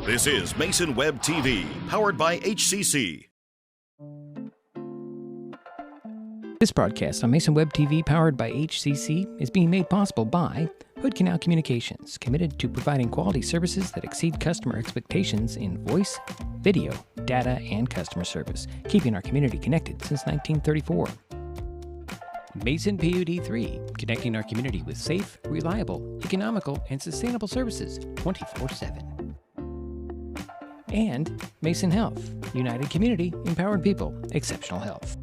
This is Mason Web TV, powered by HCC. This broadcast on Mason Web TV, powered by HCC, is being made possible by Hood Canal Communications, committed to providing quality services that exceed customer expectations in voice, video, data, and customer service, keeping our community connected since 1934. Mason PUD3, connecting our community with safe, reliable, economical, and sustainable services 24/7. And Mason Health, United Community, Empowered People, Exceptional Health.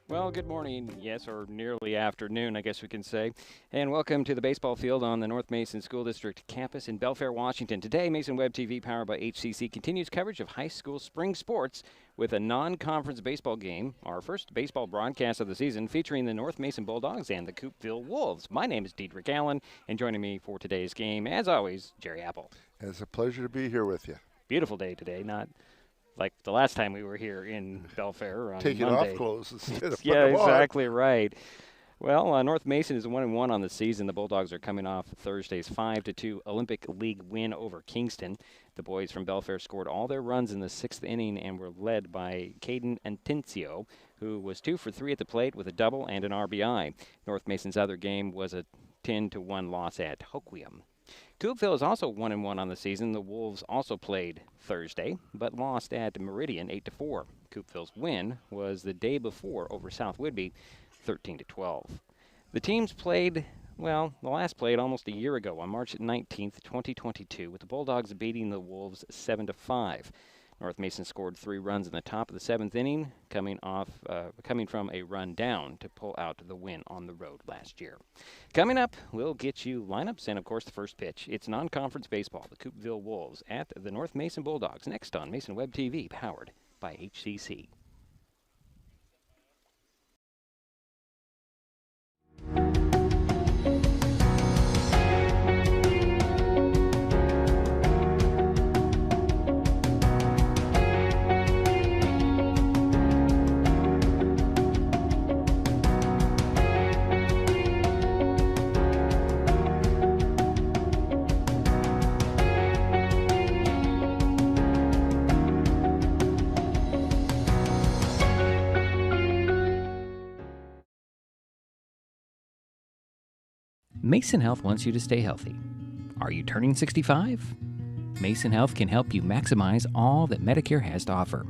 Well, good morning, yes, or nearly afternoon, I guess we can say. And welcome to the baseball field on the North Mason School District campus in Belfair, Washington. Today, Mason Web TV, powered by HCC, continues coverage of high school spring sports with a non-conference baseball game, our first baseball broadcast of the season, featuring the North Mason Bulldogs and the Coupeville Wolves. My name is Diedrich Allen, and joining me for today's game, as always, Jerry Apple. It's a pleasure to be here with you. Beautiful day today, not like the last time we were here in Belfair on Taking Monday. off clothes instead of Yeah, putting them on. exactly right. Well, North Mason is 1-1 on the season. The Bulldogs are coming off Thursday's 5-2 Olympic League win over Kingston. The boys from Belfair scored all their runs in the sixth inning and were led by Caden Antencio, who was 2 for 3 at the plate with a double and an RBI. North Mason's other game was a 10-1 loss at Hoquiam. Coupeville is also 1-1 on the season. The Wolves also played Thursday, but lost at Meridian 8-4. Coupeville's win was the day before over South Whidbey, 13-12. The teams played, well, the last played almost a year ago on March 19th, 2022, with the Bulldogs beating the Wolves 7-5. North Mason scored 3 runs in the top of the 7th inning, coming from a run down to pull out the win on the road last year. Coming up, we'll get you lineups and, of course, the first pitch. It's non-conference baseball, the Coupeville Wolves at the North Mason Bulldogs, next on Mason Web TV, powered by HCC. Mason Health wants you to stay healthy. Are you turning 65? Mason Health can help you maximize all that Medicare has to offer.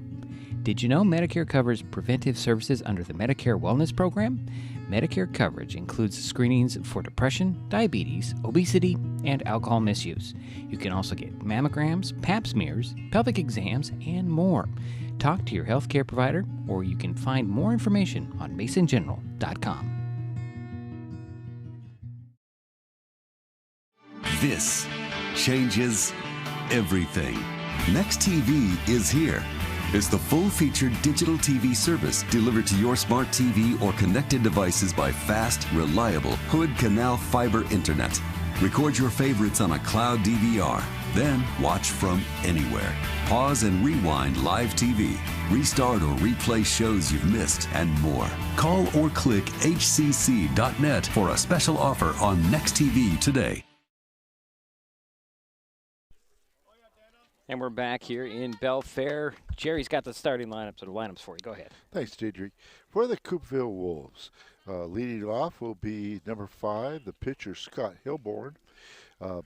Did you know Medicare covers preventive services under the Medicare Wellness Program? Medicare coverage includes screenings for depression, diabetes, obesity, and alcohol misuse. You can also get mammograms, pap smears, pelvic exams, and more. Talk to your healthcare provider, or you can find more information on masongeneral.com. This changes everything. Next TV is here. It's the full-featured digital TV service delivered to your smart TV or connected devices by fast, reliable Hood Canal fiber internet. Record your favorites on a cloud DVR, then watch from anywhere. Pause and rewind live TV, restart or replay shows you've missed, and more. Call or click hcc.net for a special offer on Next TV today. And we're back here in Belfair. Jerry's got the starting lineups for you. Go ahead. Thanks, Diedrich. For the Coupeville Wolves, leading off will be number 5, the pitcher Scott Hilborn.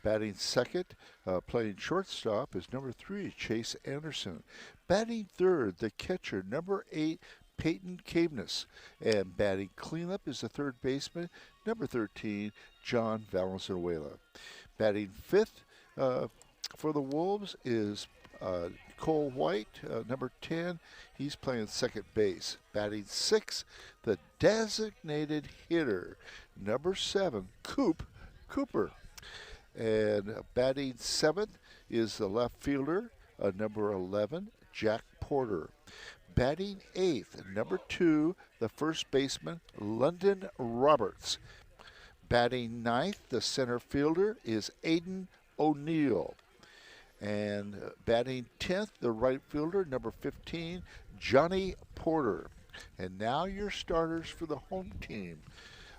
Batting second, playing shortstop, is number 3, Chase Anderson. Batting third, the catcher, number 8, Peyton Caveness. And batting cleanup is the third baseman, number 13, John Valenzuela. Batting fifth, for the Wolves is Cole White, number 10. He's playing second base. Batting sixth, the designated hitter, number 7, Cooper. And batting seventh is the left fielder, number 11, Jack Porter. Batting eighth, number 2, the first baseman, London Roberts. Batting ninth, the center fielder, is Aiden O'Neill. And batting 10th, the right fielder, number 15, Johnny Porter. And now your starters for the home team.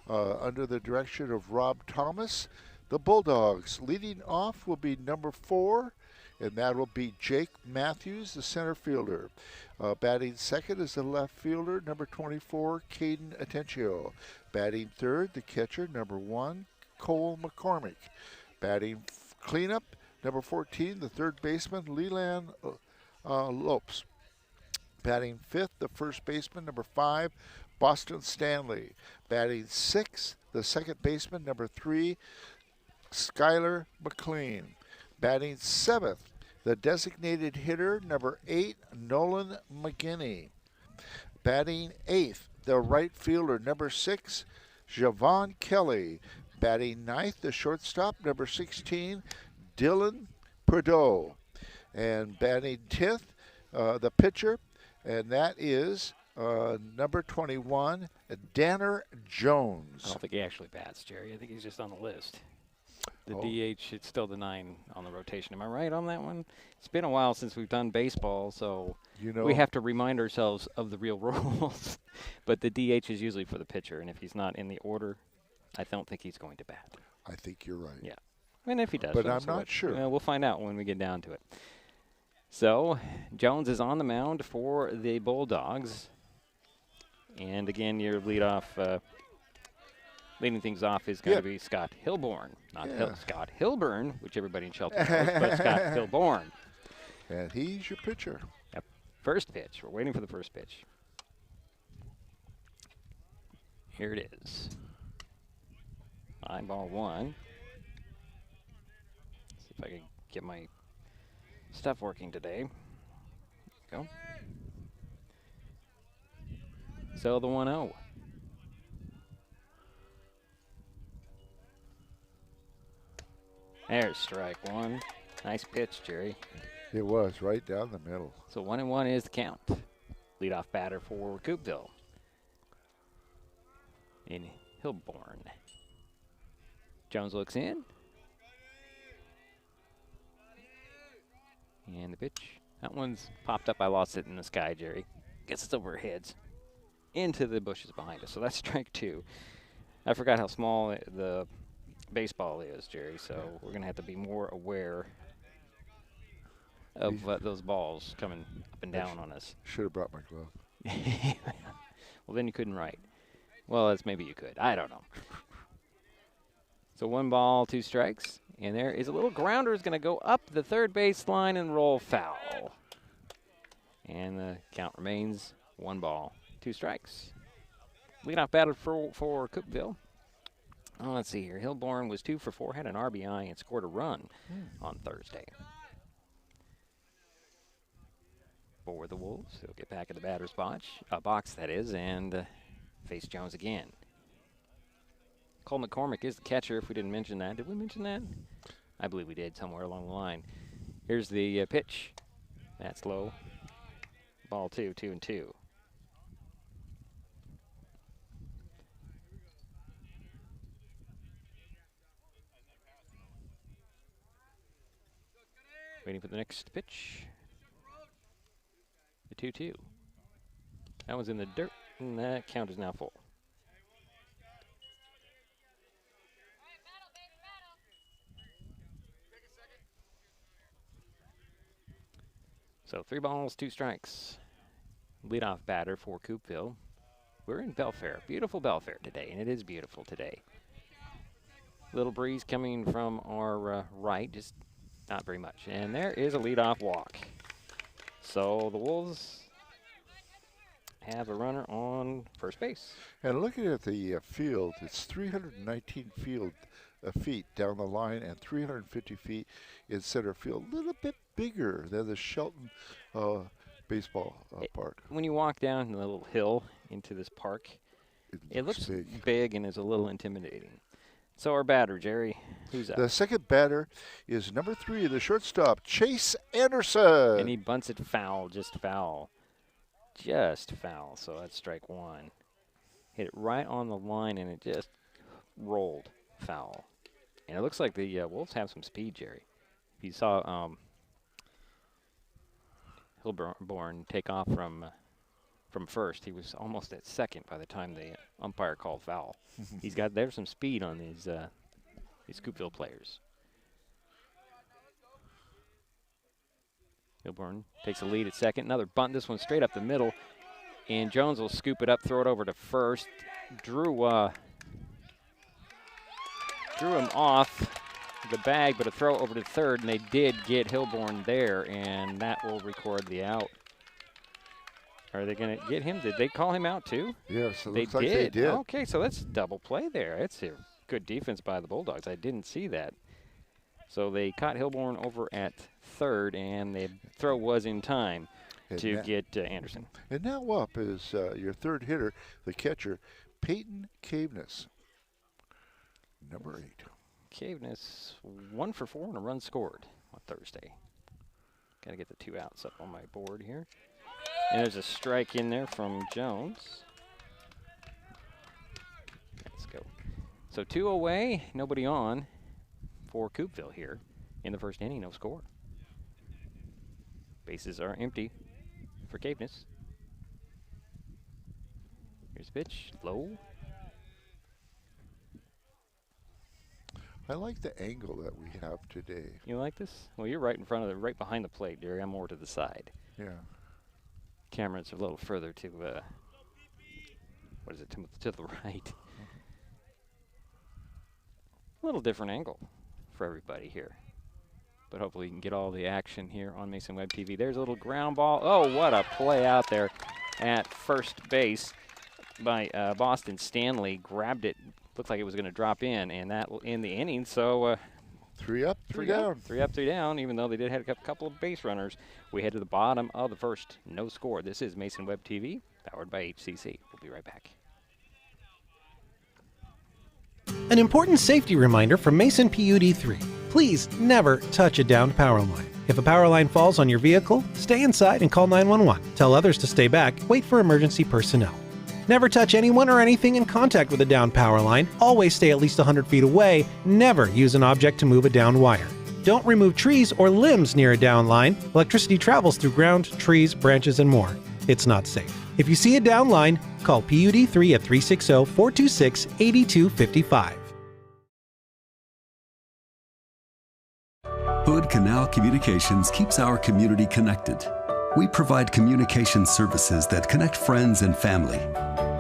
Under the direction of Rob Thomas, The Bulldogs leading off will be number 4, and that will be Jake Matthews, the center fielder. Batting second is the left fielder, number 24, Caden Atencio. Batting third, the catcher, number 1, Cole McCormick. Batting cleanup, number 14, the third baseman, Leland Lopes. Batting fifth, the first baseman, number 5, Boston Stanley. Batting sixth, the second baseman, number 3, Skylar McLean. Batting seventh, the designated hitter, number 8, Nolan McGinney. Batting eighth, the right fielder, number 6, Javon Kelly. Batting ninth, the shortstop, number 16, Dylan Prideaux. And batting 10th, the pitcher, and that is number 21, Danner Jones. I don't think he actually bats, Jerry. I think he's just on the list. The DH, it's still the 9 on the rotation. Am I right on that one? It's been a while since we've done baseball, so we have to remind ourselves of the real rules. But the DH is usually for the pitcher, and if he's not in the order, I don't think he's going to bat. I think you're right. Yeah. I mean, if he does. But I'm not sure. We'll find out when we get down to it. So, Jones is on the mound for the Bulldogs. And again, your leading things off is going to be Scott Hilborn. Not Scott Hilburn, which everybody in Shelton knows, but Scott Hilborn. And he's your pitcher. Yep. First pitch. We're waiting for the first pitch. Here it is. Line ball 1. See if I can get my stuff working today. Go. So the 1-0. There's strike 1. Nice pitch, Jerry. It was right down the middle. So 1-1 is the count. Leadoff batter for Coupeville in Hilborn. Jones looks in. And the pitch. That one's popped up. I lost it in the sky, Jerry. Gets us over our heads into the bushes behind us. So that's strike 2. I forgot how small the baseball is, Jerry. So we're going to have to be more aware of those balls coming up and down on us. Should have brought my glove. Well, then you couldn't write. Well, that's maybe you could. I don't know. So 1 ball, 2 strikes. And there is a little grounder is going to go up the third base line and roll foul. And the count remains 1 ball, 2 strikes. Leadoff batter for Coupeville. Oh, let's see here. Hilborn was 2 for 4, had an RBI, and scored a run on Thursday. For the Wolves, he'll get back in the batter's box, that is, and face Jones again. Cole McCormick is the catcher, if we didn't mention that. Did we mention that? I believe we did somewhere along the line. Here's the pitch. That's low. Ball 2, 2-2. Waiting for the next pitch. The 2-2. That one's in the dirt, and that count is now full. So 3 balls, 2 strikes. Leadoff batter for Coupeville. We're in Belfair, beautiful Belfair today, and it is beautiful today. Little breeze coming from our right, just not very much. And there is a leadoff walk. So the Wolves have a runner on first base. And looking at the field, it's 319 feet down the line and 350 feet in center field. A little bit bigger than the Shelton baseball park. When you walk down the little hill into this park, it looks big and is a little intimidating. So our batter, Jerry, who's up? The second batter is number 3, the shortstop, Chase Anderson. And he bunts it foul, just foul. Just foul, so that's strike 1. Hit it right on the line, and it just rolled foul. And it looks like the Wolves have some speed, Jerry. You saw Hilborn take off from first. He was almost at second by the time the umpire called foul. There's some speed on these these Coupeville players. Hilborn takes the lead at second. Another bunt, this one straight up the middle. And Jones will scoop it up, throw it over to first. Drew him off the bag, but a throw over to third, and they did get Hilborn there, and that will record the out. Are they going to get him? Did they call him out too? Yes, it They looks like they did. Okay, so that's double play there. It's a good defense by the Bulldogs. I didn't see that. So they caught Hilborn over at third, and the throw was in time to get Anderson. And now up is your third hitter, the catcher, Peyton Caveness, number 8. Caveness 1 for 4 and a run scored on Thursday. Got to get the 2 outs up on my board here. And there's a strike in there from Jones. Let's go. So 2 away, nobody on for Coupeville here in the first inning, no score. Bases are empty for Caveness. Here's the pitch, low. I like the angle that we have today. You like this? Well, you're right in front of right behind the plate, Jerry. I'm more to the side. Yeah. Cameron's a little further to, what is it, to the right. A little different angle for everybody here. But hopefully you can get all the action here on Mason Web TV. There's a little ground ball. Oh, what a play out there at first base by Boston Stanley. Grabbed it. Looked like it was going to drop in, and that will end the inning. So 3 up, 3 down. 3 up, 3 down, even though they did have a couple of base runners. We head to the bottom of the first. No score. This is Mason Web TV, powered by HCC. We'll be right back. An important safety reminder from Mason PUD3. Please never touch a downed power line. If a power line falls on your vehicle, stay inside and call 911. Tell others to stay back. Wait for emergency personnel. Never touch anyone or anything in contact with a downed power line. Always stay at least 100 feet away. Never use an object to move a downed wire. Don't remove trees or limbs near a downed line. Electricity travels through ground, trees, branches, and more. It's not safe. If you see a downed line, call PUD3 at 360-426-8255. Hood Canal Communications keeps our community connected. We provide communication services that connect friends and family.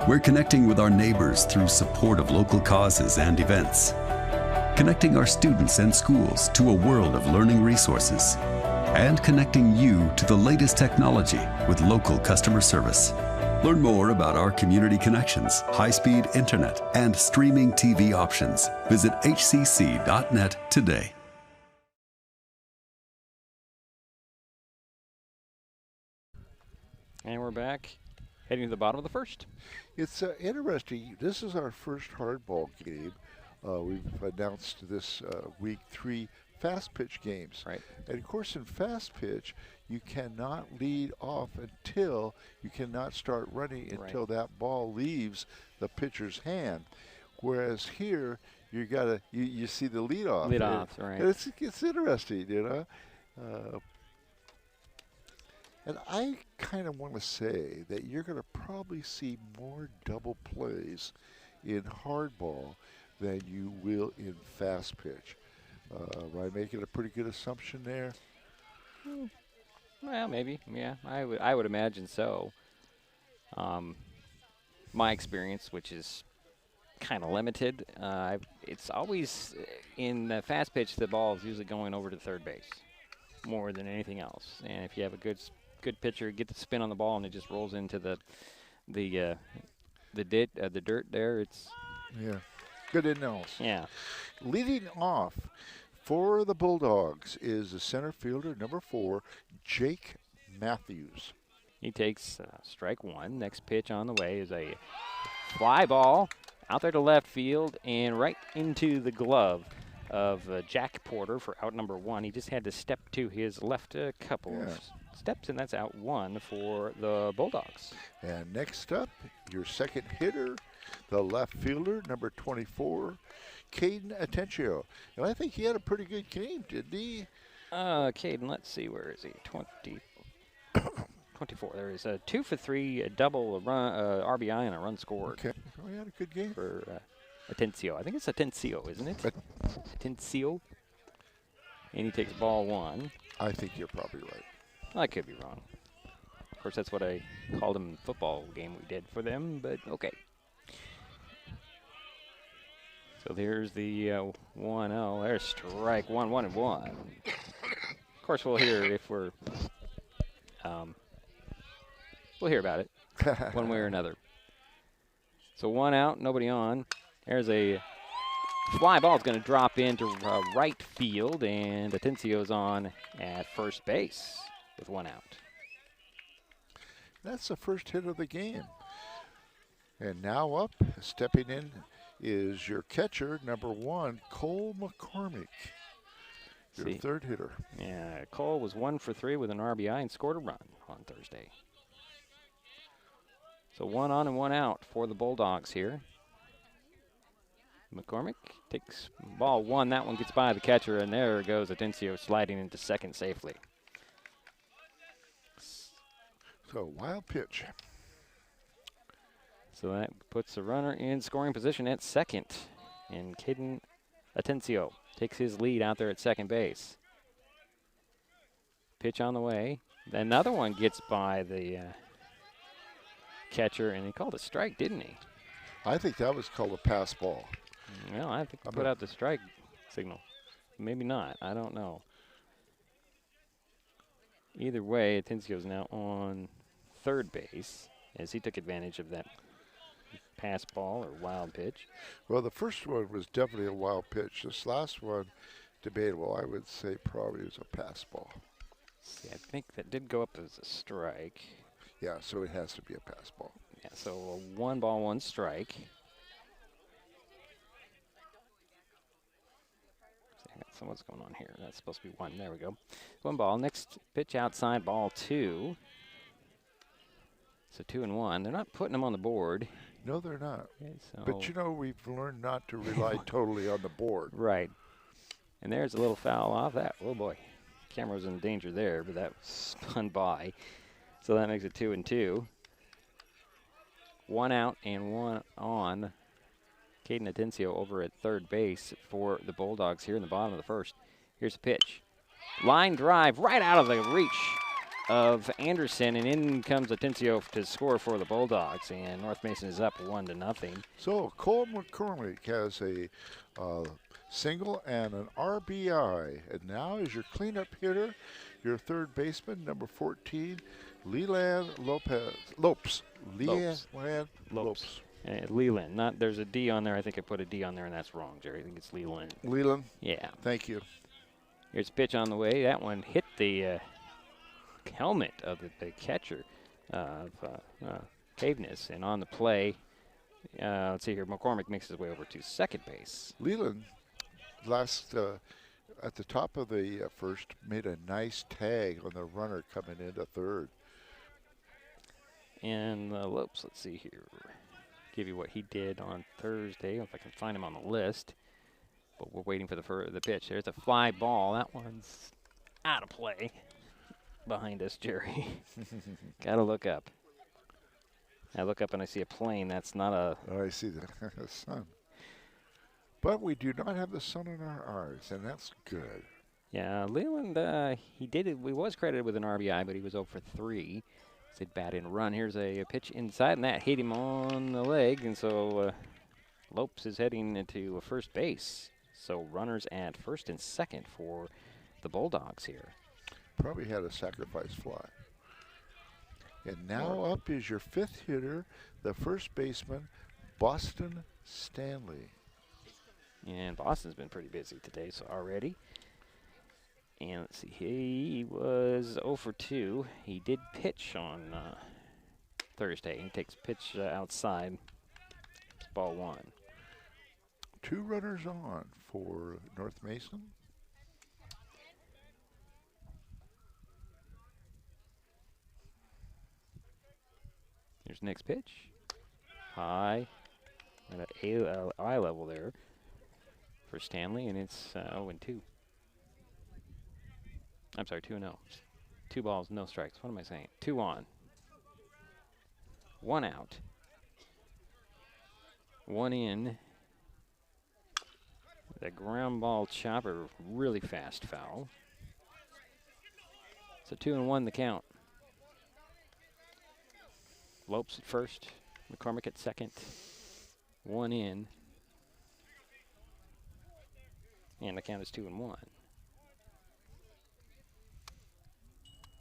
We're connecting with our neighbors through support of local causes and events. Connecting our students and schools to a world of learning resources. And connecting you to the latest technology with local customer service. Learn more about our community connections, high-speed internet, and streaming TV options. Visit hcc.net today. And we're back, heading to the bottom of the first. It's interesting. This is our first hardball game. We've announced this week 3 fast pitch games. Right. And of course, in fast pitch, you cannot lead off until you cannot start running until that ball leaves the pitcher's hand. Whereas here, you gotta you see the lead off. Lead off, right. And it's interesting, you know. And I kind of want to say that you're going to probably see more double plays in hardball than you will in fast pitch. Am I making a pretty good assumption there? Well, maybe. Yeah, I would imagine so. My experience, which is kind of limited, it's always in the fast pitch, the ball is usually going over to third base more than anything else. And if you have a good pitcher, get the spin on the ball, and it just rolls into the dirt there. It's good in-nose. Yeah. Leading off for the Bulldogs is the center fielder, number 4, Jake Matthews. He takes strike 1. Next pitch on the way is a fly ball out there to left field and right into the glove of Jack Porter for out number 1. He just had to step to his left a couple of steps, and that's out 1 for the Bulldogs. And next up, your second hitter, the left fielder, number 24, Caden Atencio. And I think he had a pretty good game, didn't he? Caden, let's see, where is he? 24. There is a 2 for 3, a double, a run, RBI, and a run scored. Okay, well, he had a good game. For Atencio. I think it's Atencio, isn't it? Atencio. And he takes ball 1. I think you're probably right. I could be wrong. Of course, that's what I called him football game we did for them, but okay. So there's the 1-0. There's strike 1, 1 and 1. Of course, we'll hear if we're we'll hear about it one way or another. So 1 out, nobody on. There's a fly ball. It's going to drop into right field, and Atencio's on at first base with 1 out. That's the first hit of the game. And now up, stepping in, is your catcher, number 1, Cole McCormick, your third hitter. Yeah, Cole was 1 for 3 with an RBI and scored a run on Thursday. So 1 on and 1 out for the Bulldogs here. McCormick takes ball 1. That one gets by the catcher, and there goes Atencio sliding into second safely. So wild pitch. So that puts the runner in scoring position at second. And Caden Atencio takes his lead out there at second base. Pitch on the way. Another one gets by the catcher, and he called a strike, didn't he? I think that was called a pass ball. Well, I think he put out the strike signal. Maybe not. I don't know. Either way, Atencio's now on third base as he took advantage of that pass ball or wild pitch. Well, the first one was definitely a wild pitch. This last one, debatable. I would say probably is a pass ball. See, I think that did go up as a strike. Yeah, so it has to be a pass ball. Yeah, so a 1 ball, 1 strike. So what's going on here? That's supposed to be 1. There we go. 1 ball. Next pitch outside, ball 2. So 2 and 1. They're not putting them on the board. No, they're not. Okay, so But, you know, we've learned not to rely totally on the board. Right. And there's a little foul off that. Oh, boy. Camera was in danger there, but that was spun by. So that makes it 2 and 2. 1 out and 1 on. Caden Atencio over at third base for the Bulldogs here in the bottom of the first. Here's a pitch. Line drive right out of the reach of Anderson, and in comes Atencio to score for the Bulldogs, and North Mason is up 1-0. So Cole McCormick has a single and an RBI, and now is your cleanup hitter, your third baseman, number 14, Leland Lopes. Leland. There's a D on there. I think I put a D on there, and that's wrong, Jerry. I think it's Leland. Leland? Yeah. Thank you. Here's a pitch on the way. That one hit the helmet of the catcher of Caveness, and on the play, let's see here, McCormick makes his way over to second base. Leland, at the top of the first, made a nice tag on the runner coming into third. And Lopes, let's see here. Give you what he did on Thursday, if I can find him on the list. But we're waiting for the pitch. There's a fly ball. That one's out of play behind us, Jerry. Got to look up. I look up and I see a plane. That's not a... Oh, I see the sun. But we do not have the sun in our eyes, and that's good. Yeah, Leland, he was credited with an RBI, but he was 0 for 3. Said bat in run. Here's a pitch inside, and that hit him on the leg, and so Lopes is heading into first base. So runners at first and second for the Bulldogs here. Probably had a sacrifice fly. And now up is your fifth hitter, the first baseman, Boston Stanley. And Boston's been pretty busy today, so already. And let's see, he was 0 for 2. He did pitch on Thursday. He takes pitch outside. It's ball 1. 2 runners on for North Mason. Here's next pitch. High at an eye level there for Stanley, and it's 0-2. I'm sorry, 2-0. 2 balls, no strikes. What am I saying? 2 on. 1 out. 1 in. The ground ball chopper, really fast foul. So 2-1 the count. Lopes at first, McCormick at second. 1 in. And the count is 2-1.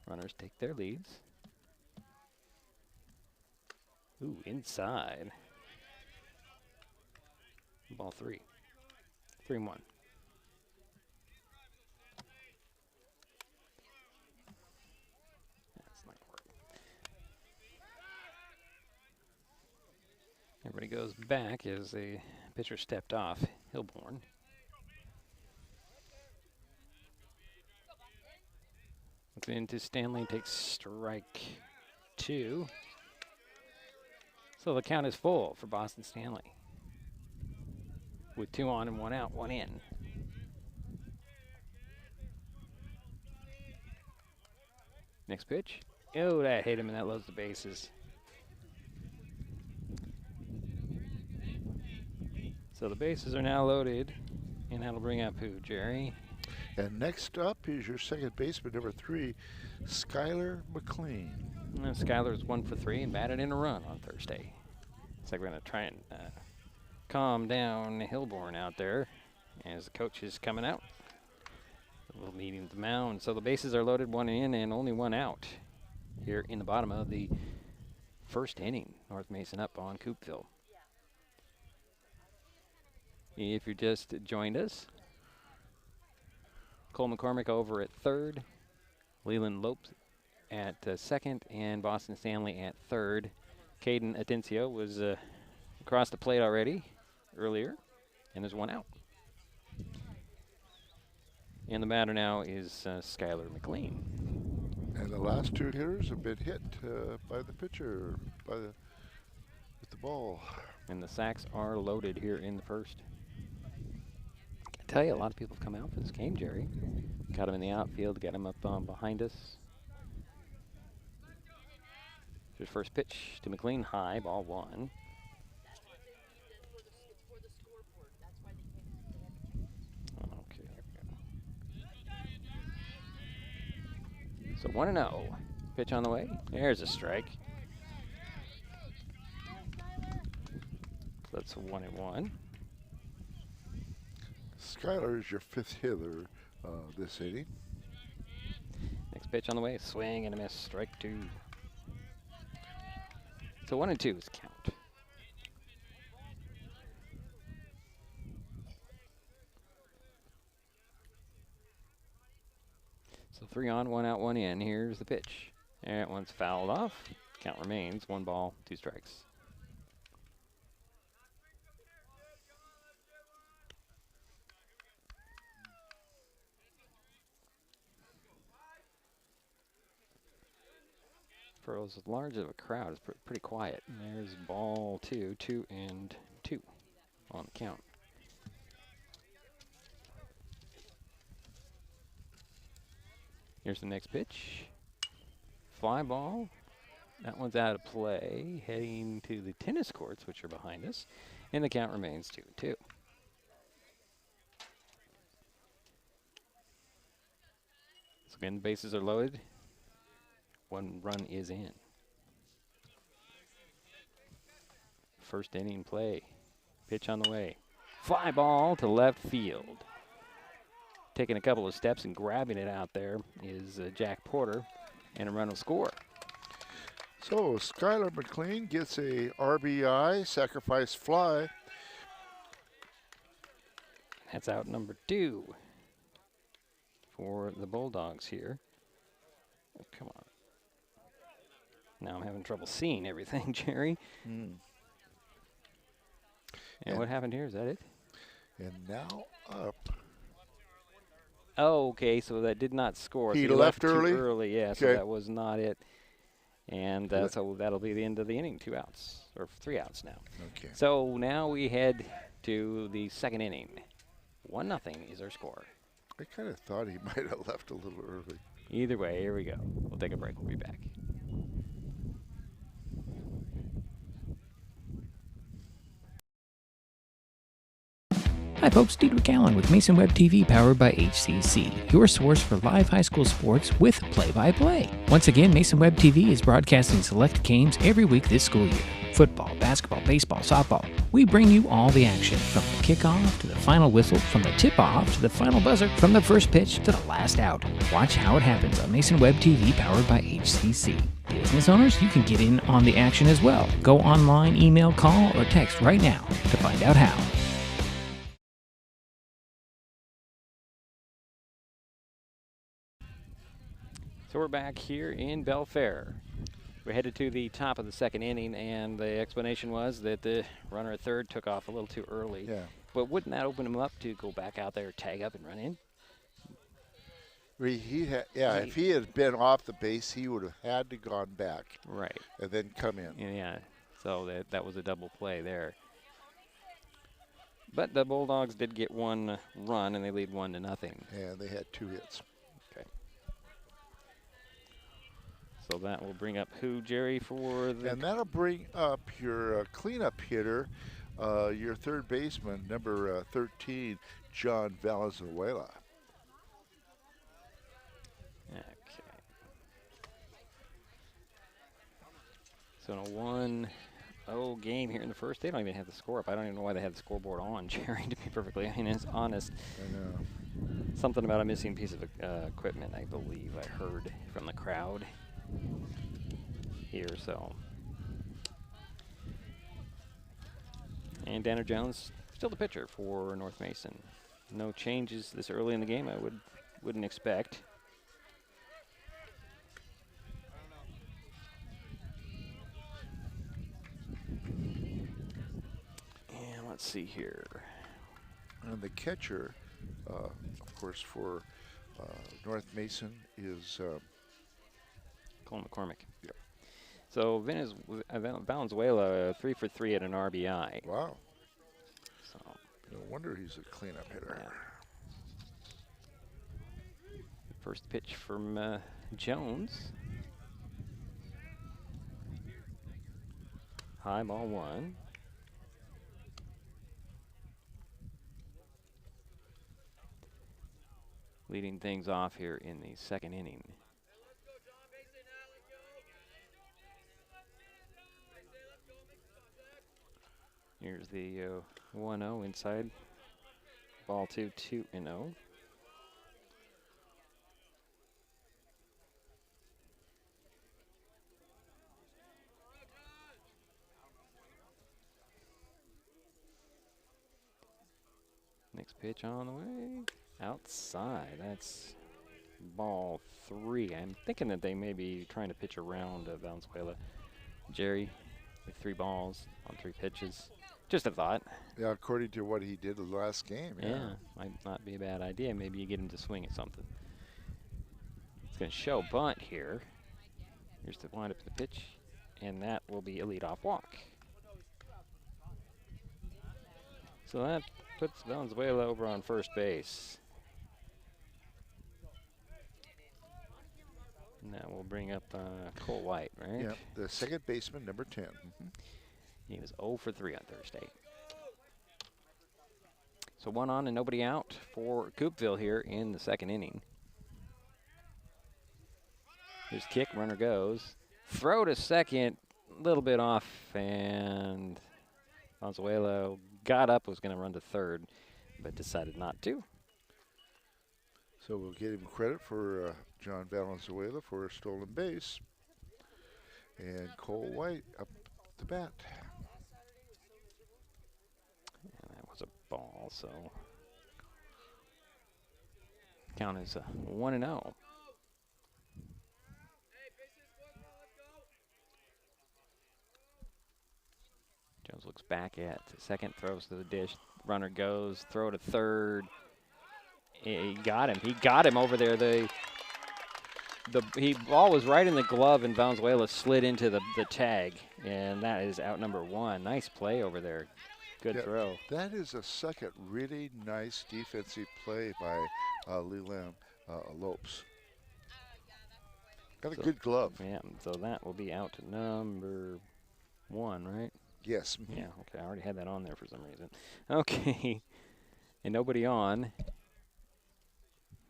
Runners take their leads. Ooh, inside. Ball 3. 3-1. That's not working. Everybody goes back as the pitcher stepped off, Hilborn. Looks into Stanley, takes strike 2. So the count is full for Boston Stanley. With 2 on and 1 out, 1 in. Next pitch. Oh, that hit him and that loads the bases. So the bases are now loaded. And that'll bring up who, Jerry? And next up is your second baseman, number 3, Skylar McLean. Skylar's 1 for 3 and batted in a run on Thursday. It's like we're going to try and calm down Hilborn out there as the coach is coming out. A little meeting at the mound. So the bases are loaded, 1 in and only 1 out here in the bottom of the first inning. North Mason up on Coupeville. If you just joined us, Cole McCormick over at third, Leland Lopes at second, and Boston Stanley at third. Caden Atencio was across the plate already earlier, and there's 1 out. And the batter now is Skylar McLean. And the last 2 hitters have been hit by the pitcher with the ball. And the sacks are loaded here in the first. I tell you, a lot of people have come out for this game, Jerry. Got him in the outfield, got him up behind us. Here's first pitch to McLean, high, ball 1. Okay, here we go. So 1-0. Pitch on the way. There's a strike. That's a 1-1. Skylar is your 5th hitter this inning. Next pitch on the way. Swing and a miss. Strike 2. So 1-2 is count. So 3 on, 1 out, 1 in. Here's the pitch. That one's fouled off. Count remains 1 ball, 2 strikes. For as large of a crowd, it's pretty quiet. And there's ball 2, 2 and 2 on the count. Here's the next pitch. Fly ball. That one's out of play, heading to the tennis courts, which are behind us. And the count remains 2-2. So again, the bases are loaded. 1 run is in. First inning play. Pitch on the way. Fly ball to left field. Taking a couple of steps and grabbing it out there is Jack Porter, and a run will score. So Skylar McLean gets a RBI, sacrifice fly. That's out number 2 for the Bulldogs here. Oh, come on. Now I'm having trouble seeing everything, Jerry. And what happened here? Is that it? And now up. Oh, okay, so that did not score. He so left too early? early, yeah, so Okay. that was not it. And so that'll be the end of the inning, 2 outs, or 3 outs now. Okay. So now we head to the second inning. 1-0 is our score. I kind of thought he might have left a little early. Either way, here we go. We'll take a break. We'll be back. Hi folks, Diedrich Allen with Mason Web TV powered by HCC, your source for live high school sports with play-by-play. Once again, Mason Web TV is broadcasting select games every week this school year. Football, basketball, baseball, softball. We bring you all the action, from the kickoff to the final whistle, from the tip-off to the final buzzer, from the first pitch to the last out. Watch how it happens on Mason Web TV powered by HCC. Business owners, you can get in on the action as well. Go online, email, call, or text right now to find out how. So we're back here in Belfair. We're headed to the top of the second inning, and the explanation was that the runner at third took off a little too early. Yeah. But wouldn't that open him up to go back out there, tag up, and run in? If he had been off the base, he would have had to gone back. Right. And then come in. Yeah. So that was a double play there. But the Bulldogs did get one run, and they lead 1-0. And they had 2 hits. Okay. So that will bring up who, Jerry, for the... And that'll bring up your cleanup hitter, your third baseman, number 13, John Valenzuela. Okay. So in a 1-0 game here in the first, they don't even have the score up. I don't even know why they have the scoreboard on, Jerry, to be perfectly honest. I know. Something about a missing piece of equipment, I believe I heard from the crowd here, so. And Danner Jones, still the pitcher for North Mason. No changes this early in the game, I wouldn't expect. And let's see here. And the catcher, of course, for North Mason is Colin McCormick. Yep. So Valenzuela 3 for 3 at an RBI. wow. So No wonder he's a cleanup hitter. yeah. First pitch from Jones. High ball 1. Leading things off here in the second inning. Here's the 1-0 inside. Ball 2, 2-0. Next pitch on the way. Outside. That's ball 3. I'm thinking that they may be trying to pitch around Valenzuela. Jerry with 3 balls on 3 pitches. Just a thought. Yeah, according to what he did the last game. Yeah, might not be a bad idea. Maybe you get him to swing at something. It's going to show bunt here. Here's the wind up the pitch, and that will be a leadoff walk. So that puts Valenzuela over on first base. And that will bring up Cole White, right? Yeah, the second baseman, number 10. Mm-hmm. He was 0 for 3 on Thursday. So 1 on and nobody out for Coupeville here in the second inning. Here's kick, runner goes. Throw to second, a little bit off, and Valenzuela got up, was going to run to third, but decided not to. So we'll give him credit for John Valenzuela for a stolen base. And Cole White up the bat. And that was a ball, so count is 1-0. Jones looks back at second, throws to the dish. Runner goes, throw to third. He got him. He got him over there. The ball was right in the glove, and Valenzuela slid into the tag, and that is out number 1. Nice play over there. Good throw. That is a second really nice defensive play by Leland Lopes. Got a good glove. Yeah, so that will be out to number 1, right? Yes. Yeah, okay. I already had that on there for some reason. Okay. And nobody on.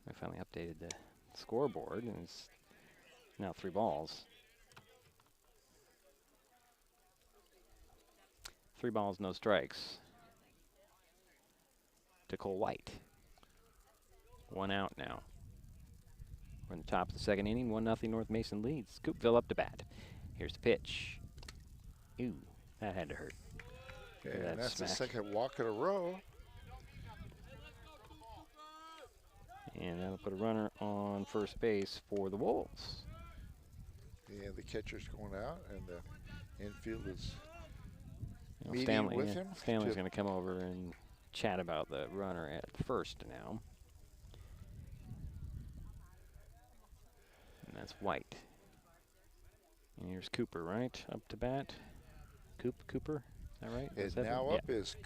I finally updated the scoreboard, and it's now 3 balls. 3 balls, no strikes to Cole White. 1 out now. We're in the top of the 2nd inning. 1-0 North Mason leads. Coupeville up to bat. Here's the pitch. Ooh, that had to hurt. And that's smack. the 2nd walk in a row. And that'll put a runner on first base for the Wolves. And the catcher's going out, and the infield is You know, meeting with him. Stanley's going to come over and chat about the runner at first now. And that's White. And here's Cooper, right? Up to bat. Cooper, is that right? And now up is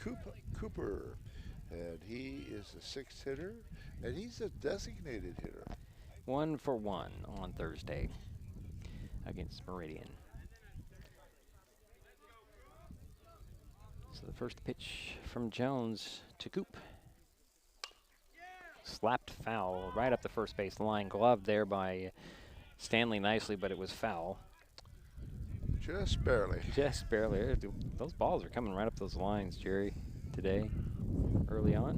Cooper. And he is the 6th hitter, and he's a designated hitter. 1 for 1 on Thursday against Meridian. So the first pitch from Jones to Coop. Slapped foul right up the first base line. Gloved there by Stanley nicely, but it was foul. Just barely. Just barely. Those balls are coming right up those lines, Jerry, today, early on.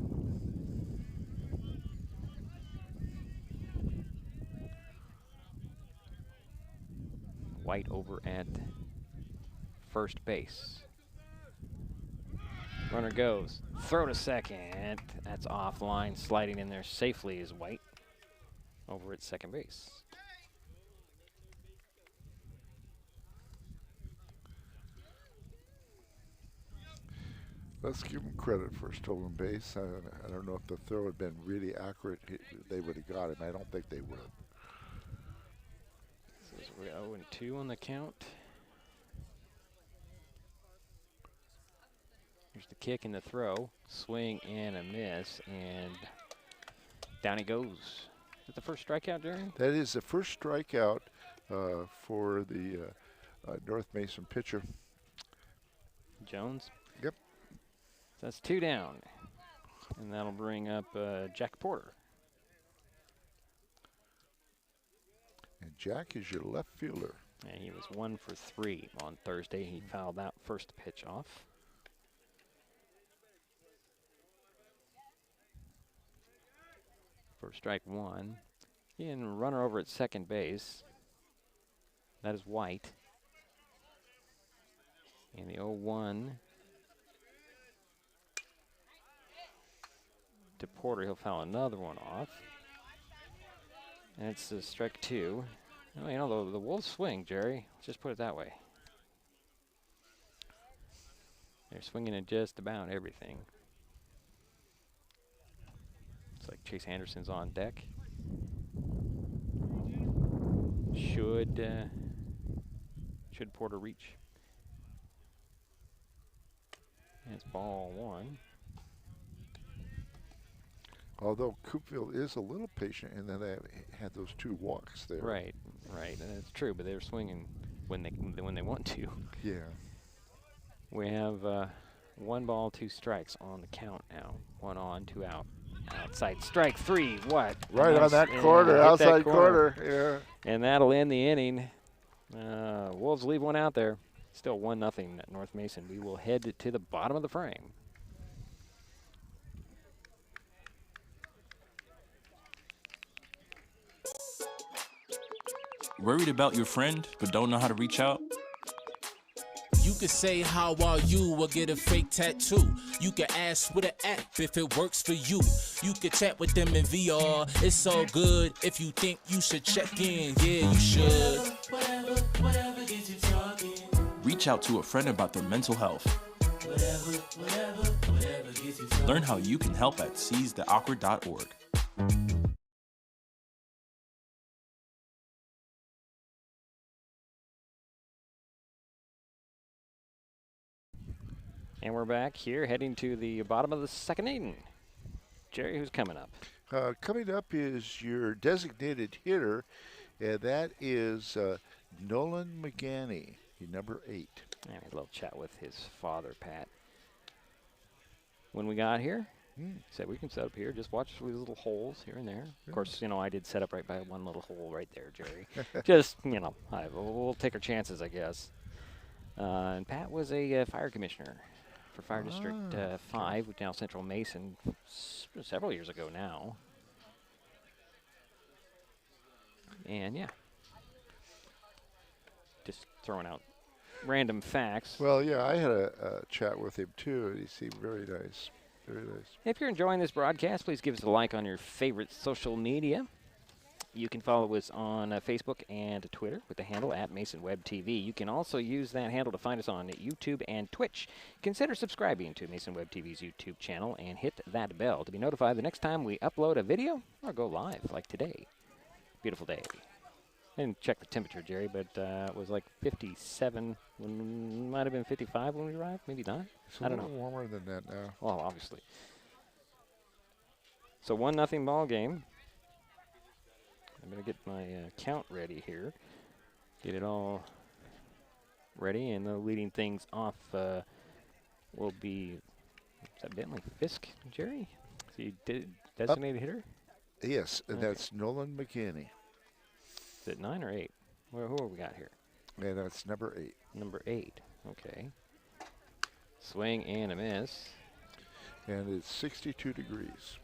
White over at first base. Runner goes. Throw to second. That's offline. Sliding in there safely is White over at second base. Let's give him credit for a stolen base. I don't know if the throw had been really accurate, they would have got him. I don't think they would have. So we're 0-2 on the count. Here's the kick and the throw. Swing and a miss, and down he goes. Is that the first strikeout, Jerry? That is the first strikeout for the North Mason pitcher. Jones? Yep. So that's 2 down. And that'll bring up Jack Porter. And Jack is your left fielder. And he was 1 for 3 on Thursday. He fouled that first pitch off. For strike 1. And runner over at second base. That is White. And the 0-1 to Porter. He'll foul another one off. And it's strike 2. Oh, you know, the Wolves swing, Jerry. Let's just put it that way. They're swinging at just about everything. It's like Chase Anderson's on deck. Should Porter reach? And it's ball 1. Although Coupeville is a little patient in that they had those 2 walks there. Right, and it's true. But they're swinging when they want to. Yeah. We have 1 ball, 2 strikes on the count now. 1 on, 2 out. Outside strike 3. What? Right on that Yeah, corner, hit that outside corner. Yeah. And that'll end the inning. Wolves leave 1 out there. Still 1-0 at North Mason. We will head to the bottom of the frame. Worried about your friend but don't know how to reach out? You could say how are you or get a fake tattoo. You could ask with an app if it works for you. You could chat with them in VR. It's all good if you think you should check in. Yeah, you should. Whatever gets you talking. Reach out to a friend about their mental health. Whatever gets you talking. Learn how you can help at seizetheawkward.org. And we're back here heading to the bottom of the 2nd inning. Jerry, who's coming up? Coming up is your designated hitter, and that is Nolan McGanney, number 8. And a little chat with his father, Pat. When we got here, Said we can set up here. Just watch these little holes here and there. Of course, I did set up right by one little hole right there, Jerry. Just, we'll take our chances, I guess. And Pat was a fire commissioner for Fire District 5 with now Central Mason several years ago now. And yeah, just throwing out random facts. Well, yeah, I had a chat with him too, and he seemed very nice. Very nice. If you're enjoying this broadcast, please give us a like on your favorite social media. You can follow us on Facebook and Twitter with the handle @MasonWebTV. You can also use that handle to find us on YouTube and Twitch. Consider subscribing to Mason Web TV's YouTube channel and hit that bell to be notified the next time we upload a video or go live, like today. Beautiful day. I didn't check the temperature, Jerry, but it was like 57. Might have been 55 when we arrived. Maybe not. I don't know. It's a little warmer than that now. Well, obviously. So 1-0 ball game. I'm going to get my count ready here. Get it all ready. And the leading things off will be, is that Bentley Fisk, Jerry? So you did designated hitter? Yes, and that's Nolan McKinney. Is it 9 or 8? Who have we got here? And that's number 8. Number 8. Okay. Swing and a miss. And it's 62 degrees.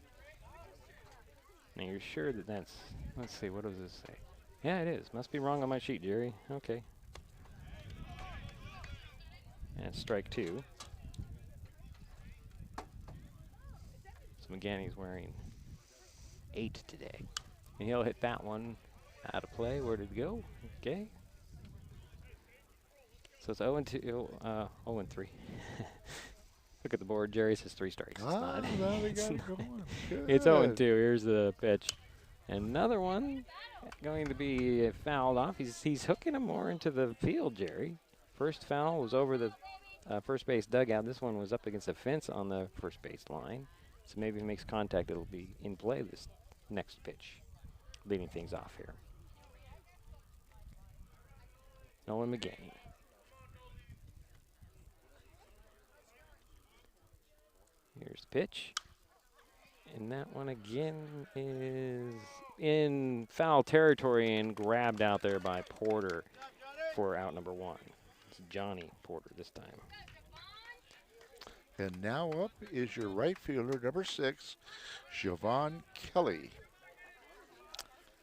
Now you're sure that that's, let's see, what does this say? Yeah, it is. Must be wrong on my sheet, Jerry. Okay. And strike 2. So McGanny's wearing 8 today. And he'll hit that one out of play. Where did it go? Okay. So it's 0-2, 0-3. Look at the board. Jerry says 3 strikes. It's not. Now they got it going. It's 0-2. Here's the pitch. Another one going to be fouled off. He's hooking him more into the field, Jerry. First foul was over the first base dugout. This one was up against the fence on the first base line. So maybe if he makes contact, it'll be in play this next pitch. Leading things off here. Nolan McGaney. Here's the pitch. And that one again is in foul territory and grabbed out there by Porter for out number 1. It's Johnny Porter this time. And now up is your right fielder, number 6, Javon Kelly.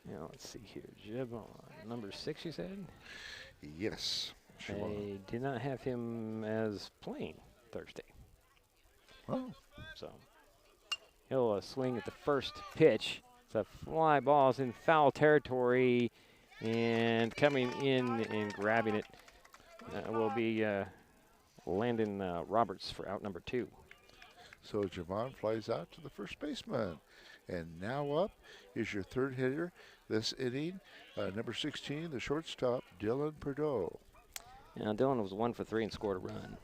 Now let's see here. Javon, number 6 you said? Yes. They did not have him as playing Thursday. Oh. So he'll swing at the first pitch. It's a fly ball. It's in foul territory, and coming in and grabbing it will be Landon Roberts for out number 2. So Javon flies out to the first baseman. And now up is your third hitter this inning, number 16, the shortstop, Dylan Perdeau. Now Dylan was 1 for 3 and scored a run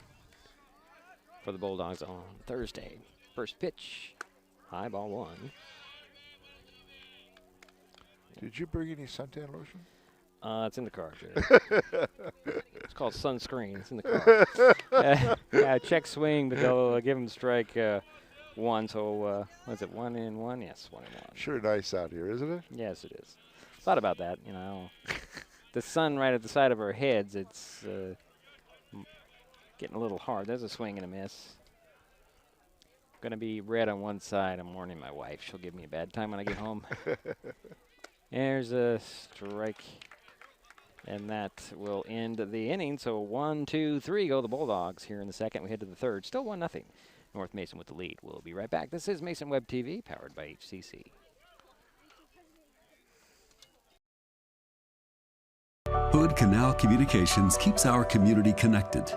for the Bulldogs on Thursday. First pitch, high ball 1. Did you bring any suntan lotion? It's in the car, Jerry. It's called sunscreen. It's in the car. Yeah, check swing, but they'll give him strike 1. So was it 1 and 1? Yes, 1 and 1. Sure nice out here, isn't it? Yes, it is. Thought about that, The sun right at the side of our heads, it's getting a little hard. There's a swing and a miss. Going to be red on one side. I'm warning my wife. She'll give me a bad time when I get home. There's a strike. And that will end the inning. So 1, 2, 3 go the Bulldogs here in the second. We head to the third. Still 1-0. North Mason with the lead. We'll be right back. This is Mason Web TV, powered by HCC. Hood Canal Communications keeps our community connected.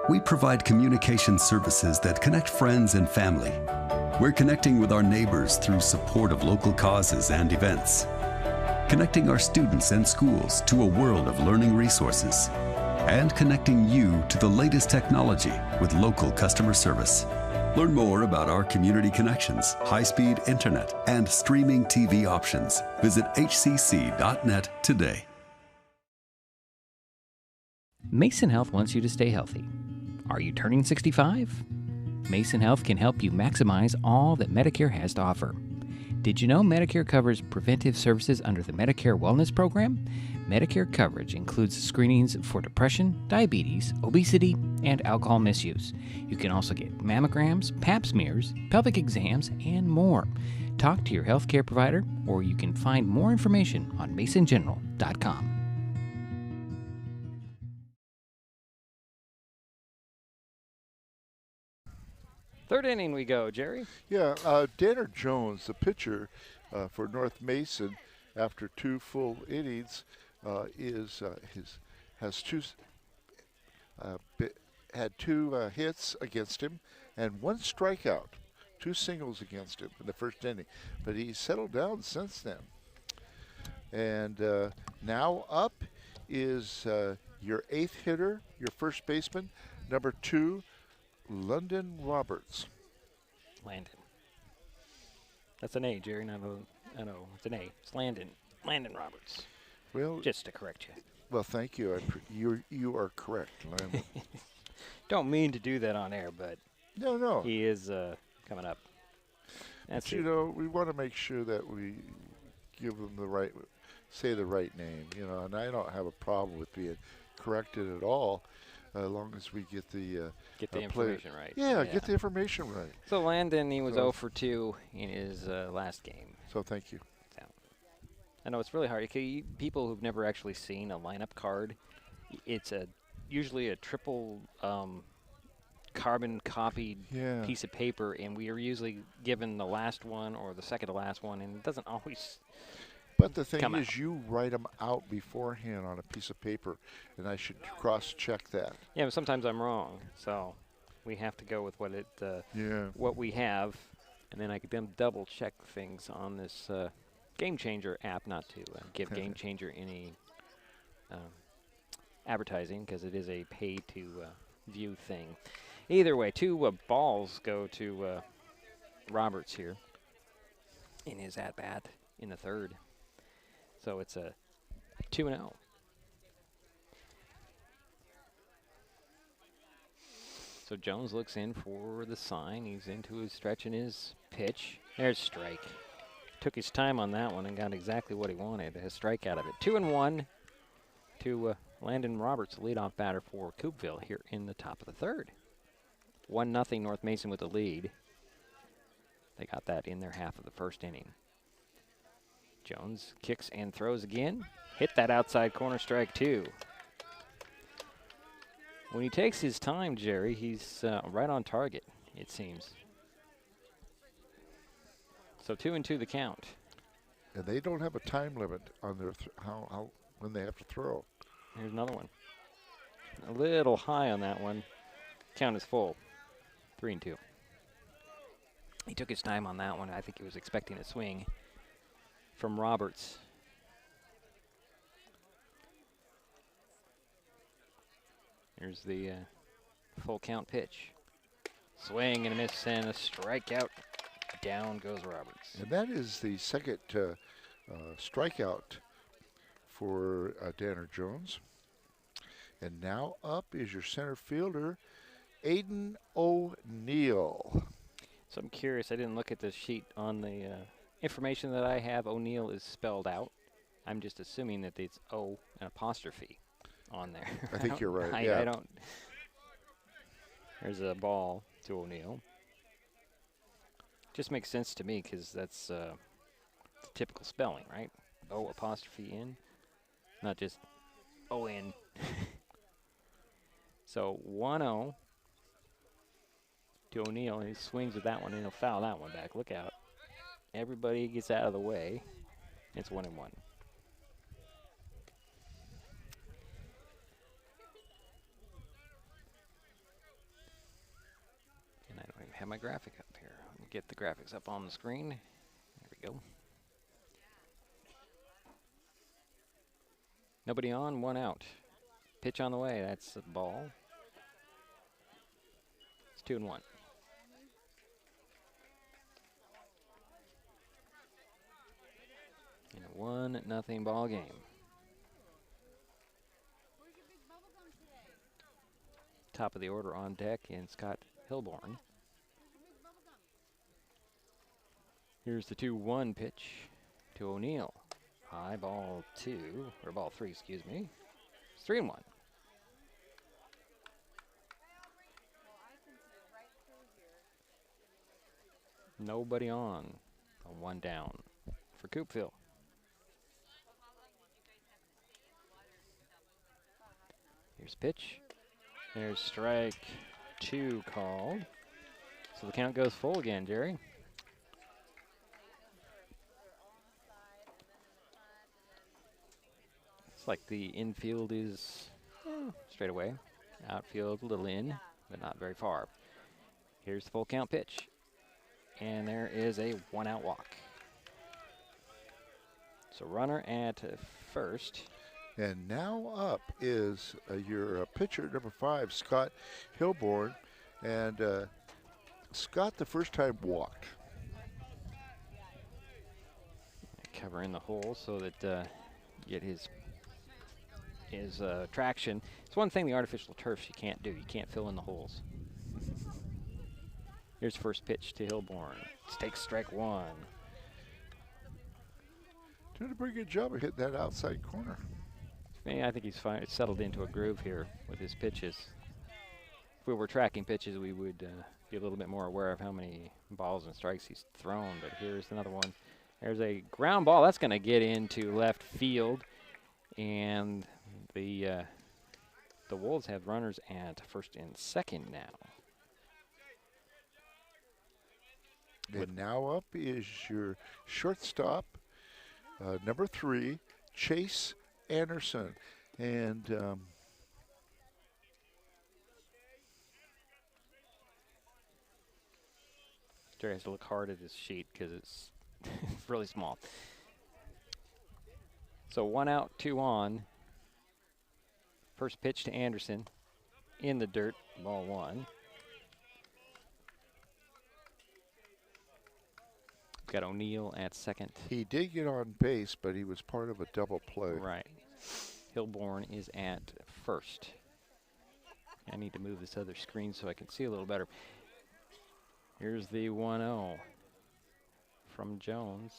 We provide communication services that connect friends and family. We're connecting with our neighbors through support of local causes and events. Connecting our students and schools to a world of learning resources. And connecting you to the latest technology with local customer service. Learn more about our community connections, high-speed internet, and streaming TV options. Visit hcc.net today. Mason Health wants you to stay healthy. Are you turning 65? Mason Health can help you maximize all that Medicare has to offer. Did you know Medicare covers preventive services under the Medicare Wellness Program? Medicare coverage includes screenings for depression, diabetes, obesity, and alcohol misuse. You can also get mammograms, pap smears, pelvic exams, and more. Talk to your healthcare provider, or you can find more information on masongeneral.com. Third inning we go, Jerry. Yeah, Danner Jones, the pitcher for North Mason, after 2 full innings, had 2 hits against him and 1 strikeout, 2 singles against him in the first inning. But he's settled down since then. And now up is your 8th hitter, your first baseman, number 2, London Roberts. Landon. That's an A, Jerry, not a, no, it's an A. It's Landon. Landon Roberts. Well, Just to correct you. well, thank you. You are correct, Landon. Don't mean to do that on air, but No. he is coming up. That's But, you know, we want to make sure that we give them say the right name, you know, and I don't have a problem with being corrected at all, as long as we get the information right. Yeah, get the information right. So Landon, he was So- 0 for 2 in his last game. So thank you. So, I know it's really hard. People who've never actually seen a lineup card, it's usually a triple carbon copied Yeah. piece of paper, and we are usually given the last one or the second to last one, and it doesn't always. But the thing Come is, out. you write them out beforehand on a piece of paper, and I should cross-check that. Yeah, but sometimes I'm wrong, so we have to go with what we have, and then I can then double check things on this Game Changer app, not to give Game Changer any advertising, because it is a pay-to-view thing. Either way, 2 balls go to Roberts here in his at-bat in the third. So it's a 2-0. So Jones looks in for the sign. He's into his stretching his pitch. There's strike. Took his time on that one and got exactly what he wanted. A strike out of it. 2-1 to Landon Roberts, the leadoff batter for Coupeville here in the top of the third. 1-0 North Mason with the lead. They got that in their half of the first inning. Jones kicks and throws again. Hit that outside corner, strike 2. When he takes his time, Jerry, he's right on target, it seems. So 2-2 the count. And they don't have a time limit on their when they have to throw. Here's another one. A little high on that one. Count is full. 3-2. He took his time on that one. I think he was expecting a swing from Roberts. Here's the full count pitch. Swing and a miss and a strikeout. Down goes Roberts. And that is the second strikeout for Danner Jones. And now up is your center fielder, Aiden O'Neill. So I'm curious. I didn't look at the sheet on the information that I have. O'Neill is spelled out. I'm just assuming that it's O and apostrophe on there. I think you're right. I don't. There's a ball to O'Neill. Just makes sense to me because that's the typical spelling, right? O apostrophe N, not just O-N. So 1-0 to O'Neill. He swings with that one and he'll foul that one back. Look out. Everybody gets out of the way. It's 1-1. And I don't even have my graphic up here. Let me get the graphics up on the screen. There we go. Nobody on, 1 out. Pitch on the way. That's the ball. It's 2-1. In a 1-0 ball game. Top of the order on deck in Scott Hilborn. Here's the 2-1 pitch to O'Neill. High ball 2, or ball 3, excuse me. It's 3-1. Nobody on. A 1 down for Coupeville. Here's pitch. There's strike 2 called. So the count goes full again, Jerry. It's like the infield is straight away. Outfield a little in, but not very far. Here's the full count pitch. And there is a 1-out walk. So runner at first. And now up is your pitcher, number 5, Scott Hilborn. And Scott, the first time, walked. Cover in the hole so that get his traction. It's one thing the artificial turfs you can't do. You can't fill in the holes. Here's first pitch to Hilborn. Takes strike 1. Doing a pretty good job of hitting that outside corner. Yeah, I think he's fine. It's settled into a groove here with his pitches. If we were tracking pitches, we would be a little bit more aware of how many balls and strikes he's thrown. But here's another one. There's a ground ball. That's going to get into left field. And the Wolves have runners at first and second now. And now up is your shortstop, number 3, Chase Anderson. And Jerry has to look hard at his sheet because it's really small. So 1 out, 2 on. First pitch to Anderson in the dirt, ball 1. Got O'Neill at second. he did get on base, but he was part of a double play. Right. Hilborn is at first. I need to move this other screen so I can see a little better. Here's the 1-0 from Jones.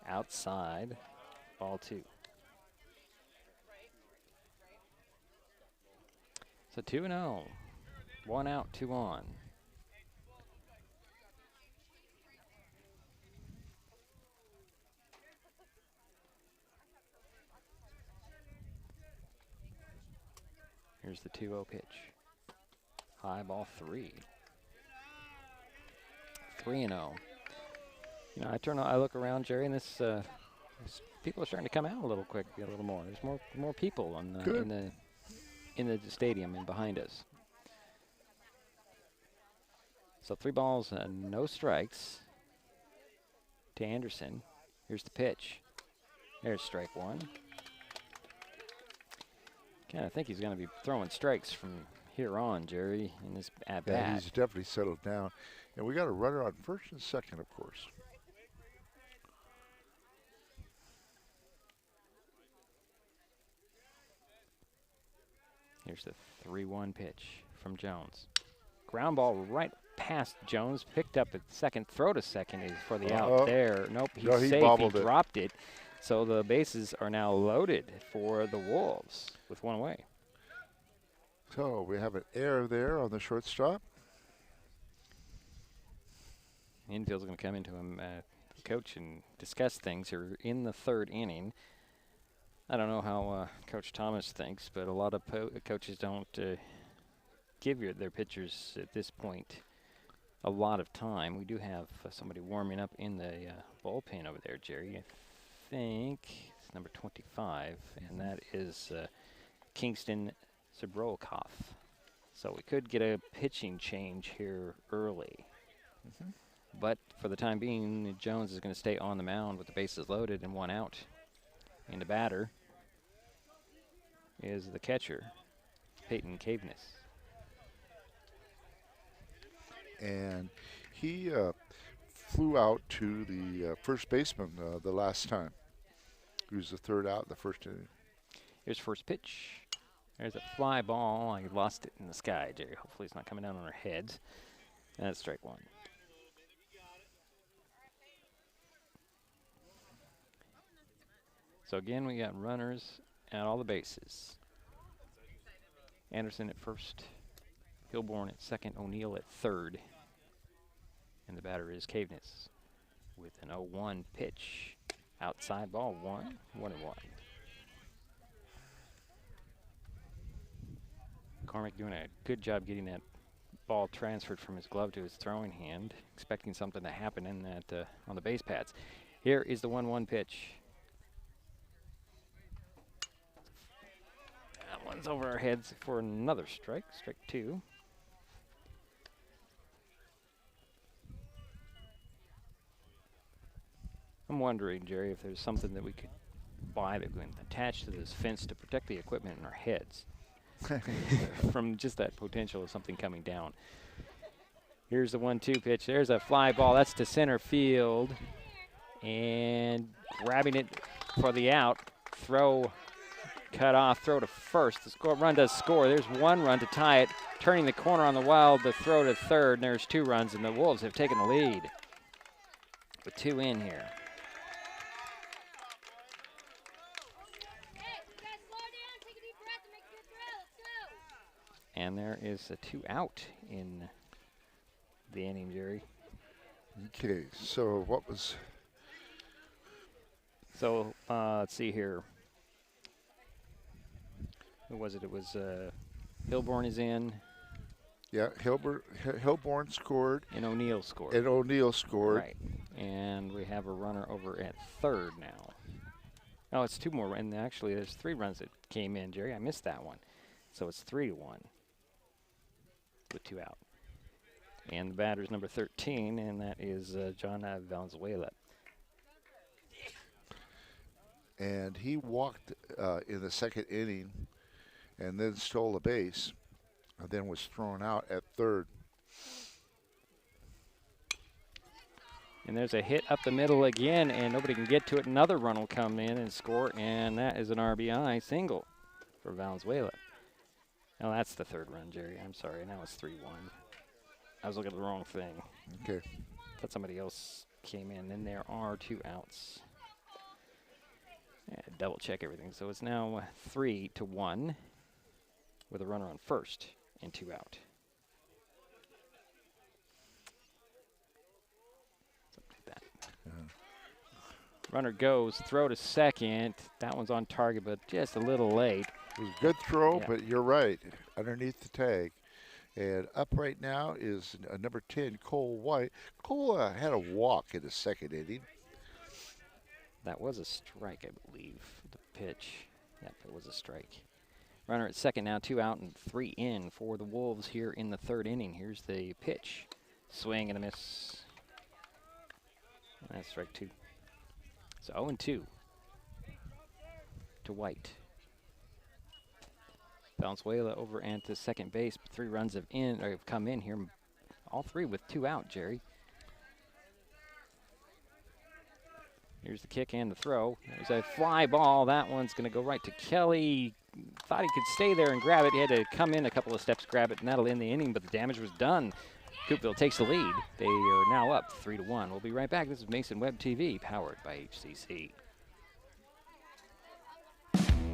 Outside, ball 2. So 2-0. 1 out, 2 on. Here's the 2-0 pitch. High ball 3. 3-0. You know, I look around, Jerry, and this people are starting to come out a little quick, a little more. There's more people on in the stadium and behind us. So 3 balls, no strikes to Anderson. Here's the pitch. There's strike 1. I think he's going to be throwing strikes from here on, Jerry, in this at-bat. Yeah, he's definitely settled down. And we got a runner on first and second, of course. Here's the 3-1 pitch from Jones. Ground ball right past Jones, picked up at second. Throw to second is for the out there. Nope, he's safe. He dropped it. So the bases are now loaded for the Wolves with 1 away. So we have an error there on the shortstop. Infield's going to come into him, coach, and discuss things here in the 3rd inning. I don't know how Coach Thomas thinks, but a lot of coaches don't give their pitchers at this point a lot of time. We do have somebody warming up in the bullpen over there, Jerry. I think it's number 25, and that is Kingston Zabrolkov. So we could get a pitching change here early. But for the time being, Jones is going to stay on the mound with the bases loaded and 1 out. And the batter is the catcher, Peyton Caveness. And he flew out to the first baseman the last time. He was the 3rd out in the 1st inning. Here's first pitch. There's a fly ball. I lost it in the sky, Jerry. Hopefully it's not coming down on our heads. And that's strike 1. So again, we got runners at all the bases. Anderson at first, Hilborn at second, O'Neill at third. And the batter is Caveness with an 0-1 pitch. Outside ball, 1-1. McCormick doing a good job getting that ball transferred from his glove to his throwing hand, expecting something to happen in that on the base pads. Here is the 1-1 pitch. That one's over our heads for another strike, strike 2. I'm wondering, Jerry, if there's something that we could buy that we can attach to this fence to protect the equipment in our heads from just that potential of something coming down. Here's the 1-2 pitch. There's a fly ball. That's to center field. And grabbing it for the out. Throw cut off. Throw to first. The run does score. There's 1 run to tie it. Turning the corner on the Wild. The throw to third. And there's 2 runs. And the Wolves have taken the lead with 2 in here. And there is a 2 out in the inning, Jerry. Okay, so what was? So let's see here. Who was it? It was Hilborn is in. Yeah, Hilborn scored. And O'Neill scored. And O'Neill scored. Right. And we have a runner over at third now. Oh, it's 2 more. And actually, there's 3 runs that came in, Jerry. I missed that one. So it's 3-1. With 2 out. And the batter's number 13, and that is John Valenzuela. And he walked in the second inning and then stole a base and then was thrown out at third. And there's a hit up the middle again, and nobody can get to it. Another run will come in and score, and that is an RBI single for Valenzuela. No, that's the 3rd run, Jerry. I'm sorry. Now it's 3-1. I was looking at the wrong thing. Okay. Thought somebody else came in. Then there are 2 outs. Yeah, double check everything. So it's now 3-1 with a runner on first and 2 out. Something like that. Runner goes, throw to second. That one's on target, but just a little late. It was a good throw, Yeah. but you're right, underneath the tag. And up right now is number 10, Cole White. Cole had a walk in the second inning. That was a strike, I believe, the pitch. Yep, it was a strike. Runner at second now, 2 out and 3 in for the Wolves here in the 3rd inning. Here's the pitch. Swing and a miss. That's strike 2. So 0-2 to White. Valenzuela over and to second base. 3 runs have come in here. All 3 with 2 out, Jerry. Here's the kick and the throw. There's a fly ball. That one's going to go right to Kelly. Thought he could stay there and grab it. He had to come in a couple of steps, grab it, and that'll end the inning, but the damage was done. Coupeville takes the lead. They are now up 3-1. We'll be right back. This is Mason Web TV, powered by HCC.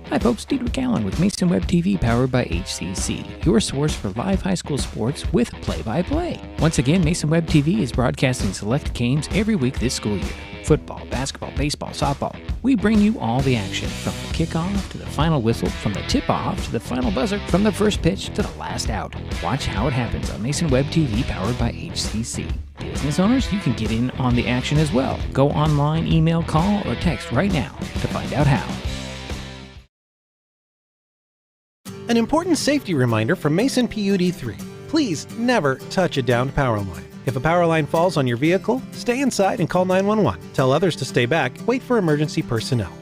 Hi folks, Diedrich Allen with Mason Web TV powered by HCC, your source for live high school sports with play-by-play. Once again, Mason Web TV is broadcasting select games every week this school year. Football, basketball, baseball, softball. We bring you all the action, from the kickoff to the final whistle, from the tip-off to the final buzzer, from the first pitch to the last out. Watch how it happens on Mason Web TV powered by HCC. Business owners, you can get in on the action as well. Go online, email, call, or text right now to find out how. An important safety reminder from Mason PUD 3. Please never touch a downed power line. If a power line falls on your vehicle, stay inside and call 911. Tell others to stay back, wait for emergency personnel.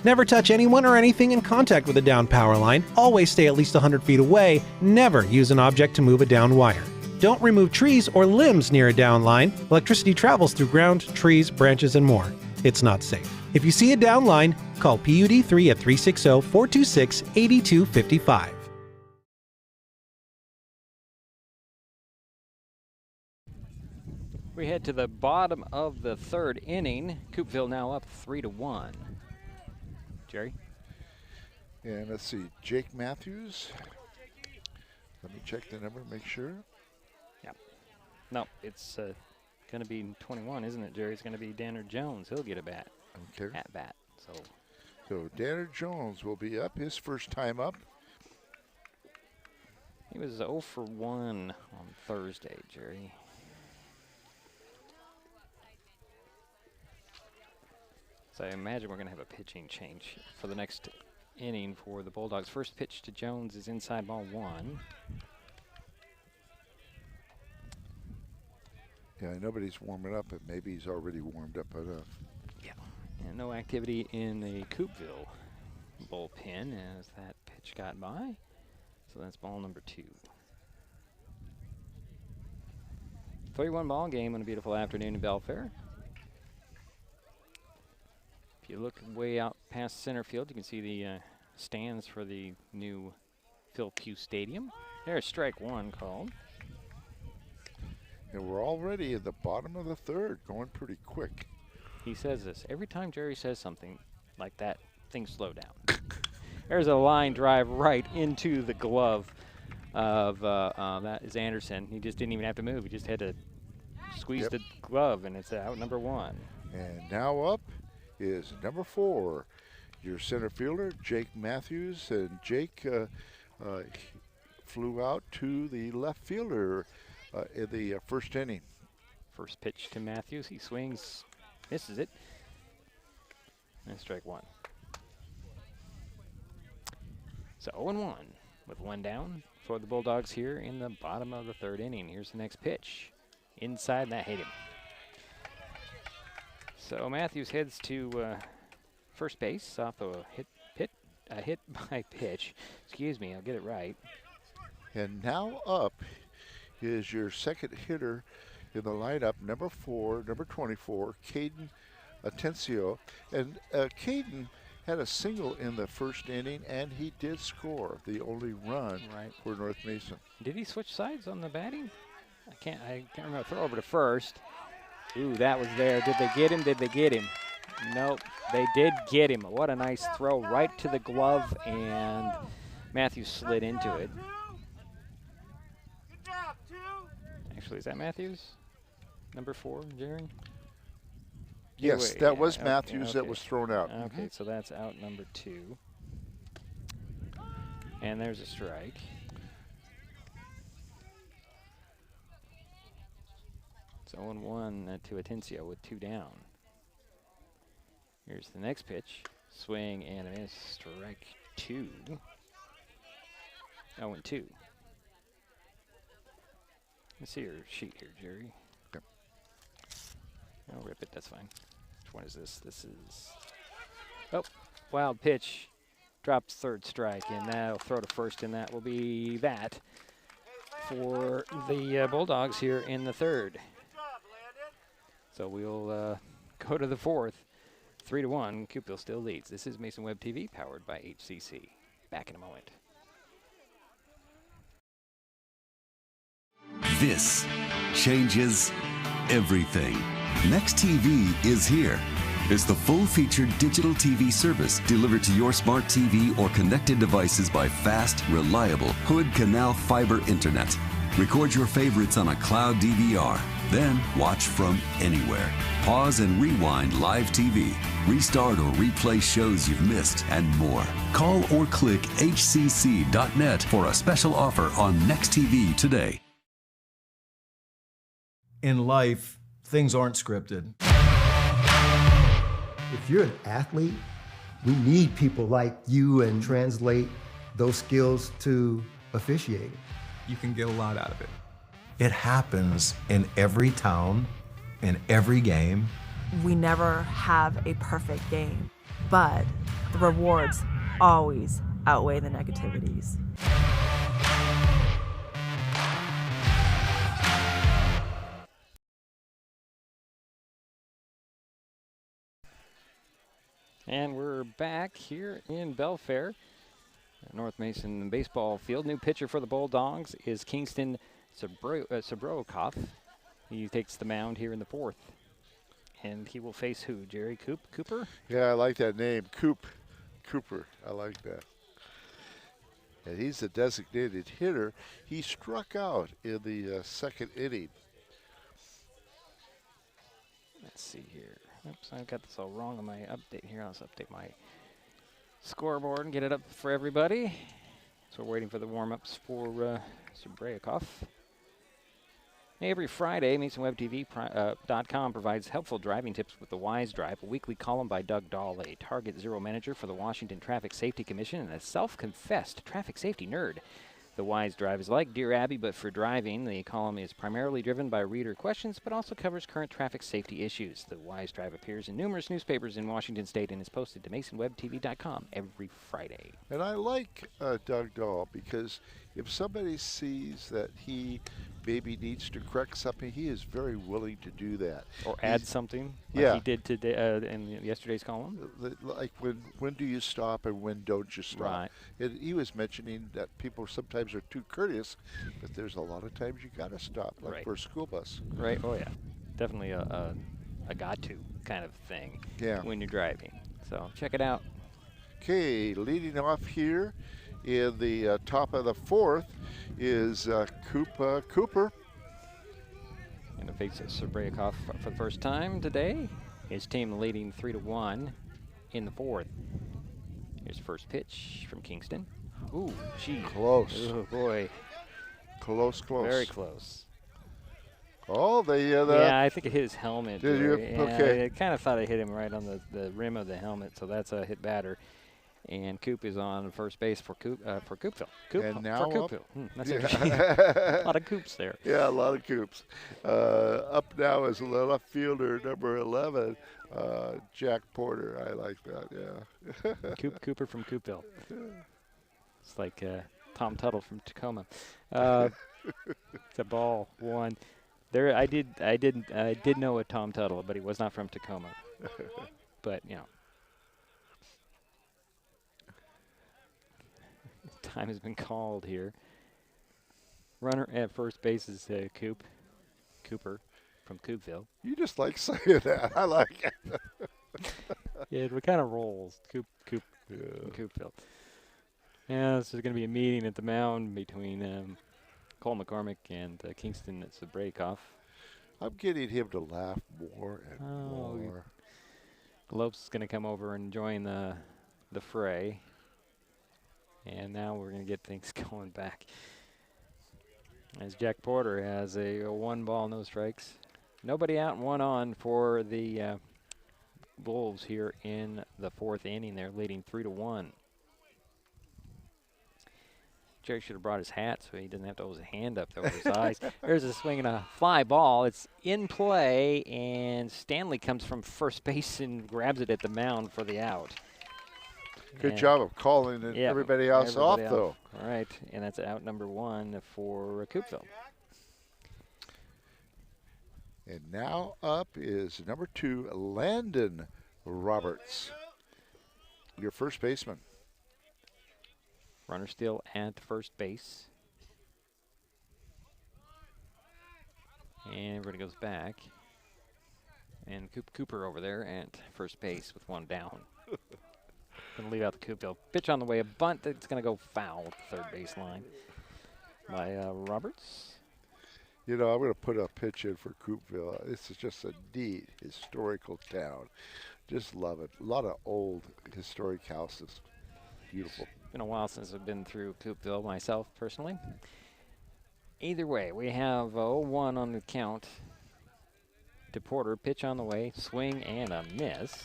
Never touch anyone or anything in contact with a downed power line. Always stay at least 100 feet away. Never use an object to move a downed wire. Don't remove trees or limbs near a downed line. Electricity travels through ground, trees, branches, and more. It's not safe. If you see a downed line, call PUD 3 at 360-426-8255. We head to the bottom of the 3rd inning. Coupeville now up 3-1. Jerry? And let's see, Jake Matthews. Let me check the number, make sure. Yeah. No, it's going to be 21, isn't it, Jerry? It's going to be Danner Jones. He'll get a bat. Okay. At bat. So Danner Jones will be up, his first time up. He was 0 for 1 on Thursday, Jerry. So I imagine we're going to have a pitching change for the next inning for the Bulldogs. First pitch to Jones is inside ball 1. Yeah, nobody's warming up, but maybe he's already warmed up enough. Yeah. And no activity in the Coupeville bullpen as that pitch got by. So that's ball number 2. 3-1 ball game on a beautiful afternoon in Belfair. If you look way out past center field, you can see the stands for the new Phil Pugh Stadium. There's strike 1 called. And we're already in the bottom of the third, going pretty quick. He says this. Every time Jerry says something like that, things slow down. There's a line drive right into the glove of, that is Anderson. He just didn't even have to move. He just had to squeeze the glove, and it's out number 1. And now up is number 4, your center fielder, Jake Matthews. And Jake flew out to the left fielder in the first inning. First pitch to Matthews. He swings, misses it. And strike 1. So 0-1 with 1 down for the Bulldogs here in the bottom of the 3rd inning. Here's the next pitch. Inside, that hit him. So Matthews heads to first base off a hit by pitch. Excuse me, I'll get it right. And now up is your second hitter in the lineup, number 4, number 24, Caden Atencio. And Caden had a single in the first inning, and he did score the only run for North Mason. Did he switch sides on the batting? I can't remember. Throw over to first. Ooh, that was there. Did they get him? Did they get him? Nope, they did get him. What a nice throw right to the glove, and Matthews slid into it. Actually, is that Matthews? Number 4, Jerry? Yes, that was Matthews that was thrown out. Okay, so that's out number 2. And there's a strike. It's 0-1 to Atencio with 2 down. Here's the next pitch. Swing and a miss. Strike 2. 0-2. Let's see your sheet here, Jerry. Okay. I'll rip it, that's fine. Which one is this? This is, oh, wild pitch. Drops 3rd strike, and that'll throw to first, and that will be that for the Bulldogs here in the 3rd. So we'll go to the 4th. 3-1, Coupeville still leads. This is Mason Web TV, powered by HCC. Back in a moment. This changes everything. Next TV is here. It's the full-featured digital TV service delivered to your smart TV or connected devices by fast, reliable Hood Canal fiber internet. Record your favorites on a cloud DVR, then watch from anywhere. Pause and rewind live TV, restart or replay shows you've missed, and more. Call or click hcc.net for a special offer on Next TV today. In life, things aren't scripted. If you're an athlete, we need people like you and translate those skills to officiating. You can get a lot out of it. It happens in every town, in every game. We never have a perfect game, but the rewards always outweigh the negativities. And we're back here in Belfair, North Mason baseball field. New pitcher for the Bulldogs is Kingston Sabrokov. He takes the mound here in the 4th. And he will face who, Jerry? Cooper? Yeah, I like that name, Cooper. I like that. And he's a designated hitter. He struck out in the second inning. Let's see here. Oops, I've got this all wrong on my update here. Let's update my scoreboard and get it up for everybody. So we're waiting for the warm-ups for Subrayakov. Every Friday, MasonWebTV.com provides helpful driving tips with the Wise Drive, a weekly column by Doug Dahl, a Target Zero manager for the Washington Traffic Safety Commission and a self-confessed traffic safety nerd. The Wise Drive is like Dear Abby, but for driving. The column is primarily driven by reader questions, but also covers current traffic safety issues. The Wise Drive appears in numerous newspapers in Washington State and is posted to MasonWebTV.com every Friday. And I like Doug Dahl because if somebody sees that he maybe needs to correct something, he is very willing to do that. Or add something, like he did today in yesterday's column. Like when do you stop and when don't you stop? Right. And he was mentioning that people sometimes are too courteous, but there's a lot of times you got to stop, like Right. for a school bus. Right. Oh yeah, definitely a got-to kind of thing. Yeah. When you're driving. So check it out. Okay, leading off here in the top of the fourth is Cooper. And to face Subrayakov for the first time today. His team leading 3-1 in the fourth. Here's first pitch from Kingston. Ooh, gee. Close. Oh boy. Close. Very close. Oh, yeah, I think it hit his helmet. Did you? Yeah, Okay. I kind of thought it hit him right on the rim of the helmet, so that's a hit batter. And Coop is on first base for Coupeville. And now for up. Coupeville. That's interesting. A lot of Coops there. Yeah, a lot of Coops. Up now is the left fielder, number 11, Jack Porter. I like that, yeah. Cooper from Coupeville. It's like Tom Tuttle from Tacoma. It's a ball one. There, I did know a Tom Tuttle, but he was not from Tacoma. But you know, time has been called here. Runner at first base is Cooper from Coupeville. You just like saying that. I like it. Yeah, it kind of rolls. Coop from Coupeville. Yeah, this is going to be a meeting at the mound between Cole McCormick and Kingston at Subrayakov. I'm getting him to laugh more and more. Lopes is going to come over and join the fray. And now we're going to get things going back. As Jack Porter has a 1 ball, no strikes. Nobody out and 1 on for the Wolves here in the fourth inning. They're leading 3-1. Jerry should have brought his hat so he doesn't have to hold his hand up over his eyes. There's a swing and a fly ball. It's in play, and Stanley comes from first base and grabs it at the mound for the out. Good job of calling everybody else off, though. All right, and that's out number 1 for Coupeville. And now up is number 2, Landon Roberts, your first baseman. Runner still at first base. And everybody goes back. And Cooper over there at first base with 1 down. Going to leave out the Coupeville. Pitch on the way, a bunt that's going to go foul at the third baseline by Roberts. You know, I'm going to put a pitch in for Coupeville. This is just a neat, historical town. Just love it. A lot of old, historic houses. Beautiful. It's been a while since I've been through Coupeville myself, personally. Either way, we have 0-1 on the count to Porter. Pitch on the way, swing and a miss.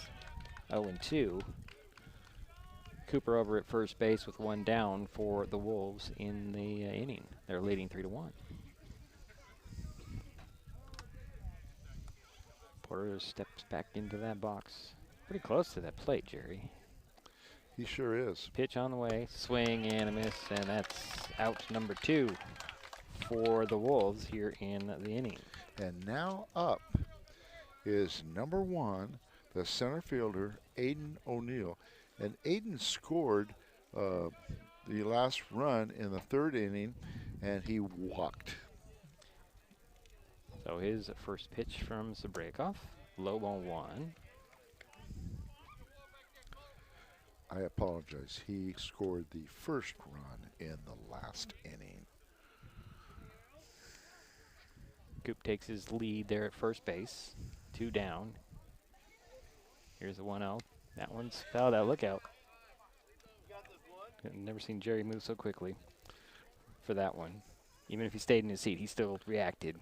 0-2. Cooper over at first base with 1 down for the Wolves in the inning. They're leading 3-1. Porter steps back into that box. Pretty close to that plate, Jerry. He sure is. Pitch on the way, swing and a miss, and that's out number 2 for the Wolves here in the inning. And now up is number 1, the center fielder, Aiden O'Neill. And Aiden scored the last run in the 3rd inning, and he walked. So his first pitch from Subrayakov, low ball 1. I apologize. He scored the first run in the last inning. Coop takes his lead there at first base. 2 down. Here's the 1-0. That one's fouled out. Look out. I've never seen Jerry move so quickly for that one. Even if he stayed in his seat, he still reacted.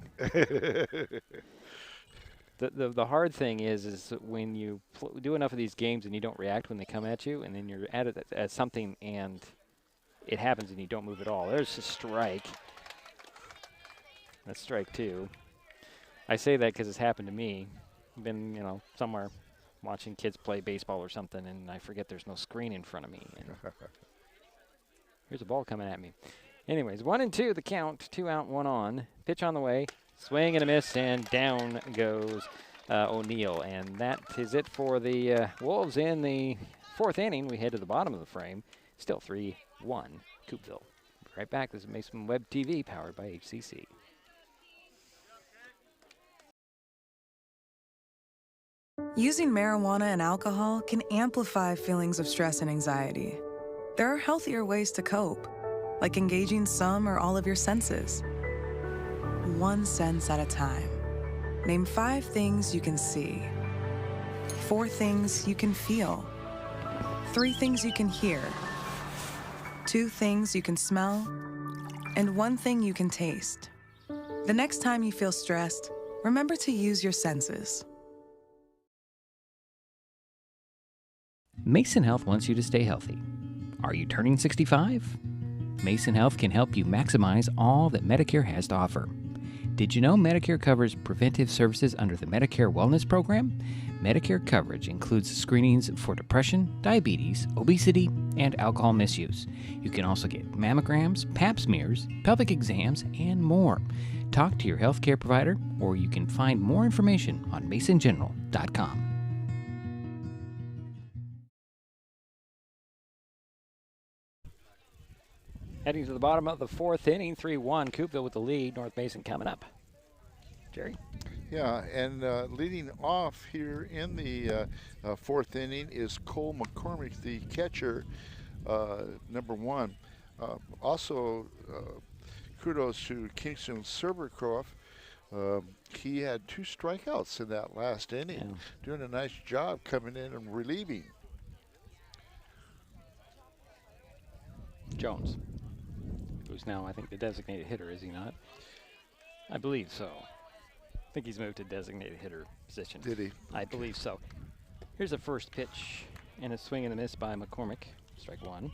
The hard thing is when you do enough of these games and you don't react when they come at you, and then you're at it at something and it happens and you don't move at all. There's a strike. That's strike 2. I say that because it's happened to me. I've been, somewhere watching kids play baseball or something, and I forget there's no screen in front of me. And here's a ball coming at me. Anyways, 1-2 the count. 2 out, 1 on. Pitch on the way. Swing and a miss, and down goes O'Neill. And that is it for the Wolves in the 4th inning. We head to the bottom of the frame. Still 3-1 Coupeville. Be right back. This is Mason Web TV powered by HCC. Using marijuana and alcohol can amplify feelings of stress and anxiety. There are healthier ways to cope, like engaging some or all of your senses. 1 sense at a time. Name 5 things you can see, 4 things you can feel, 3 things you can hear, 2 things you can smell, and 1 thing you can taste. The next time you feel stressed, remember to use your senses. Mason Health wants you to stay healthy. Are you turning 65? Mason Health can help you maximize all that Medicare has to offer. Did you know Medicare covers preventive services under the Medicare Wellness Program? Medicare coverage includes screenings for depression, diabetes, obesity, and alcohol misuse. You can also get mammograms, pap smears, pelvic exams, and more. Talk to your healthcare provider, or you can find more information on masongeneral.com. Heading to the bottom of the 4th inning, 3-1. Coupeville with the lead. North Mason coming up. Jerry? Yeah, and leading off here in the 4th inning is Cole McCormick, the catcher, number 1. Also, kudos to Kingston Silvercroft. He had 2 strikeouts in that last inning, doing a nice job coming in and relieving. Jones, who's now, I think, the designated hitter, is he not? I believe so. I think he's moved to designated hitter position. Did he? I believe so. Here's the first pitch, and a swing and a miss by McCormick. Strike 1.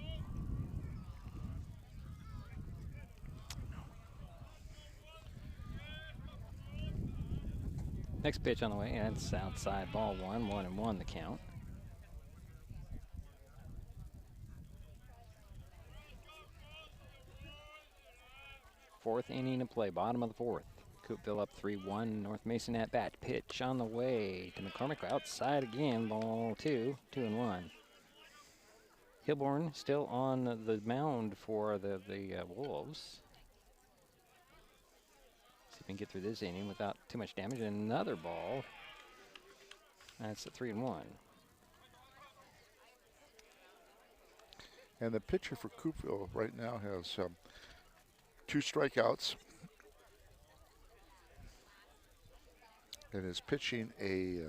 Next pitch on the way, and it's outside, ball 1, 1-1 the count. Fourth inning of play, bottom of the 4th. Coupeville up 3-1. North Mason at bat. Pitch on the way to McCormick. Outside again. Ball 2. 2-1. Hilborn still on the mound for the Wolves. See if we can get through this inning without too much damage. And another ball. That's a 3-1. And the pitcher for Coupeville right now has 2 strikeouts and is pitching a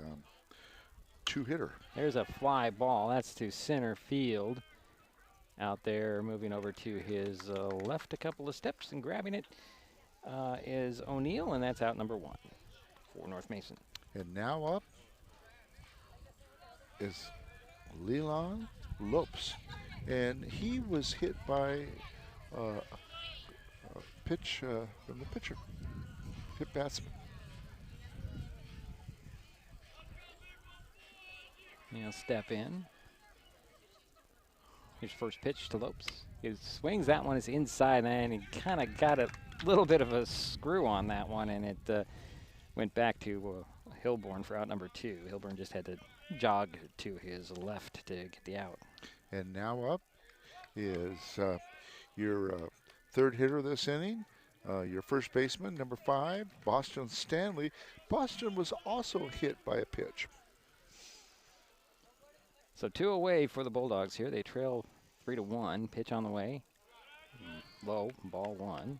2-hitter. There's a fly ball. That's to center field. Out there, moving over to his left a couple of steps and grabbing it is O'Neill, and that's out number 1 for North Mason. And now up is Leland Lopes, and he was hit by pitch from the pitcher, hit batsman. He'll step in. Here's first pitch to Lopes. He swings that one, is inside, and he kind of got a little bit of a screw on that one, and it went back to Hilborn for out number 2. Hilborn just had to jog to his left to get the out. And now up is your 3rd hitter this inning, your first baseman, number 5, Boston Stanley. Boston was also hit by a pitch. So 2 away for the Bulldogs here. They trail 3-1. Pitch on the way. Low, ball 1.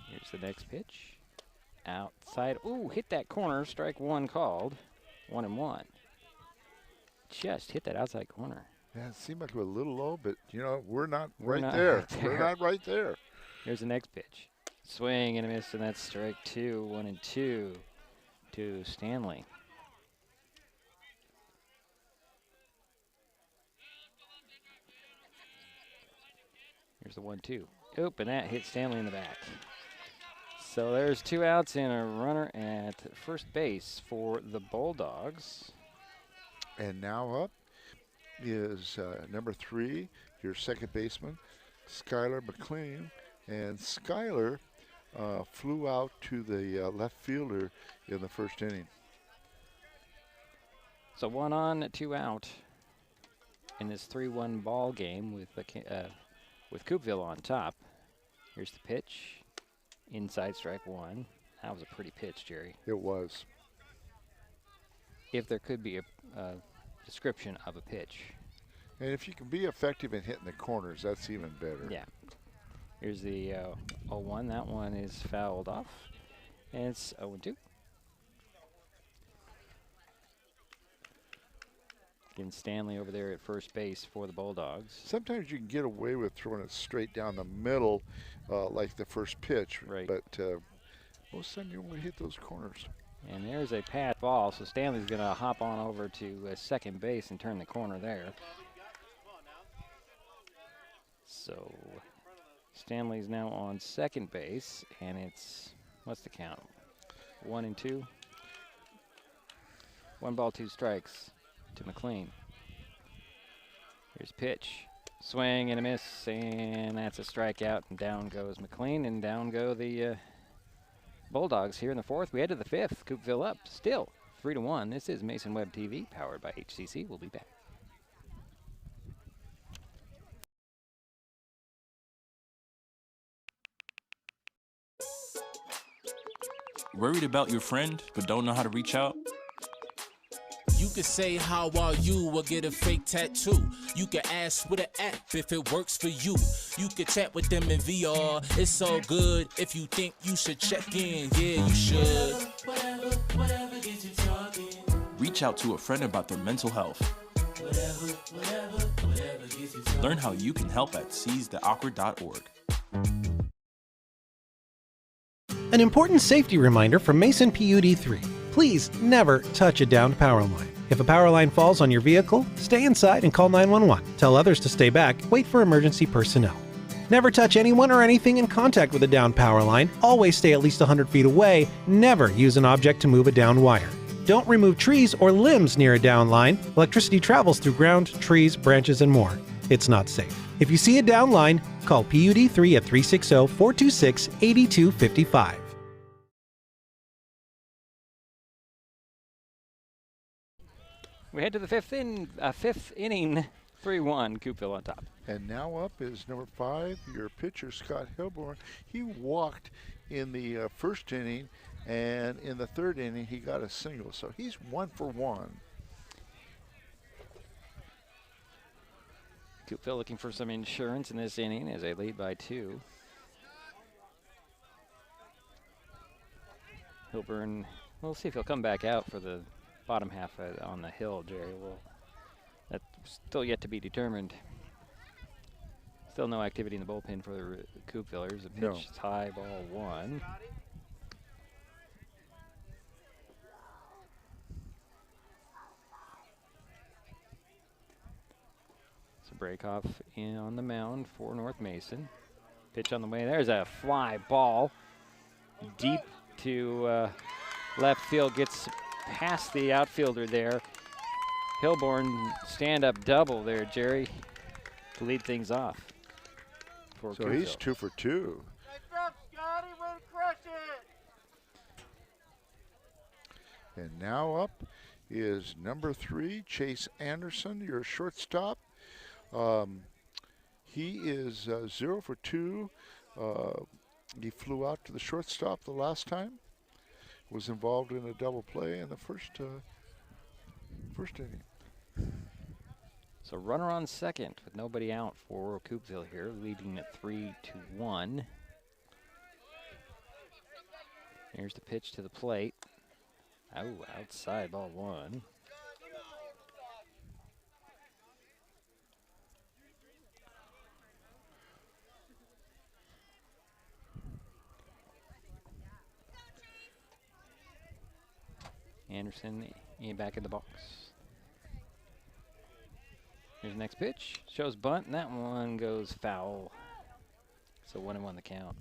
Here's the next pitch. Outside. Ooh, hit that corner. Strike 1 called. 1-1. Just hit that outside corner. Yeah, it seemed like it was a little low, but, you know, we're not We're right not there. right there. We're not right there. Here's the next pitch. Swing and a miss, and that's strike 2. 1-2 to Stanley. Here's the 1-2. Oop, and that hit Stanley in the back. So there's 2 outs and a runner at first base for the Bulldogs. And now up is number 3, your second baseman, Skylar McLean. And Skylar flew out to the left fielder in the first inning. So 1 on, 2 out in this 3-1 ball game with Coupeville on top. Here's the pitch. Inside strike 1. That was a pretty pitch, Jerry. It was. If there could be a description of a pitch. And if you can be effective in hitting the corners, that's even better. Yeah. Here's the 0-1. That one is fouled off. And it's 0-2. Again, Stanley over there at first base for the Bulldogs. Sometimes you can get away with throwing it straight down the middle like the first pitch. Right. But most of the time you only hit those corners. And there's a pass ball, so Stanley's going to hop on over to second base and turn the corner there. So Stanley's now on second base, and it's, what's the count? 1-2? 1 ball, 2 strikes to McLean. Here's pitch. Swing and a miss, and that's a strikeout, and down goes McLean, and down go the Bulldogs here in the 4th. We head to the 5th. Coupeville up, still 3-1. This is Mason Web TV, powered by HCC. We'll be back. Worried about your friend, but don't know how to reach out? You could say how are you or get a fake tattoo. You could ask with an app if it works for you. You could chat with them in VR. It's so good. If you think you should check in, yeah, you should. Whatever gets you talking. Reach out to a friend about their mental health. Whatever gets you talking. Learn how you can help at seizetheawkward.org. An important safety reminder from Mason PUD3. Please never touch a downed power line. If a power line falls on your vehicle, stay inside and call 911. Tell others to stay back. Wait for emergency personnel. Never touch anyone or anything in contact with a downed power line. Always stay at least 100 feet away. Never use an object to move a downed wire. Don't remove trees or limbs near a downed line. Electricity travels through ground, trees, branches, and more. It's not safe. If you see a downed line, call PUD3 at 360-426-8255. We head to the 5th inning, 3-1, Coupeville on top. And now up is number 5, your pitcher, Scott Hilborn. He walked in the first inning, and in the 3rd inning, he got a single. So he's 1 for 1. Coupeville looking for some insurance in this inning as they lead by 2. Hilburn, we'll see if he'll come back out for the bottom half on the hill, Jerry. Well, that's still yet to be determined. Still no activity in the bullpen for the Coupevillers. The pitch is high, ball 1. So Breakoff in on the mound for North Mason. Pitch on the way. There's a fly ball deep to left field. Gets past the outfielder there. Hilborn stand-up double there, Jerry, to lead things off. For So Coupeville. he's 2 for 2. And now up is number 3, Chase Anderson, your shortstop. He is 0 for 2. He flew out to the shortstop the last time. was involved in a double play in the first inning. So runner on second with nobody out for Coupeville here, leading at 3-1. Here's the pitch to the plate. Oh, outside, ball one. Anderson back in the box. Here's the next pitch. Shows bunt, and that one goes foul. So 1-1 the count.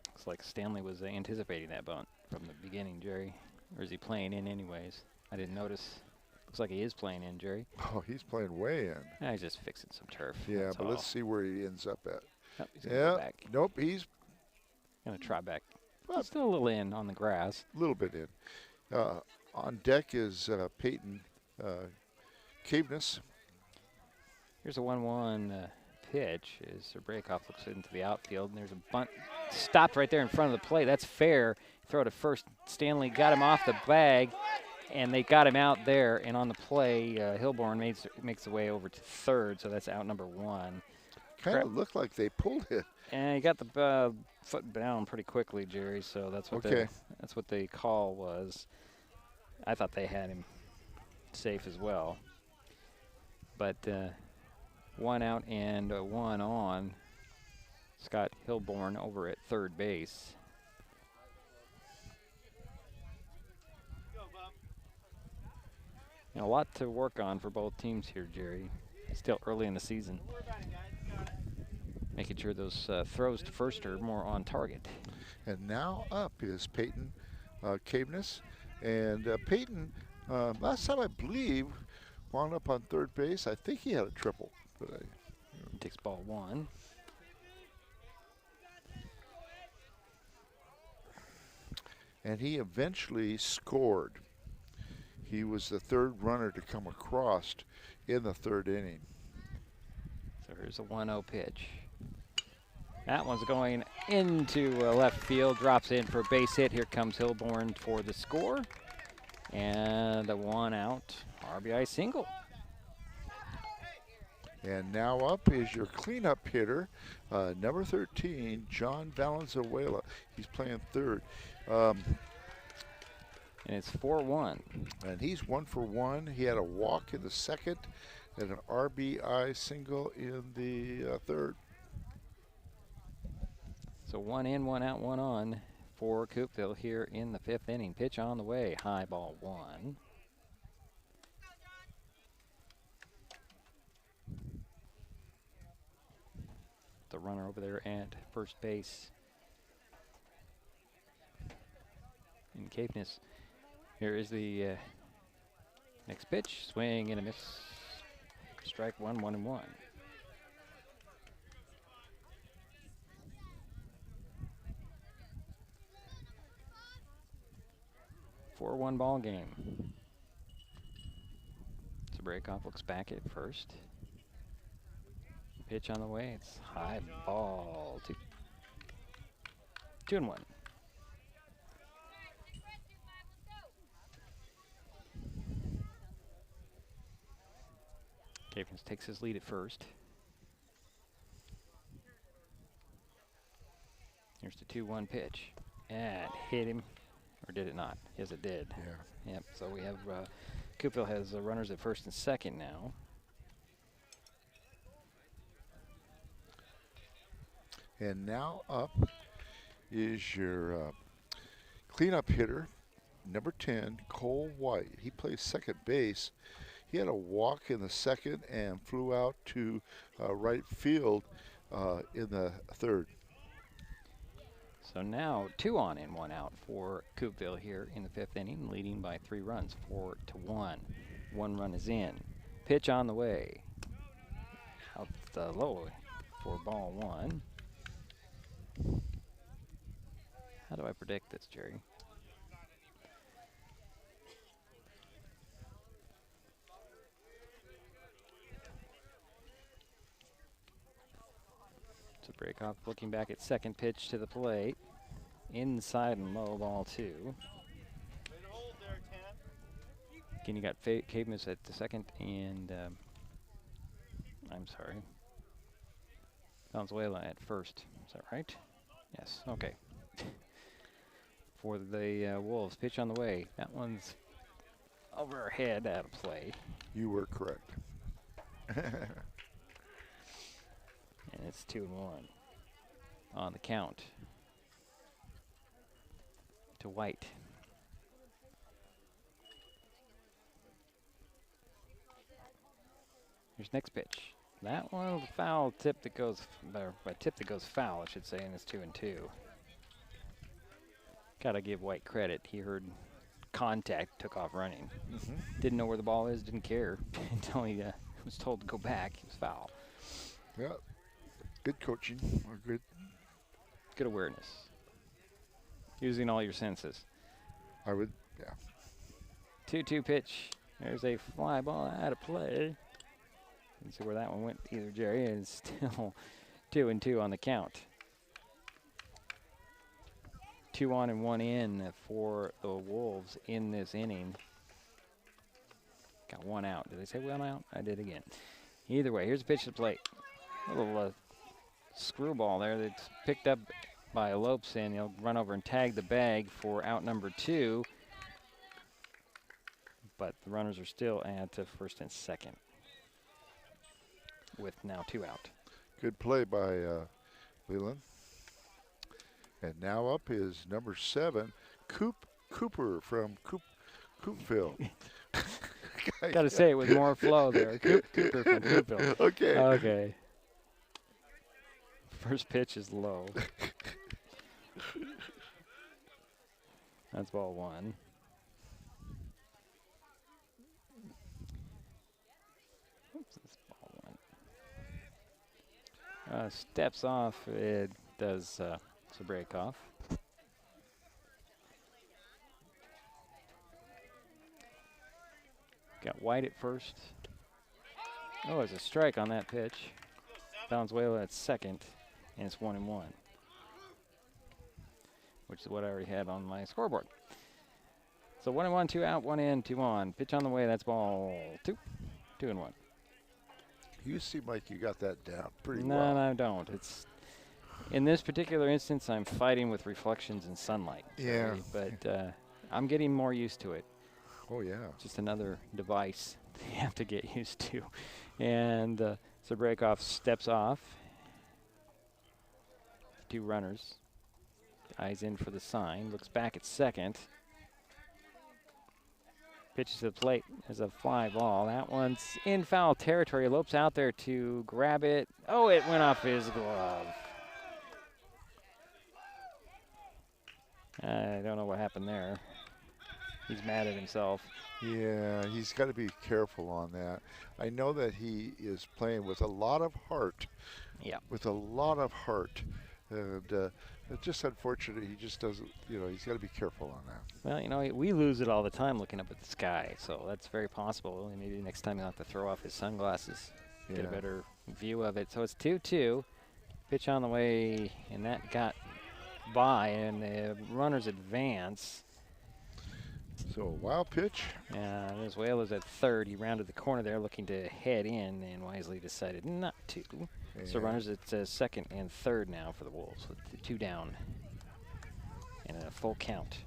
Looks like Stanley was anticipating that bunt from the beginning, Jerry. Or is he playing in anyways? I didn't notice. Looks like he is playing in, Jerry. Oh, he's playing way in. He's just fixing some turf. Yeah, but let's see where he ends up at. Nope, he's gonna go back. Nope, he's going to try back. Well, still a little in on the grass. A little bit in. On deck is Peyton Caveness. Here's a 1-1 pitch as Breakoff looks into the outfield, and there's a bunt stopped right there in front of the plate. That's fair. Throw to first. Stanley got him off the bag, and they got him out there. And on the play, Hilborn makes the way over to third, so that's out number one. Kind of looked like they pulled it. And he got the foot down pretty quickly, Jerry. So that's what that's what the call was. I thought they had him safe as well, but one out and one on. Scott Hilborn over at third base. And a lot to work on for both teams here, Jerry. Still early in the season. Making sure those throws to first are more on target. And now up is Peyton Caveness. And Peyton, last time I believe, wound up on third base. I think he had a triple. But takes ball one. And he eventually scored. He was the third runner to come across in the third inning. So here's a 1-0 pitch. That one's going into left field, drops in for a base hit. Here comes Hilborn for the score. And a 1-out RBI single. And now up is your cleanup hitter, number 13, John Valenzuela. He's playing third. And it's 4-1. And he's 1 for 1. He had a walk in the second and an RBI single in the third. So 1 in, 1 out, 1 on for Coupeville here in the fifth inning. Pitch on the way, high ball one. The runner over there at first base. And Caveness. Here is the next pitch. Swing and a miss. Strike one, 1-1. Four-1 ball game. So Breakoff looks back at first. Pitch on the way. It's high ball. 2-1. Caveness takes his lead at first. Here's the 2-1 pitch. And hit him. Or did it not? Yes, it did. Yeah. Yep. So we have Coupeville has runners at first and second now. And now up is your cleanup hitter, number 10, Cole White. He plays second base. He had a walk in the second and flew out to right field in the third. So now 2 on and 1 out for Coupeville here in the fifth inning, leading by 3 runs, 4-1. 1 run is in. Pitch on the way. Out low for ball one. How do I predict this, Jerry? So Breakoff looking back at second pitch to the plate. inside and low, ball 2. Again, you got Camus at the second, and I'm sorry, Valenzuela at first. Is that right? Yes. Okay. For the Wolves, pitch on the way. That one's over our head, out of play. You were correct. And it's 2-1 on the count to White. Here's next pitch. That one was a foul tip that goes, or a tip that goes foul, I should say, and it's 2-2. Gotta give White credit. He heard contact, took off running. Didn't know where the ball is, didn't care until he was told to go back. It was foul. Yeah, good coaching, or good awareness. Using all your senses. I would, yeah. 2-2 pitch. There's a fly ball out of play. Let's see where that one went either, Jerry. It's still 2-2 on the count. 2 on and 1 in for the Wolves in this inning. Got 1 out. Did I say 1 out? I did again. Either way, here's a pitch to the plate. A little screwball there that's picked up by Lopes, and he'll run over and tag the bag for out number 2. But the runners are still at first and second, with now 2 out. Good play by Leland. And now up is number 7, Cooper from Coupeville. Got to say it with more flow there. Cooper from Coupeville. Okay. Okay. First pitch is low. That's ball 1. Oops, that's ball 1. Steps off. It does a break off. Got White at first. Oh, there's a strike on that pitch. Valenzuela at second, and it's 1-1, which is what I already had on my scoreboard. So 1-1, 2 out, 1 in, 2 on. Pitch on the way. That's ball 2. 2-1. You seem like you got that down pretty well. No, I don't. It's in this particular instance, I'm fighting with reflections in sunlight. Yeah. But I'm getting more used to it. Oh, yeah. Just another device you have to get used to. And so Breakoff steps off. 2 runners. Eyes in for the sign. Looks back at second. Pitches to the plate as a fly ball. That one's in foul territory. Lopes out there to grab it. Oh, it went off his glove. I don't know what happened there. He's mad at himself. Yeah, he's got to be careful on that. I know that he is playing with a lot of heart. Yeah. With a lot of heart. And it's just unfortunate he just doesn't, he's got to be careful on that. Well, we lose it all the time looking up at the sky, so that's very possible. And maybe next time he'll have to throw off his sunglasses, get a better view of it. So it's 2-2. Pitch on the way, and that got by, and the runners advance. So a wild pitch. Venezuela's at third. He rounded the corner there looking to head in, and wisely decided not to. So runners at second and third now for the Wolves with the 2 down and a full count.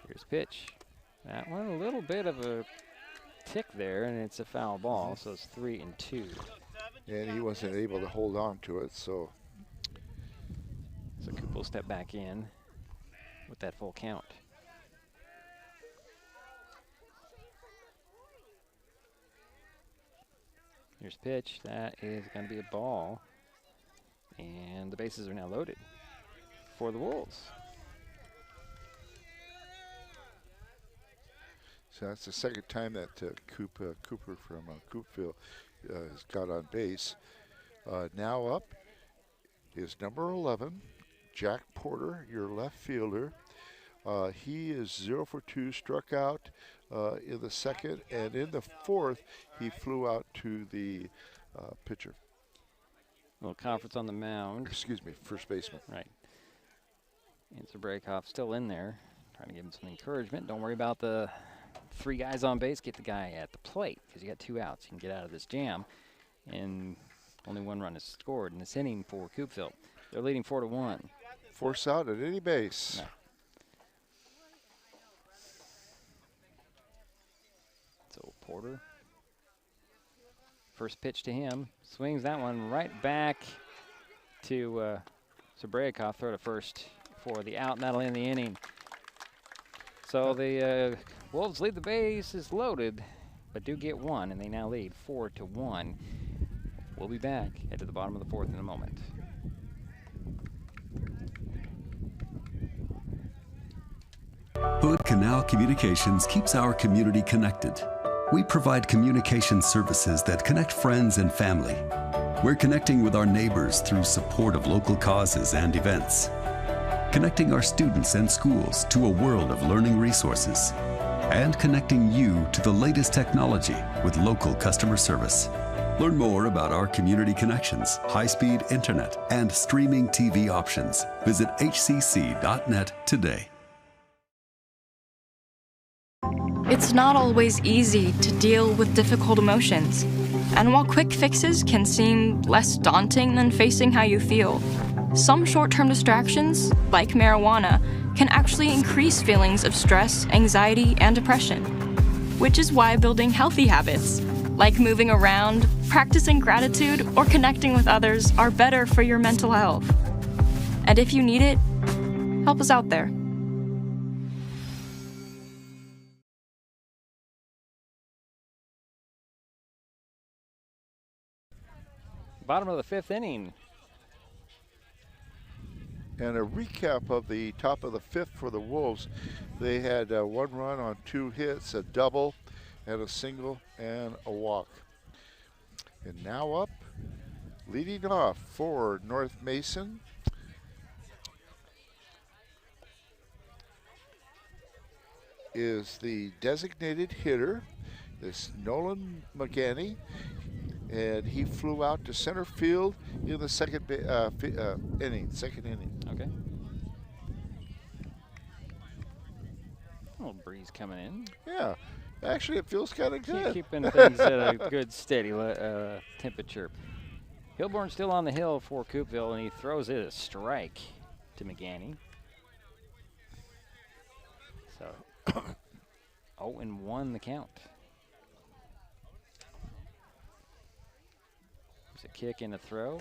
Here's pitch. That one a little bit of a tick there, and it's a foul ball, so it's 3-2. And he wasn't able to hold on to it, so. So Coop will step back in with that full count. Here's pitch. That is going to be a ball. And the bases are now loaded for the Wolves. So that's the second time that Cooper from Coupeville has got on base. Now up is number 11, Jack Porter, your left fielder. He is 0 for 2, struck out in the second, and in the fourth, he flew out to the pitcher. Little conference on the mound. Excuse me, first baseman. Right. And Zabrakov still in there, trying to give him some encouragement. Don't worry about the 3 guys on base. Get the guy at the plate because you got 2 outs. You can get out of this jam. And only 1 run is scored in this inning for Coupeville. They're leading 4-1. Force out at any base. No. So Porter. First pitch to him. Swings that one right back to Zabrakov. Throw to first for the out, and that'll end the inning. So the Wolves lead the bases loaded, but do get 1, and they now lead 4-1. We'll be back. Head to the bottom of the 4th in a moment. Hood Canal Communications keeps our community connected. We provide communication services that connect friends and family. We're connecting with our neighbors through support of local causes and events. Connecting our students and schools to a world of learning resources. And connecting you to the latest technology with local customer service. Learn more about our community connections, high-speed internet, and streaming TV options. Visit hcc.net today. It's not always easy to deal with difficult emotions. And while quick fixes can seem less daunting than facing how you feel, some short-term distractions, like marijuana, can actually increase feelings of stress, anxiety, and depression. Which is why building healthy habits, like moving around, practicing gratitude, or connecting with others, are better for your mental health. And if you need it, help us out there. Bottom of the 5th inning. And a recap of the top of the 5th for the Wolves. They had 1 run on 2 hits, a double, and a single, and a walk. And now up, leading off for North Mason, is the designated hitter, this Nolan McGanney. And he flew out to center field in the second inning. Okay. A little breeze coming in. Yeah, actually it feels kind of good. Keeping things at a good steady temperature. Hilborn still on the hill for Coupeville, and he throws it a strike to McGanney. So 0-1 the count. A kick and a throw.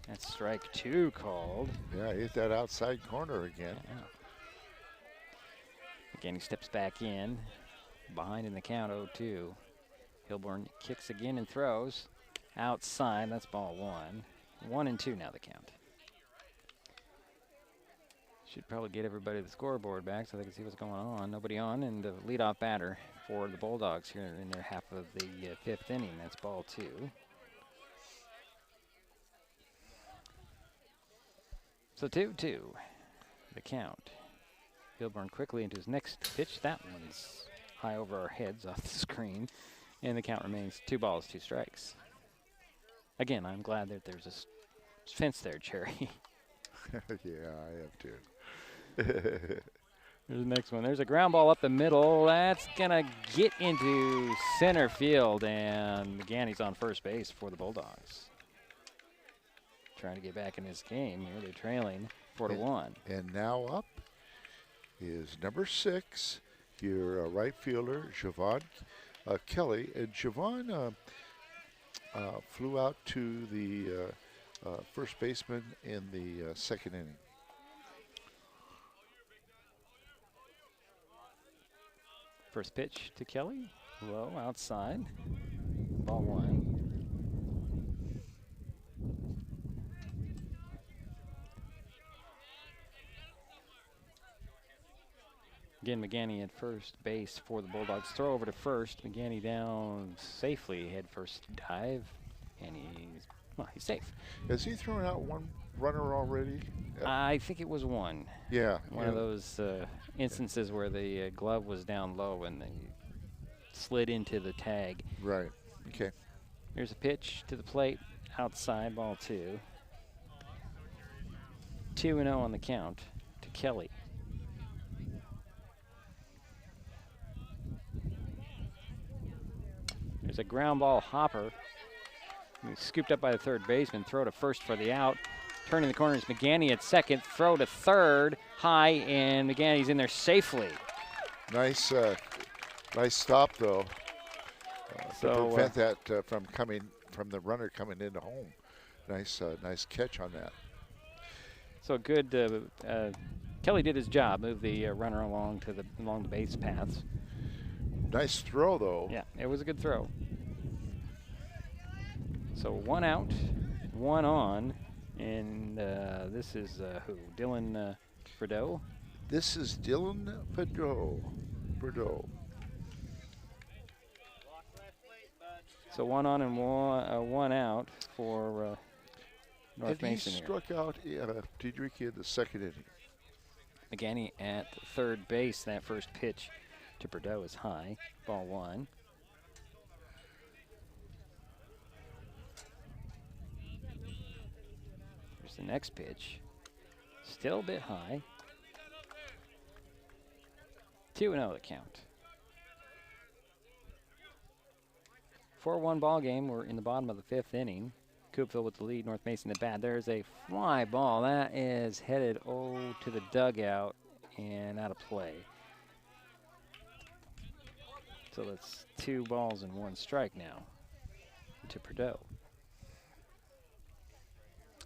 That's strike 2 called. Yeah, hit that outside corner again. Yeah. Again, he steps back in. Behind in the count, 0-2. Hilborn kicks again and throws. Outside, that's ball 1. 1-2 now the count. Should probably get everybody to the scoreboard back so they can see what's going on. Nobody on, and the leadoff batter for the Bulldogs here in their half of the 5th inning. That's ball 2. So 2-2, the count. Hilborn quickly into his next pitch. That one's high over our heads off the screen. And the count remains 2 balls, 2 strikes. Again, I'm glad that there's a fence there, Cherry. Yeah, I am too. There's the next one. There's a ground ball up the middle. That's going to get into center field. And McGanney's on first base for the Bulldogs. Trying to get back in this game here. They're trailing 4-1. And now up is number 6, your right fielder, Javon Kelly. And Javon flew out to the first baseman in the second inning. First pitch to Kelly. Low outside. Ball 1. Again, McGanney at first base for the Bulldogs. Throw over to first. McGanney down safely. Head first dive, and he's safe. Has he thrown out runner already? I think it was one. Yeah. One of those instances where the glove was down low and they slid into the tag. Right. Okay. Here's a pitch to the plate, outside, ball 2. 2-0 on the count to Kelly. There's a ground ball hopper. He's scooped up by the third baseman. Throw to first for the out. Turning the corner is McGanny at second. Throw to third, high, and McGanny's in there safely. Nice, nice stop though. So to prevent that from the runner coming into home. Nice, nice catch on that. So good. Kelly did his job, move the runner along the base paths. Nice throw though. Yeah, it was a good throw. So 1 out, 1 on, and this is who? Dylan Bordeaux? This is Dylan Bordeaux. So 1 on and 1 out for North Mason. He here. struck out Diedrich in the second inning. McGanny at third base. That first pitch to Bordeaux is high. Ball 1. Here's the next pitch. Still a bit high. 2-0 the count. 4-1 ball game. We're in the bottom of the 5th inning. Coupeville with the lead, North Mason at bat. There's a fly ball. That is headed to the dugout and out of play. So that's 2 balls and 1 strike now to Bordeaux.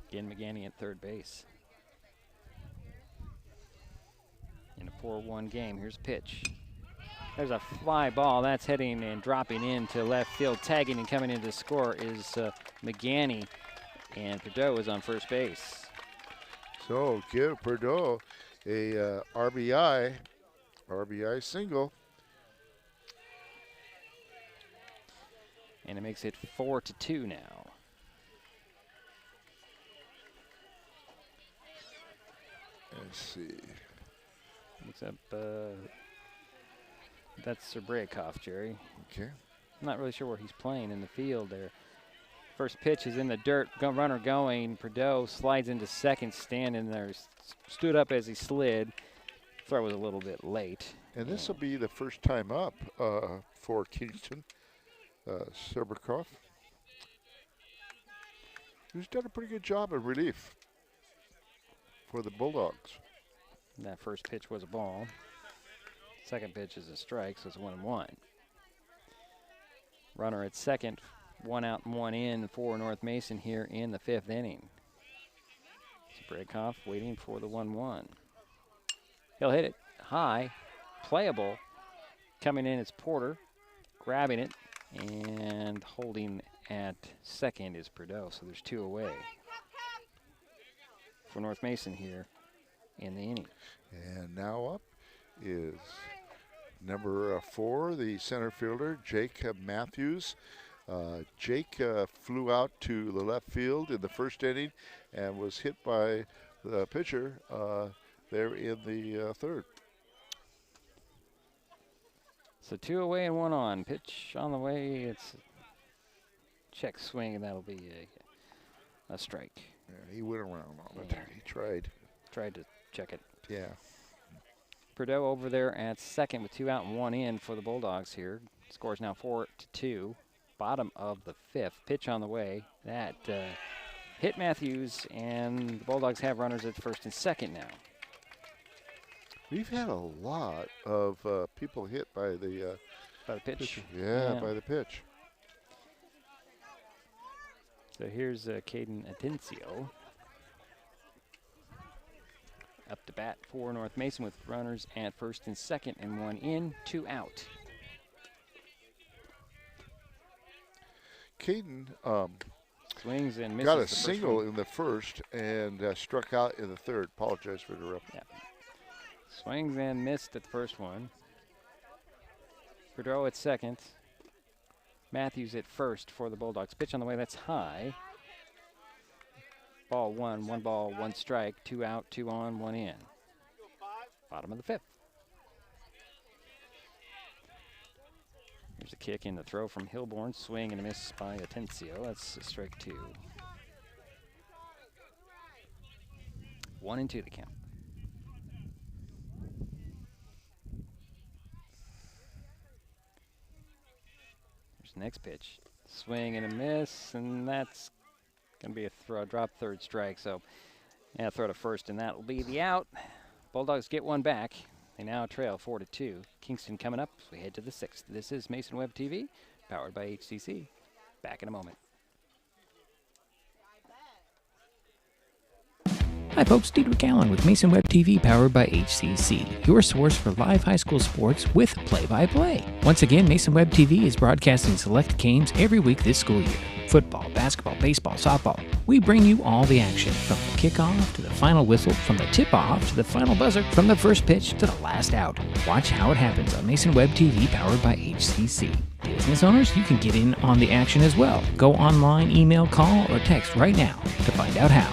Again, McGanny at third base. In a 4-1 game, here's a pitch. There's a fly ball. That's heading and dropping into left field. Tagging and coming in to score is McGanny, and Bordeaux is on first base. So give Bordeaux a RBI single. And it makes it 4-2 now. Let's see. Looks up. That's Zerbrakov, Jerry. Okay. I'm not really sure where he's playing in the field there. First pitch is in the dirt. Runner going. Bordeaux slides into second, standing there. Stood up as he slid. Throw was a little bit late. And this will be the first time up for Kingston. Zerbrakov, who's done a pretty good job of relief for the Bulldogs. That first pitch was a ball. Second pitch is a strike, so it's 1-1. Runner at second, 1 out and 1 in for North Mason here in the 5th inning. Zerbrakov waiting for the 1-1. He'll hit it high, playable. Coming in is Porter, grabbing it, and holding at second is Bordeaux, so there's 2 away for North Mason here in the inning. And now up is number 4, the center fielder, Jake Matthews. Jake flew out to the left field in the first inning and was hit by the pitcher there in the third. So 2 away and 1 on. Pitch on the way. It's a check swing, and that'll be a strike. Yeah, he went around on it. He tried. Tried to check it. Yeah. Bordeaux over there at second with 2 out and 1 in for the Bulldogs here. Score's now 4-2. Bottom of the 5th. Pitch on the way. That hit Matthews, and the Bulldogs have runners at first and second now. We've had a lot of people hit by the pitch. Pitcher. Yeah, by the pitch. So here's Caden Atencio. Up to bat for North Mason with runners at first and second and 1 in, 2 out. Caden swings and misses. Got a single in the first and struck out in the third. Apologize for interrupting. Yeah. Swings and missed at the first one. Bordeaux at second. Matthews at first for the Bulldogs. Pitch on the way, that's high. Ball one, 1 ball, 1 strike, 2 out, 2 on, 1 in. Bottom of the 5th. Here's a kick in the throw from Hilborn. Swing and a miss by Atencio. That's strike 2. 1-2 the count. Here's the next pitch. Swing and a miss, and that's going to be a drop 3rd strike. So, yeah, throw to first, and that will be the out. Bulldogs get one back. They now trail 4-2. Kingston coming up as we head to the 6th. This is Mason Web TV, powered by HCC. Back in a moment. Hi folks, Diedrich Allen with Mason Web TV powered by HCC, your source for live high school sports with play-by-play. Once again, Mason Web TV is broadcasting select games every week this school year. Football, basketball, baseball, softball. We bring you all the action, from the kickoff to the final whistle, from the tip-off to the final buzzer, from the first pitch to the last out. Watch how it happens on Mason Web TV powered by HCC. Business owners, you can get in on the action as well. Go online, email, call, or text right now to find out how.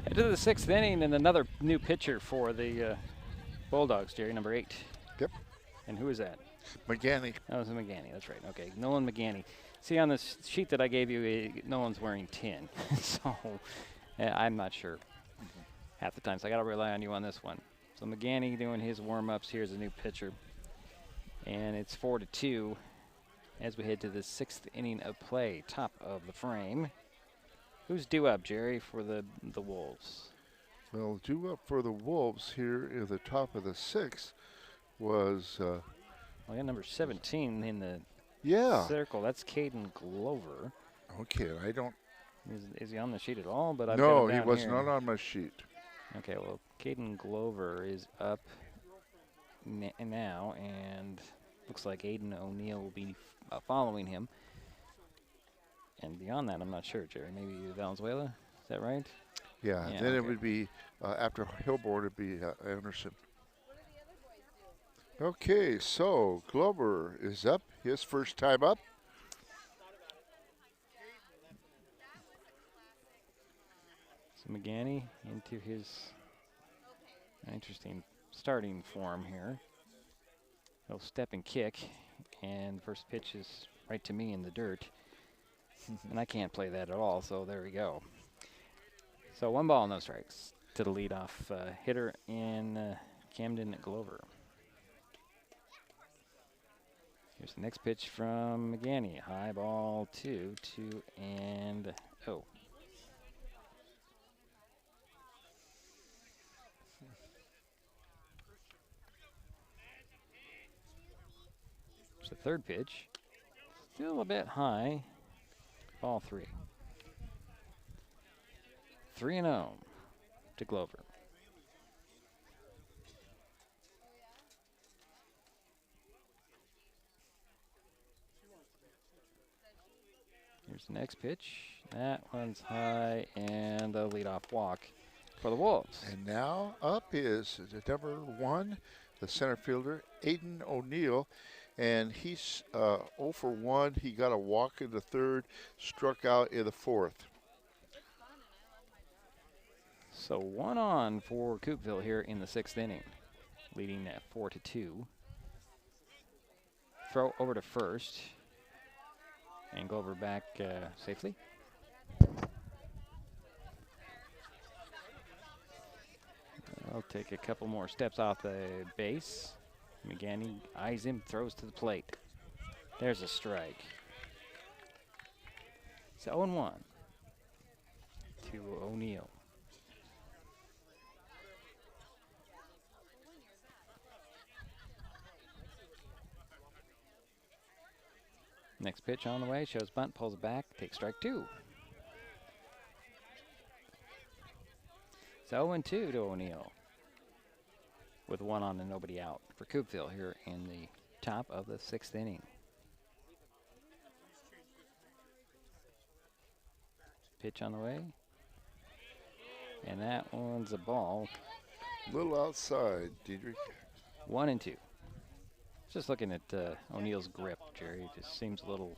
Into the 6th inning, and another new pitcher for the Bulldogs, Jerry, number 8. Yep. And who is that? McGanny. Oh, it's McGanny. That's right. Okay, Nolan McGanny. See, on this sheet that I gave you, Nolan's wearing 10. So I'm not sure half the time. So I got to rely on you on this one. So McGanny doing his warm-ups. Here's a new pitcher. And it's 4-2 as we head to the 6th inning of play. Top of the frame. Who's due up, Jerry, for the Wolves? Well, due up for the Wolves here at the top of the 6th was... I got number 17 in the circle. That's Caden Glover. Okay, I don't... Is he on the sheet at all? But no, he was not on my sheet. Okay, well, Caden Glover is up now, and looks like Aiden O'Neill will be following him. And beyond that, I'm not sure, Jerry. Maybe Valenzuela? Is that right? Yeah, then okay. It would be, after Hilborn, it would be Anderson. Okay, so Glover is up, his first time up. So McGanny into his interesting starting form here. He'll step and kick, and first pitch is right to me in the dirt. And I can't play that at all, so there we go. So 1 ball, no strikes to the leadoff hitter in Camden Glover. Here's the next pitch from McGanny. High ball, 2, and 0. Here's the third pitch. Still a bit high. Ball 3. 3-0 to Glover. Here's the next pitch. That one's high, and a leadoff walk for the Wolves. And now up is number 1, the center fielder, Aiden O'Neill. And he's 0 for 1. He got a walk in the 3rd, struck out in the 4th. So 1 on for Coupeville here in the 6th inning, leading at 4-2. Throw over to first, and Glover back safely. I'll take a couple more steps off the base. McGanny eyes him, throws to the plate. There's a strike. It's 0-1 to O'Neill. Next pitch on the way, shows bunt, pulls it back, takes strike 2. It's 0-2 to O'Neill, with 1 on and nobody out for Coupeville here in the top of the 6th inning. Pitch on the way, and that one's a ball. A little outside, Diedrich. 1-2. Just looking at O'Neill's grip, Jerry, it just seems a little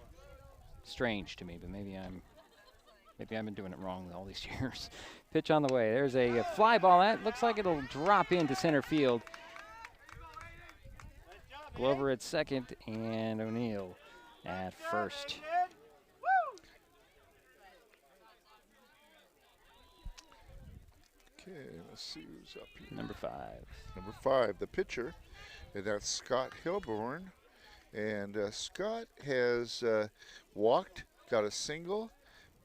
strange to me, but maybe I've been doing it wrong all these years. Pitch on the way. There's a fly ball. That looks like it'll drop into center field. Glover at second and O'Neill at first. Okay, let's see who's up here. Number 5. Number 5, the pitcher, and that's Scott Hilborn. And Scott has walked, got a single,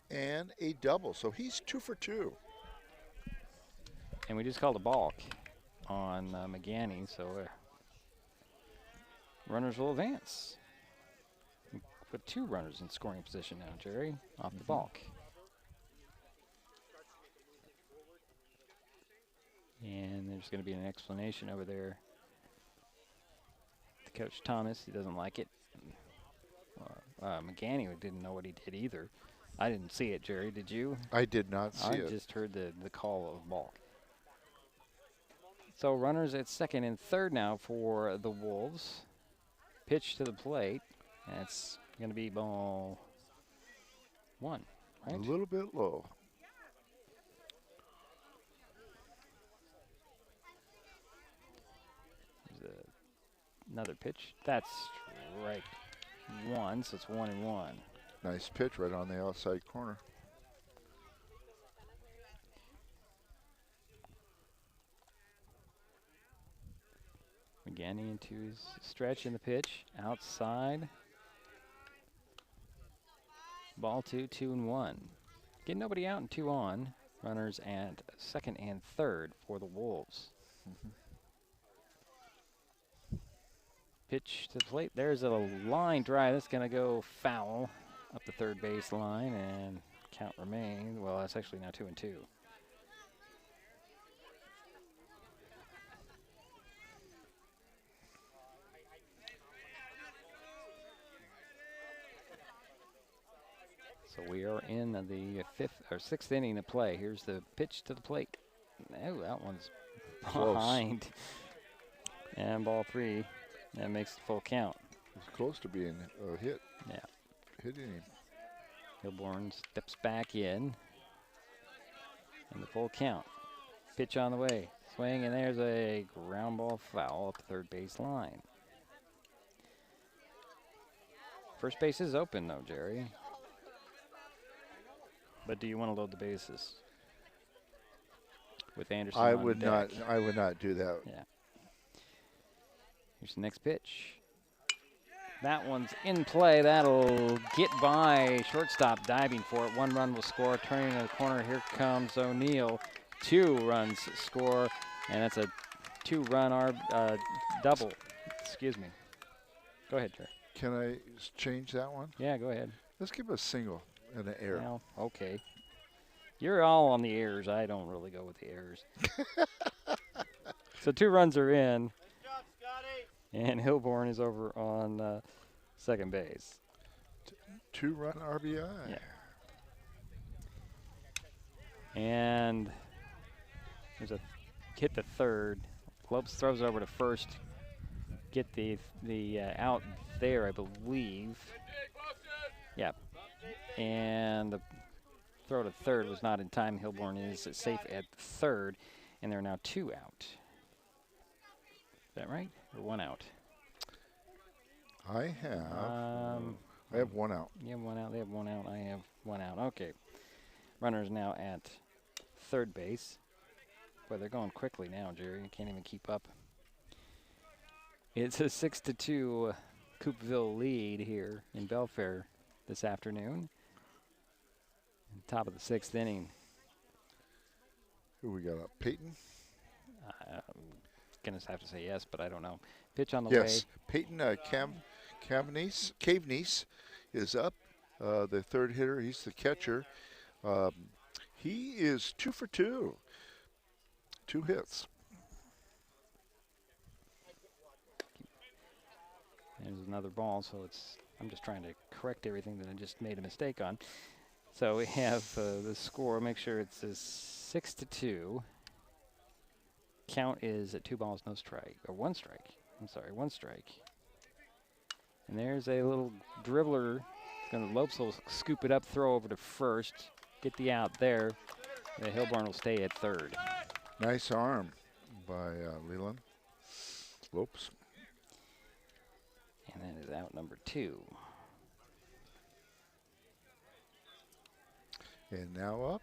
and a double. So he's 2 for 2. And we just called a balk on McGanny, so runners will advance. Put 2 runners in scoring position now, Jerry, off the balk. And there's going to be an explanation over there to Coach Thomas. He doesn't like it. McGanny didn't know what he did either. I didn't see it, Jerry. Did you? I did not see it. I just heard the call of balk. So runners at second and third now for the Wolves. Pitch to the plate. That's going to be ball 1, right? A little bit low. Another pitch. That's strike 1, so it's 1-1. Nice pitch right on the outside corner. McGanny into his stretch in the pitch. Outside. Ball 2, 2-1. Get nobody out and 2 on. Runners at second and third for the Wolves. Pitch to the plate. There's a line drive. That's going to go foul up the third base line, and count remains. Well, that's actually now 2-2. So we are in the 5th or 6th inning of play. Here's the pitch to the plate. Oh, that one's behind. And ball 3. That makes the full count. It's close to being a hit. Yeah. Hitting him. Hilborn steps back in. And the full count. Pitch on the way. Swing, and there's a ground ball foul up the third base line. First base is open, though, Jerry. But do you want to load the bases with Anderson I on would deck? not. I would not do that. Yeah. Here's the next pitch. That one's in play. That'll get by shortstop diving for it. 1 run will score. Turning to the corner. Here comes O'Neill. 2 runs score, and that's a 2-run double. Excuse me. Go ahead, Jerry. Can I change that one? Yeah, go ahead. Let's give a single and an error. Well, okay. You're all on the errors. I don't really go with the errors. So 2 runs are in. And Hilborn is over on second base. 2-run RBI. Yeah. And there's a hit the third. Lopes throws over to first. Get the out there, I believe. Yeah. And the throw to third was not in time. Hilborn is safe at third, and there are now 2 out. Is that right? Or 1 out? I have 1 out. You have 1 out. They have 1 out. I have 1 out. Okay. Runners now at third base. Boy, they're going quickly now, Jerry. You can't even keep up. It's a 6-2 Coupeville lead here in Belfair this afternoon. Top of the 6th inning. Who we got up? Peyton? Going to have to say yes, but I don't know. Pitch on the yes. way. Peyton Cavenese is up. The third hitter, he's the catcher. He is 2 for 2. 2 hits. There's another ball, so I'm just trying to correct everything that I just made a mistake on. So we have the score. Make sure it says 6-2. Count is at 2 balls, no strike, or 1 strike. I'm sorry, 1 strike. And there's a little dribbler. Lopes will scoop it up, throw over to first, get the out there. The Hilborn will stay at third. Nice arm by Leland Lopes. And that is out number 2. And now up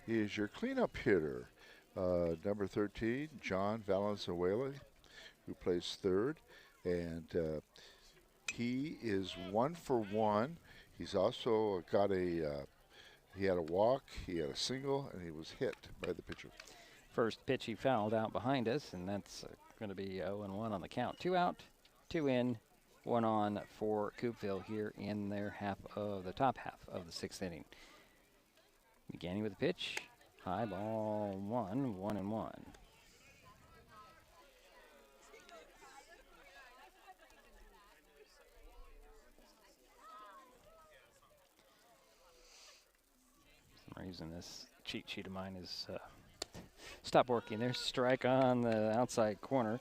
is your cleanup hitter, number 13, John Valenzuela, who plays third. And he is 1 for 1. He's also got he had a walk, he had a single, and he was hit by the pitcher. First pitch he fouled out behind us, and that's going to be 0-1 on the count. 2 out, 2 in, 1 on for Coupeville here in their top half of the 6th inning. Beginning with the pitch, high ball 1, 1-1. For some reason this cheat sheet of mine is stopped working. There's strike on the outside corner.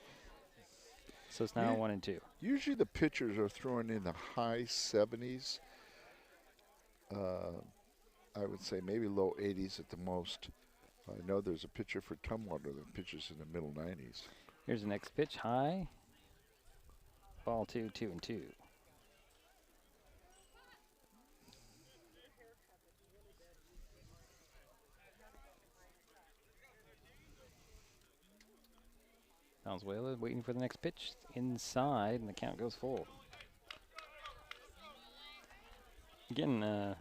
So it's now 1-2. Usually the pitchers are throwing in the high 70s. I would say maybe low 80s at the most. I know there's a pitcher for Tumwater that pitches in the middle 90s. Here's the next pitch, high. Ball 2, 2-2. Valenzuela waiting for the next pitch inside, and the count goes full. Again,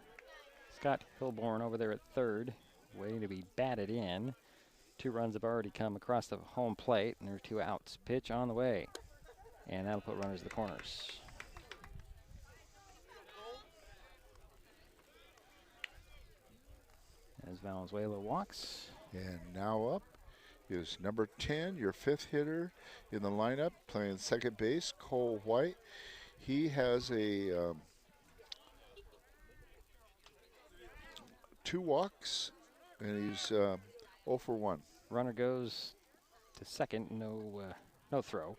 Scott Hilborn over there at third, waiting to be batted in. 2 runs have already come across the home plate, and there are 2 outs. Pitch on the way, and that'll put runners in the corners. As Valenzuela walks. And now up is number 10, your 5th hitter in the lineup, playing second base, Cole White. He has a 2 walks, and he's 0 for 1. Runner goes to second, no throw.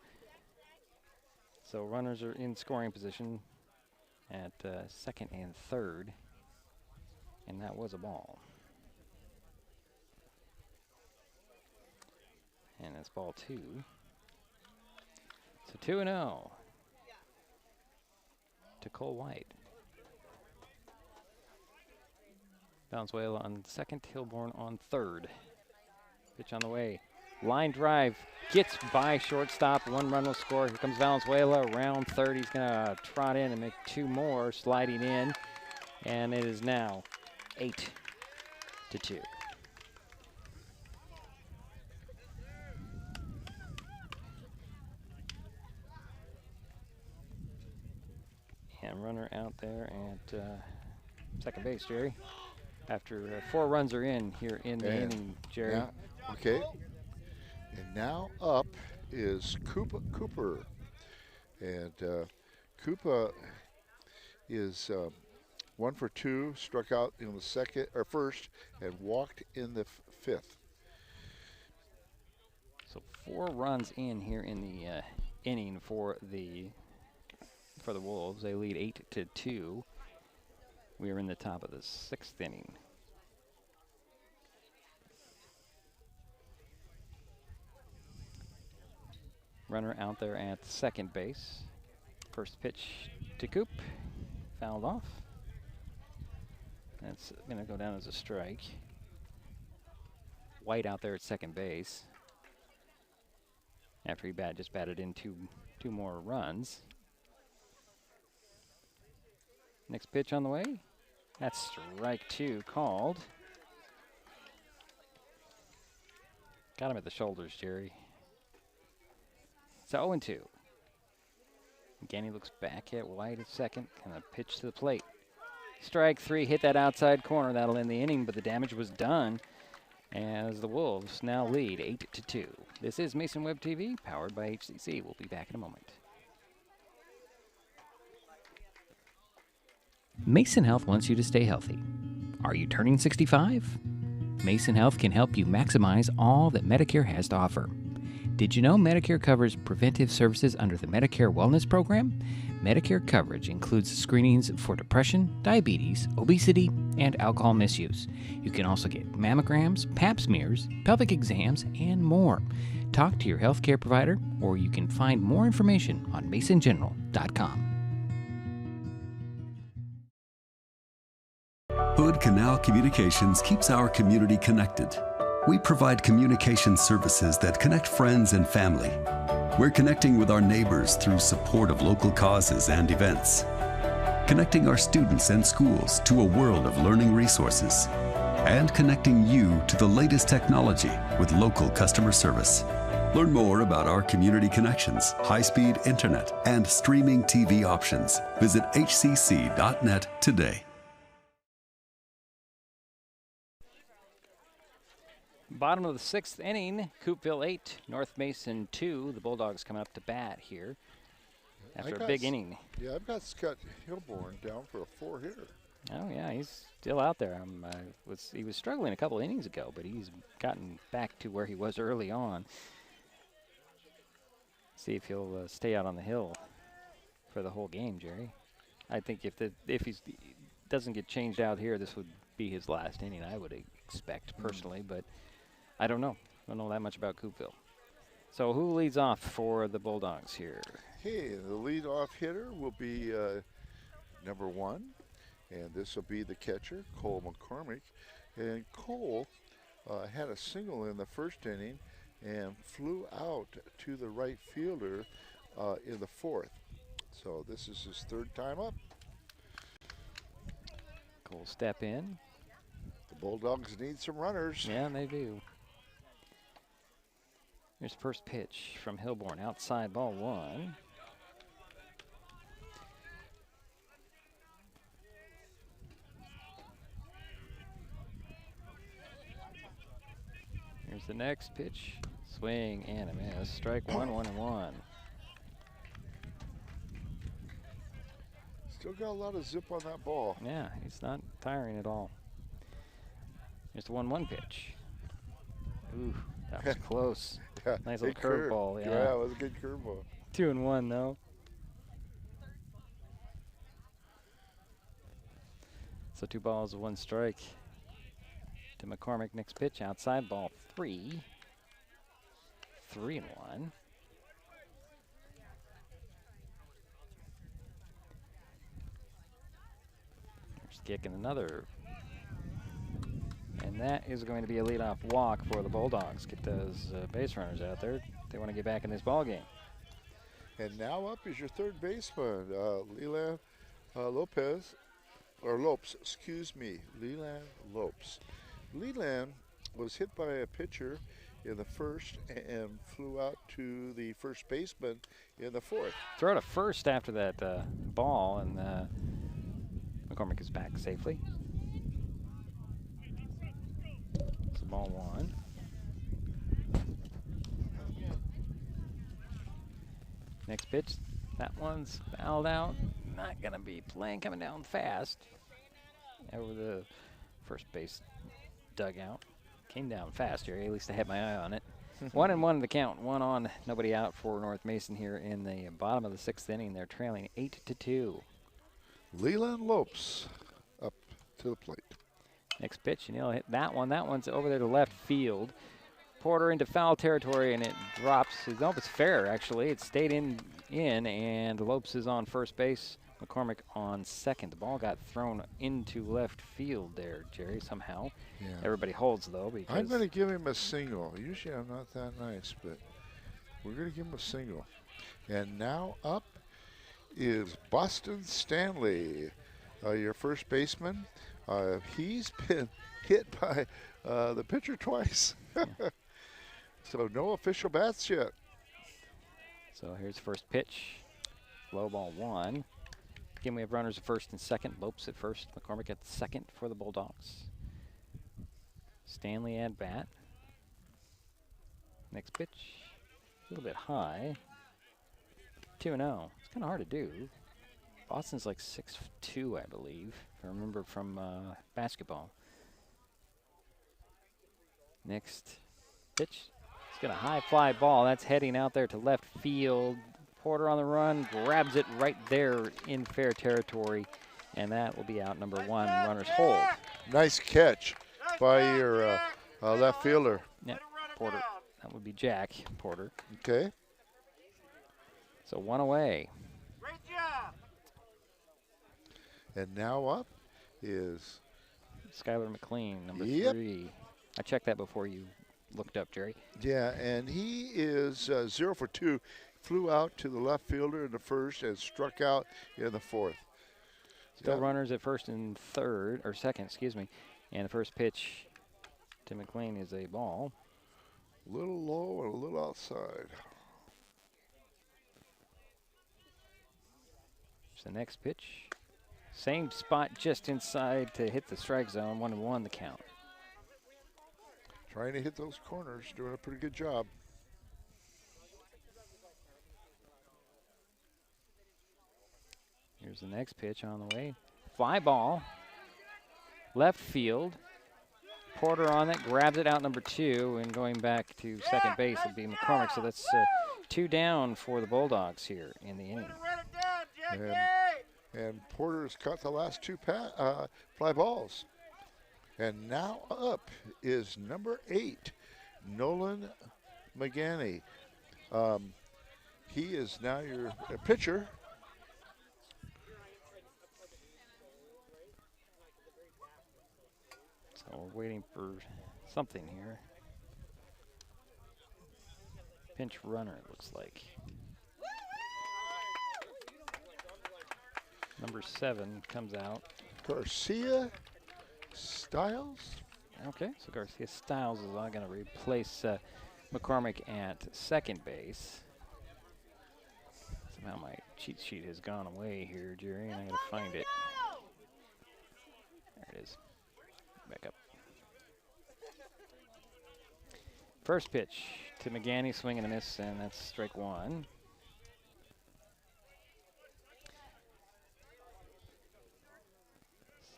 So runners are in scoring position at second and third, and that was a ball. And it's ball 2. So 2-0 to Cole White. Valenzuela on second, Hilborn on third. Pitch on the way. Line drive gets by shortstop. 1 run will score. Here comes Valenzuela around third. He's going to trot in and make 2 more, sliding in. And it is now 8-2. And runner out there at second base, Jerry. After 4 runs are in here in the inning, Jerry. Yeah, okay. And now up is Cooper. And Cooper is 1 for 2, struck out in the first, and walked in the 5th. So 4 runs in here in the inning for the Wolves. They lead 8-2. We are in the top of the 6th inning. Runner out there at second base. First pitch to Coop. Fouled off. That's going to go down as a strike. White out there at second base. After he just batted in two more runs. Next pitch on the way. That's strike 2 called. Got him at the shoulders, Jerry. So 0-2. Again, he looks back at White at second. Kind of pitch to the plate. Strike 3 hit that outside corner. That'll end the inning, but the damage was done as the Wolves now lead 8-2. This is Mason Web TV, powered by HCC. We'll be back in a moment. Mason Health wants you to stay healthy. Are you turning 65? Mason Health can help you maximize all that Medicare has to offer. Did you know Medicare covers preventive services under the Medicare Wellness Program? Medicare coverage includes screenings for depression, diabetes, obesity, and alcohol misuse. You can also get mammograms, pap smears, pelvic exams, and more. Talk to your healthcare provider, or you can find more information on masongeneral.com. Hood Canal Communications keeps our community connected. We provide communication services that connect friends and family. We're connecting with our neighbors through support of local causes and events, connecting our students and schools to a world of learning resources, and connecting you to the latest technology with local customer service. Learn more about our community connections, high-speed internet, and streaming TV options. Visit hcc.net today. Bottom of the 6th inning, Coupeville 8, North Mason 2. The Bulldogs coming up to bat here after a big inning. Yeah, I've got Scott Hilborn down for a 4-hitter. Oh, yeah, he's still out there. He was struggling a couple innings ago, but he's gotten back to where he was early on. See if he'll stay out on the hill for the whole game, Jerry. I think if he doesn't get changed out here, this would be his last inning, I would expect personally, but I don't know. I don't know that much about Coupeville. So who leads off for the Bulldogs here? Hey, the leadoff hitter will be number 1, and this will be the catcher, Cole McCormick. And Cole had a single in the first inning and flew out to the right fielder in the 4th. So this is his 3rd time up. Cole step in. The Bulldogs need some runners. Yeah, they do. Here's the first pitch from Hilborn, outside, ball 1. Here's the next pitch. Swing and a miss. Strike 1, 1-1. Still got a lot of zip on that ball. Yeah, he's not tiring at all. Here's the 1-1 pitch. Ooh, that was close. Yeah, nice little curveball. Yeah, it was a good curveball. 2-1 though. So 2 balls, 1 strike to McCormick. Next pitch, outside, ball 3. 3-1. There's kicking another. And that is going to be a leadoff walk for the Bulldogs. Get those base runners out there. They want to get back in this ball game. And now up is your 3rd baseman, Leland Lopes, excuse me, Leland Lopes. Leland was hit by a pitcher in the 1st and flew out to the first baseman in the 4th. Throw to first after that ball, and McCormick is back safely. It's ball 1. Next pitch, that one's fouled out. Not gonna be playing, coming down fast over the first base dugout. Came down fast here, at least I had my eye on it. 1-1 the count, 1 on, nobody out for North Mason here in the bottom of the 6th inning. They're trailing 8-2. Leland Lopes up to the plate. Next pitch, and he'll hit that one. That one's over there to left field. Porter into foul territory, and it drops. No, it's fair, actually. It stayed in, and Lopes is on first base. McCormick on second. The ball got thrown into left field there, Jerry, somehow. Yeah. Everybody holds, though, because I'm going to give him a single. Usually I'm not that nice, but we're going to give him a single. And now up is Boston Stanley, your first baseman. He's been hit by the pitcher twice. So no official bats yet. So here's first pitch. Low ball 1. Again, we have runners at first and second. Lopes at first, McCormick at second for the Bulldogs. Stanley at bat. Next pitch, a little bit high. 2-0. It's kind of hard to do. Boston's like 6'2", I believe, if I remember from basketball. Next pitch. It's got a high fly ball. That's heading out there to left field. Porter on the run, grabs it right there in fair territory, and that will be out number 1. Runners hold. Nice catch by your left fielder. Yep, Porter. That would be Jack Porter. Okay. So 1 away. Great job. And now up is Skylar McLean, number 3. I checked that before you looked up, Jerry. Yeah, and he is 0 for 2. Flew out to the left fielder in the first and struck out in the fourth. Still runners at first and third, or second, excuse me. And the first pitch to McLean is a ball. A little low and a little outside. The next pitch. Same spot just inside to hit the strike zone. 1-1 the count. Trying to hit those corners, doing a pretty good job. Here's the next pitch on the way. Fly ball. Left field. Porter on it, grabs it out number 2, and going back to second base will be McCormick. So that's 2 down for the Bulldogs here in the inning. And Porter's caught the last 2 fly balls. And now up is number 8, Nolan McGanney. He is now your pitcher. So we're waiting for something here. Pinch runner, it looks like. Number 7 comes out. Garcia Styles? Okay, so Garcia Styles is going to replace McCormick at second base. Somehow my cheat sheet has gone away here, Jerry, and I got to find it. There it is. Back up. First pitch to McGanney, swing and a miss, and that's strike 1.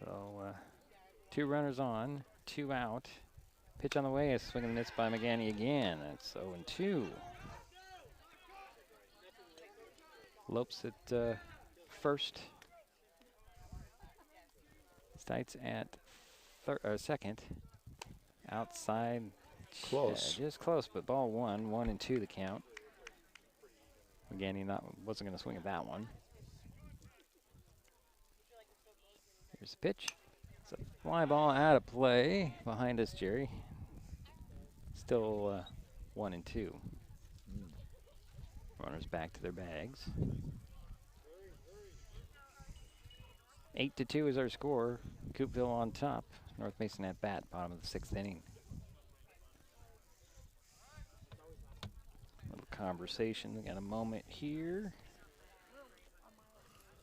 So 2 runners on, 2 out. Pitch on the way, a swing and a miss by McGanney again. That's 0-2. Lopes at first. Stites at second. Outside. Close. Just close, but ball 1. 1-2 the count. McGanney wasn't going to swing at that one. Here's the pitch. It's a fly ball out of play behind us, Jerry. Still 1-2. Runners back to their bags. 8-2 is our score. Coupeville on top. North Mason at bat, bottom of the 6th inning. Little conversation. We got a moment here.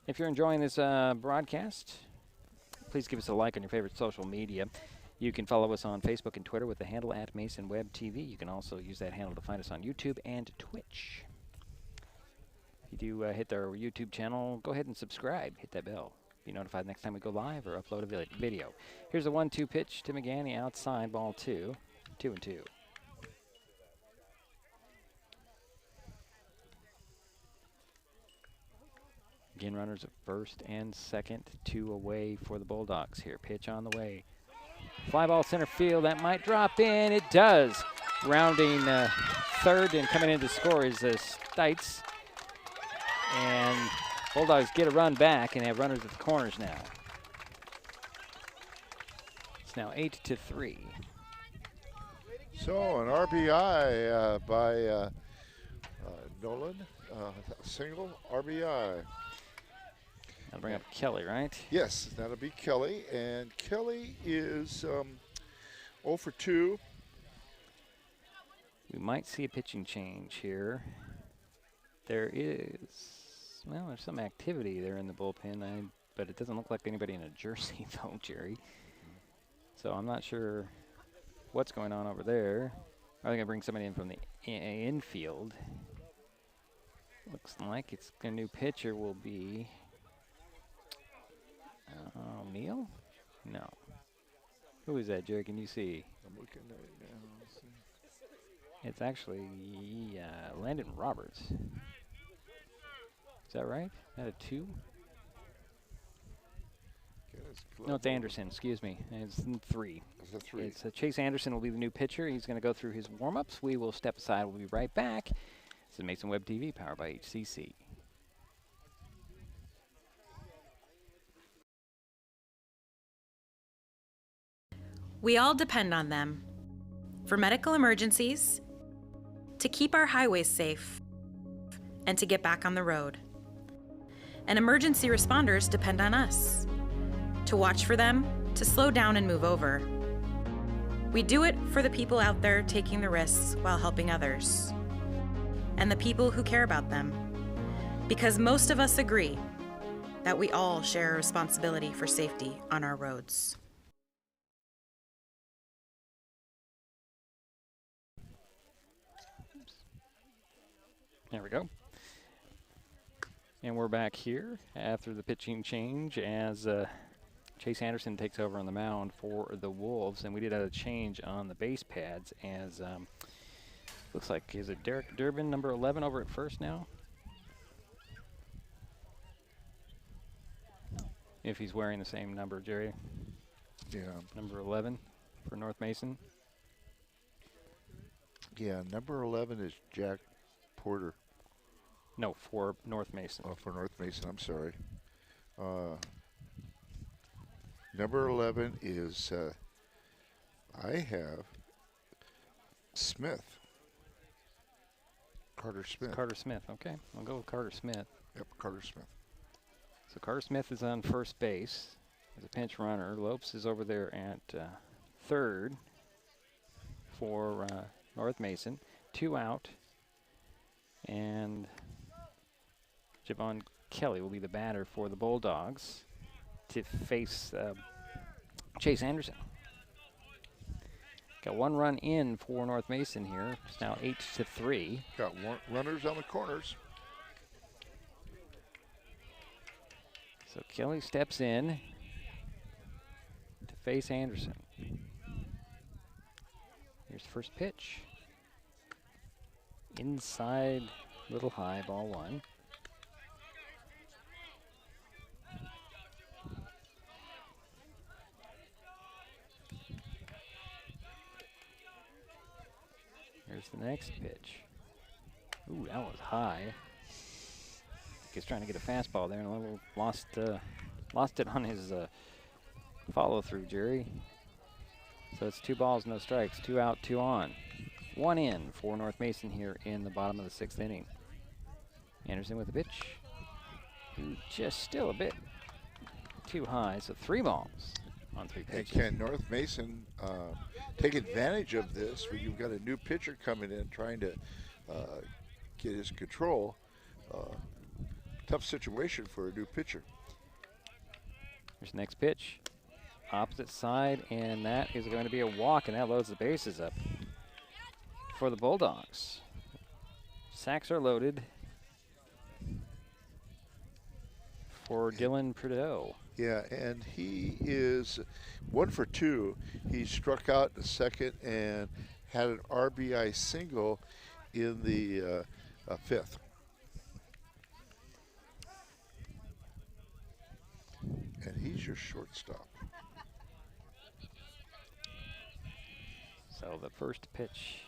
If you're enjoying this broadcast, please give us a like on your favorite social media. You can follow us on Facebook and Twitter with the handle @MasonWebTV. You can also use that handle to find us on YouTube and Twitch. If you do hit our YouTube channel, go ahead and subscribe. Hit that bell. Be notified next time we go live or upload a video. Here's a 1-2 pitch to McGanney outside, ball 2. 2-2. Again, runners at first and second, 2 away for the Bulldogs here. Pitch on the way. Fly ball center field, that might drop in. It does. Rounding third and coming in to score is Stites. And Bulldogs get a run back and have runners at the corners now. It's now 8-3. So an RBI by Nolan, single RBI. I'll bring up Kelly, right? Yes, that'll be Kelly, and Kelly is 0 for 2. We might see a pitching change here. There is Well, there's some activity there in the bullpen, but it doesn't look like anybody in a jersey, though, Jerry. So I'm not sure what's going on over there. Are they going to bring somebody in from the infield? Looks like it's a new pitcher will be Neil? No. Who is that, Jerry? Can you see? I'm looking at it now. Let's see. It's actually Landon Roberts. Is that right? Is that a 2? No, it's Anderson. Excuse me. It's 3. It's a 3. It's Chase Anderson will be the new pitcher. He's going to go through his warm-ups. We will step aside. We'll be right back. This is Mason Web TV, powered by HCC. We all depend on them for medical emergencies, to keep our highways safe, and to get back on the road. And emergency responders depend on us to watch for them, to slow down and move over. We do it for the people out there taking the risks while helping others, and the people who care about them, because most of us agree that we all share a responsibility for safety on our roads. There we go. And we're back here after the pitching change as Chase Anderson takes over on the mound for the Wolves. And we did have a change on the base pads as looks like, is it Derek Durbin, number 11, over at first now? If he's wearing the same number, Jerry. Yeah. Number 11 for North Mason. Yeah, number 11 is Jack Porter. No, for North Mason. Oh, for North Mason, I'm sorry. Number 11 is, I have Smith. Carter Smith. Carter Smith, okay. I'll go with Carter Smith. Yep, Carter Smith. So Carter Smith is on first base as a pinch runner. Lopes is over there at third for North Mason. 2 out. And Javon Kelly will be the batter for the Bulldogs to face Chase Anderson. Got 1 run in for North Mason here. It's now 8-3. Got runners on the corners. So Kelly steps in to face Anderson. Here's the first pitch. Inside, little high, ball 1. Here's the next pitch. Ooh, that was high. He's trying to get a fastball there and a little lost it on his follow through, Jerry. So it's 2 balls, no strikes, 2 out, 2 on. 1 in for North Mason here in the bottom of the 6th inning. Anderson with the pitch. Ooh, just still a bit too high, so 3 balls on 3 pitches. And can North Mason take advantage of this when you've got a new pitcher coming in trying to get his control? Tough situation for a new pitcher. Here's the next pitch. Opposite side, and that is going to be a walk, and that loads the bases up for the Bulldogs. Sacks are loaded for Dylan Prideaux. Yeah, and he is 1 for 2. He struck out in the second and had an RBI single in the 5th. And he's your shortstop. So the first pitch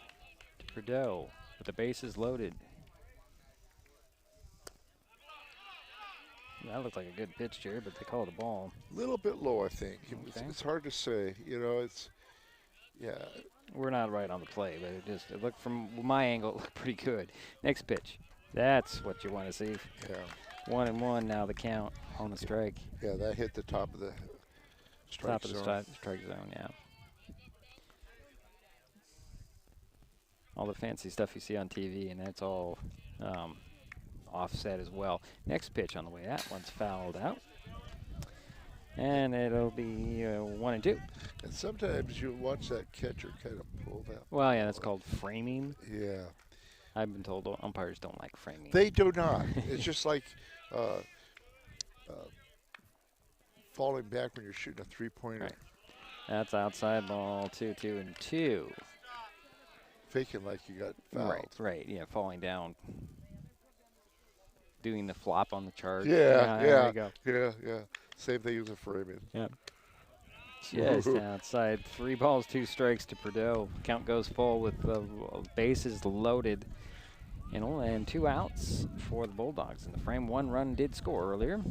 to Prideaux with the bases loaded. That looked like a good pitch, Jerry, but they call it a ball. A little bit low, I think. Okay. It's hard to say. You know, it's, yeah. We're not right on the play, but it looked from my angle, it looked pretty good. Next pitch. That's what you want to see. Yeah. 1-1 now, the count on the strike. Yeah, that hit the top of the strike zone. Top of the strike zone, yeah. All the fancy stuff you see on TV, and that's all offset as well. Next pitch on the way. That one's fouled out. And it'll be 1-2. And sometimes you watch that catcher kind of pull that. Well, yeah, that's called framing. Yeah. I've been told umpires don't like framing. They do not. It's just like falling back when you're shooting a three-pointer. Right. That's outside ball, 2-2-2. Faking like you got fouled. Right, yeah, falling down. Doing the flop on the chart. Yeah. There you go. Yeah. Same thing as a framing. Yep. Just outside. 3 balls, 2 strikes to Perdue. Count goes full with the bases loaded. And 2 outs for the Bulldogs. In the frame, 1 run did score earlier.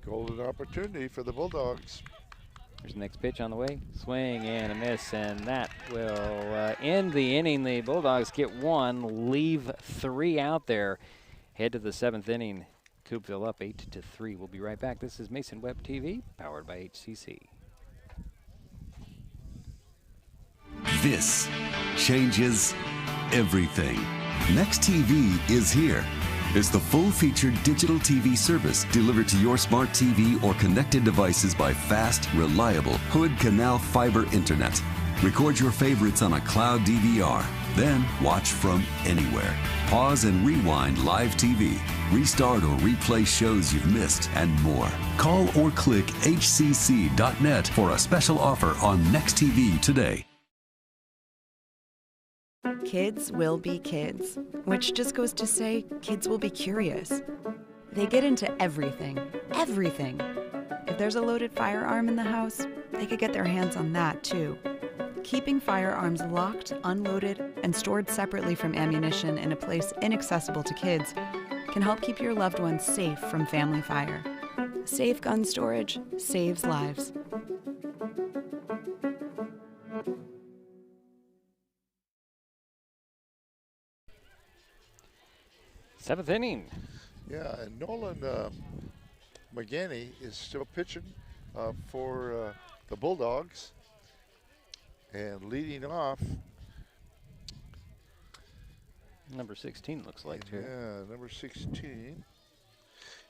Golden opportunity for the Bulldogs. Here's the next pitch on the way. Swing and a miss, and that will end the inning. The Bulldogs get 1, leave 3 out there. Head to the 7th inning. Coupeville up 8-3. We'll be right back. This is Mason Web TV, powered by HCC. This changes everything. Next TV is here. It's the full-featured digital TV service delivered to your smart TV or connected devices by fast, reliable Hood Canal fiber internet. Record your favorites on a cloud DVR, then watch from anywhere. Pause and rewind live TV, restart or replay shows you've missed, and more. Call or click hcc.net for a special offer on Next TV today. Kids will be kids, which just goes to say kids will be curious. They get into everything. If there's a loaded firearm in the house, they could get their hands on that too. Keeping firearms locked, unloaded, and stored separately from ammunition in a place inaccessible to kids can help keep your loved ones safe from family fire. Safe gun storage saves lives. Seventh inning. Yeah, and Nolan McGanney is still pitching for the Bulldogs. And leading off. Number 16 looks like, too. Yeah, number 16.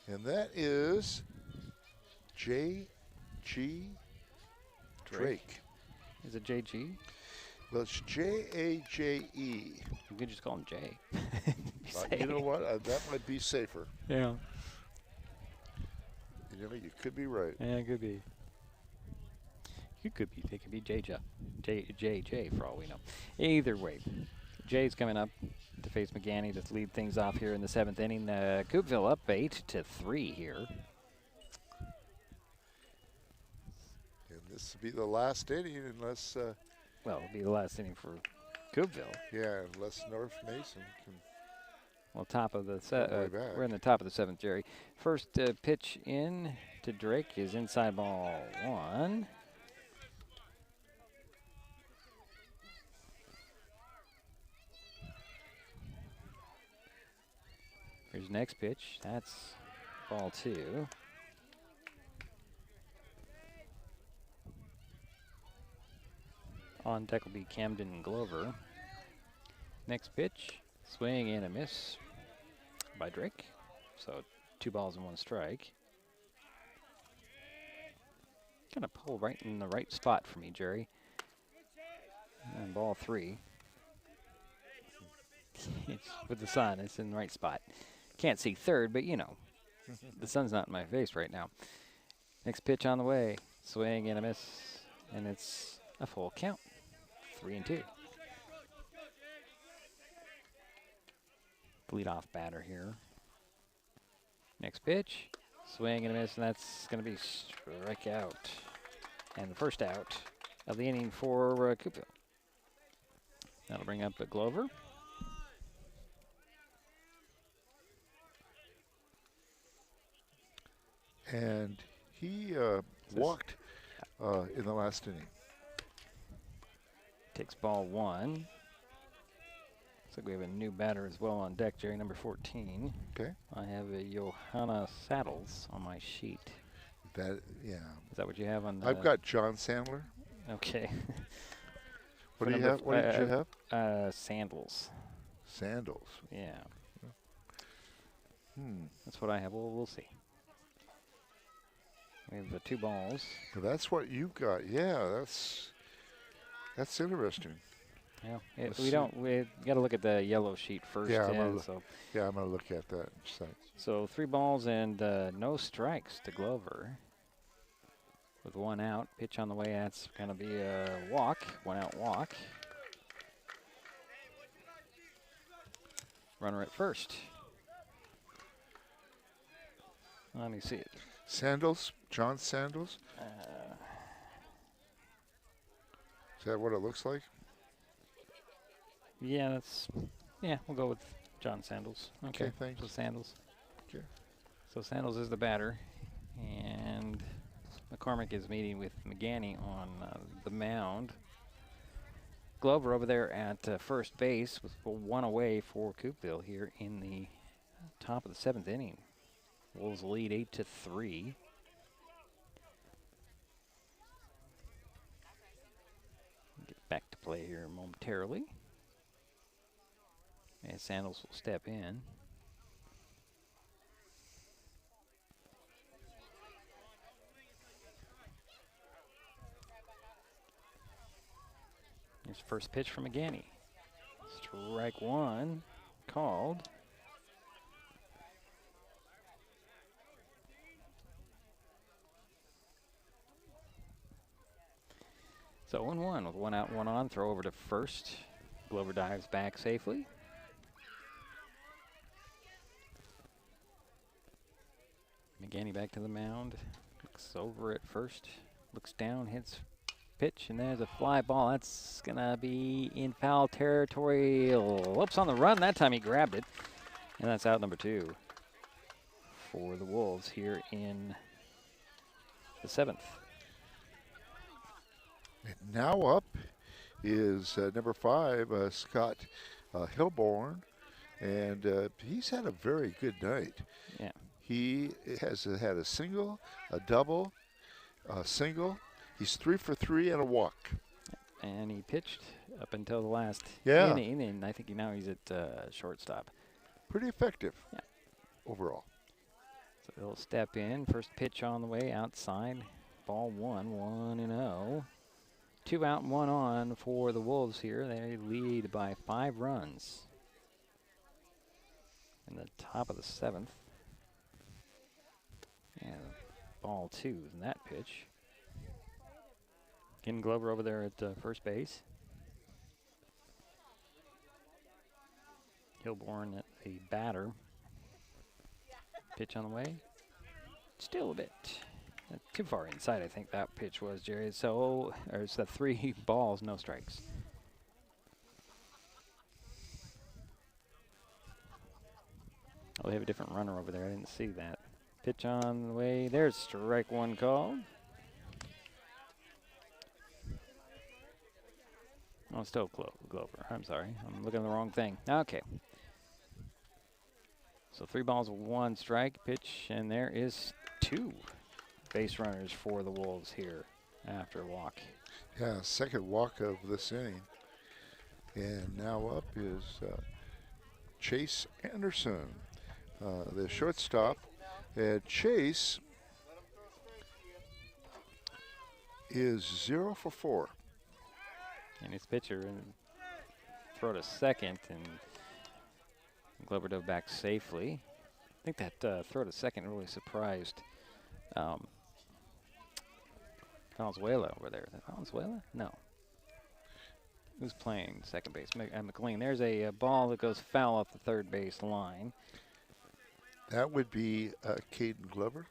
And that is J.G. Drake. Is it J.G.? Well, it's J-A-J-E. You could just call him Jay. You know what? That might be safer. Yeah. You know, you could be right. Yeah, it could be. It could be. They could be JJ for all we know. Either way, Jay's coming up to face McGanney to lead things off here in the 7th inning. Coupeville up 8-3 here. And this will be the last inning unless... well, it'll be the last inning for Coupeville. Yeah, unless North Mason can... Well, top of the we're in the top of the 7th, Jerry. First pitch in to Drake is inside ball 1. Here's next pitch. That's ball 2. On deck will be Camden Glover. Next pitch, swing and a miss by Drake. So 2 balls and 1 strike. Kind of pull right in the right spot for me, Jerry. And ball 3. It's with the sun, it's in the right spot. Can't see third, but you know, the sun's not in my face right now. Next pitch on the way. Swing and a miss, and it's a full count. 3-2. Leadoff batter here. Next pitch. Swing and a miss, and that's going to be strikeout. And the first out of the inning for Coupeville. That'll bring up Glover. And he walked in the last inning. Takes ball 1. Looks like we have a new batter as well on deck, Jerry, number 14. Okay. I have a Johanna Saddles on my sheet. That, yeah. Is that what you have on the... I've got John Sandler. Okay. What do you have? What did you have? Sandals. Sandals. Yeah. That's what I have. We'll see. We have the 2 balls. Well, that's what you've got. Yeah, that's interesting. Yeah, we got to look at the yellow sheet first. Yeah, I'm I'm gonna look at that in a second. So 3 balls and no strikes to Glover. With 1 out, pitch on the way. That's gonna be a walk. 1 out walk. Runner at first. Let me see it. Sandals, John Sandals. Is that what it looks like? Yeah, we'll go with John Sandals. Okay, thanks. So Sandals. Okay. So Sandals is the batter, and McCormick is meeting with McGanny on the mound. Glover over there at first base with 1 away for Coupeville here in the top of the 7th inning. Wolves lead 8-3. Get back to play here momentarily. And Sandals will step in. Here's first pitch from McGanny. Strike 1 called. So 1-1 with 1 out, 1 on. Throw over to first. Glover dives back safely. McGanny back to the mound. Looks over at first. Looks down, hits pitch, and there's a fly ball. That's going to be in foul territory. Lopes on the run. That time he grabbed it. And that's out number 2 for the Wolves here in the 7th. And now up is number 5, Scott Hilborn, and he's had a very good night. Yeah. He has had a single, a double, a single. He's 3 for 3 and a walk. And he pitched up until the last Yeah. inning, and I think now he's at shortstop. Pretty effective. Yeah. Overall. So he'll step in. First pitch on the way outside. Ball 1-0. 2 out, 1 on for the Wolves here. They lead by 5 runs. In the top of the 7th. And ball 2 in that pitch. Ken Glover over there at first base. Hilborn at the batter. Pitch on the way. Still a bit too far inside, I think that pitch was, Jerry. So there's the 3 balls, no strikes. Oh, they have a different runner over there. I didn't see that. Pitch on the way. There's strike 1 called. Oh, still Glover. I'm sorry. I'm looking at the wrong thing. Okay. So 3 balls, 1 strike. Pitch, and there is 2 base runners for the Wolves here after a walk. Yeah, second walk of this inning. And now up is Chase Anderson, the shortstop. And Chase is 0 for 4. And his pitcher and throw to second, and Glover dove back safely. I think that throw to second really surprised Valenzuela over there. Valenzuela? No. Who's playing second base? McLean. There's a ball that goes foul off the third base line. That would be Caden Glover.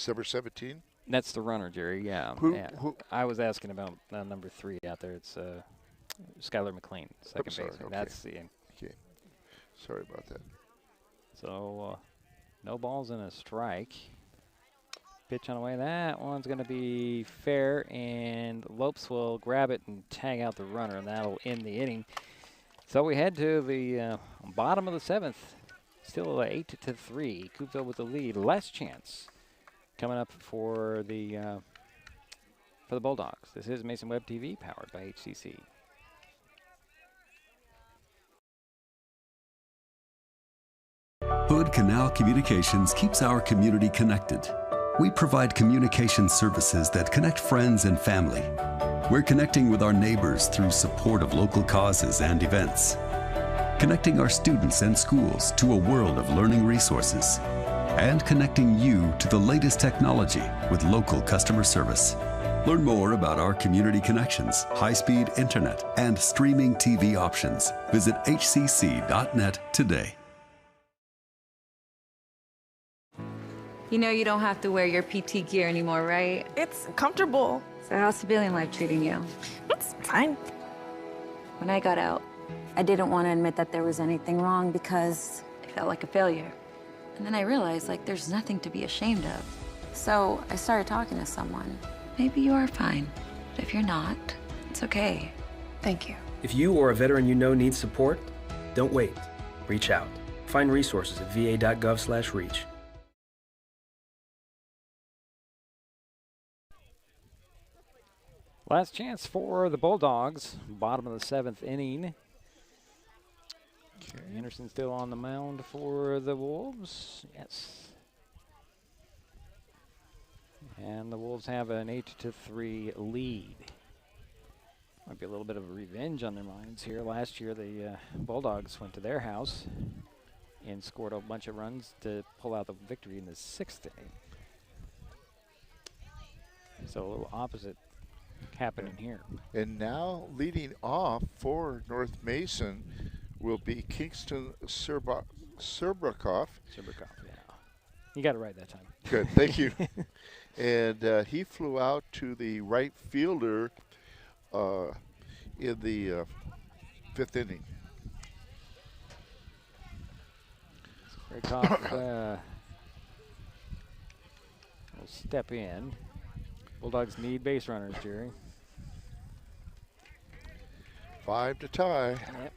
Number 17. That's the runner, Jerry. Yeah. Who? I was asking about number 3 out there. It's Skylar McLean, second baseman. Okay. That's the. Okay. Sorry about that. So no balls and a strike. Pitch on the way. That one's going to be fair, and Lopes will grab it and tag out the runner, and that'll end the inning. So we head to the bottom of the 7th. Still 8-3. Coupeville with the lead. Last chance coming up for the Bulldogs. This is Mason Web TV, powered by HCC. Hood Canal Communications keeps our community connected. We provide communication services that connect friends and family. We're connecting with our neighbors through support of local causes and events, connecting our students and schools to a world of learning resources, and connecting you to the latest technology with local customer service. Learn more about our community connections, high-speed internet, and streaming TV options. Visit hcc.net today. You know you don't have to wear your PT gear anymore, right? It's comfortable. So how's civilian life treating you? It's fine. When I got out, I didn't want to admit that there was anything wrong because I felt like a failure. And then I realized, like, there's nothing to be ashamed of. So I started talking to someone. Maybe you are fine, but if you're not, it's okay. Thank you. If you or a veteran you know needs support, don't wait. Reach out. Find resources at va.gov/reach. Last chance for the Bulldogs, bottom of the 7th inning. Anderson still on the mound for the Wolves. Yes. And the Wolves have an 8-3 lead. Might be a little bit of revenge on their minds here. Last year, the Bulldogs went to their house and scored a bunch of runs to pull out the victory in the 6th inning. So a little opposite happening here. And now leading off for North Mason will be Kingston Serbrakov. Serbrakov, yeah. You got it right that time. Good, thank you. And he flew out to the right fielder in the 5th inning. Serbrakov will step in. Bulldogs need base runners, Jerry. 5 to tie. Yep.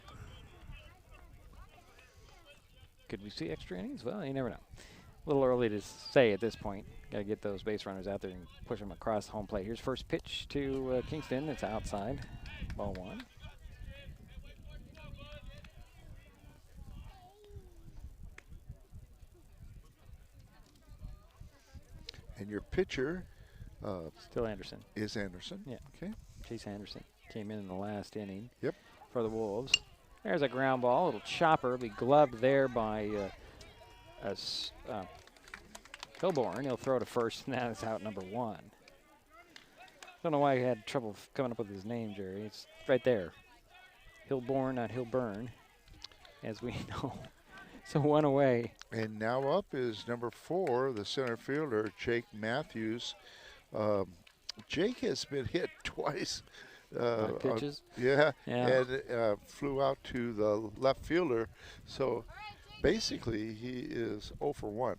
Could we see extra innings? Well, you never know. A little early to say at this point. Got to get those base runners out there and push them across home plate. Here's first pitch to Kingston. It's outside. Ball 1. And your pitcher still Anderson. Is Anderson. Yeah. Okay. Chase Anderson came in the last inning. Yep. For the Wolves. There's a ground ball, a little chopper, be gloved there by Hilborn. He'll throw to first, and that's out number 1. Don't know why he had trouble coming up with his name, Jerry. It's right there. Hilborn, not Hilburn, as we know. So 1 away. And now up is number 4, the center fielder, Jake Matthews. Jake has been hit twice. Pitches? Yeah. And flew out to the left fielder. So basically he is 0 for 1.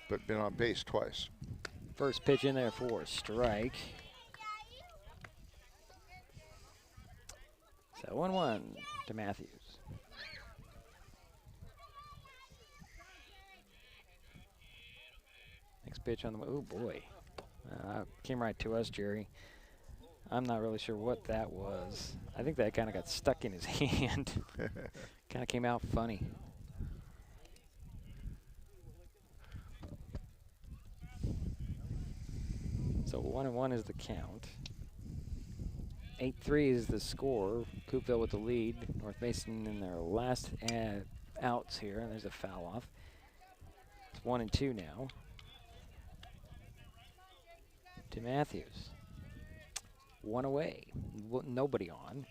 But been on base twice. First pitch in there for a strike. So 1-1 to Matthews. Next pitch on the, oh boy. Came right to us, Jerry. I'm not really sure what that was. I think that kind of got stuck in his hand. Kind of came out funny. So 1-1 is the count. 8-3 is the score. Coupeville with the lead. North Mason in their last outs here. And there's a foul off. It's 1-2 now. To Matthews. 1 away. Nobody on.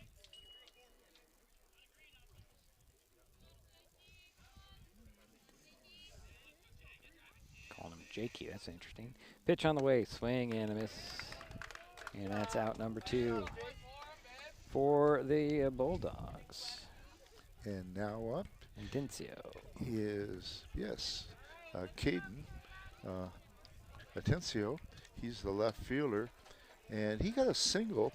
Calling him Jakey. That's interesting. Pitch on the way. Swing and a miss. And that's out number 2 for the Bulldogs. And now up Atencio is, yes, Caden Atencio. He's the left fielder. And he got a single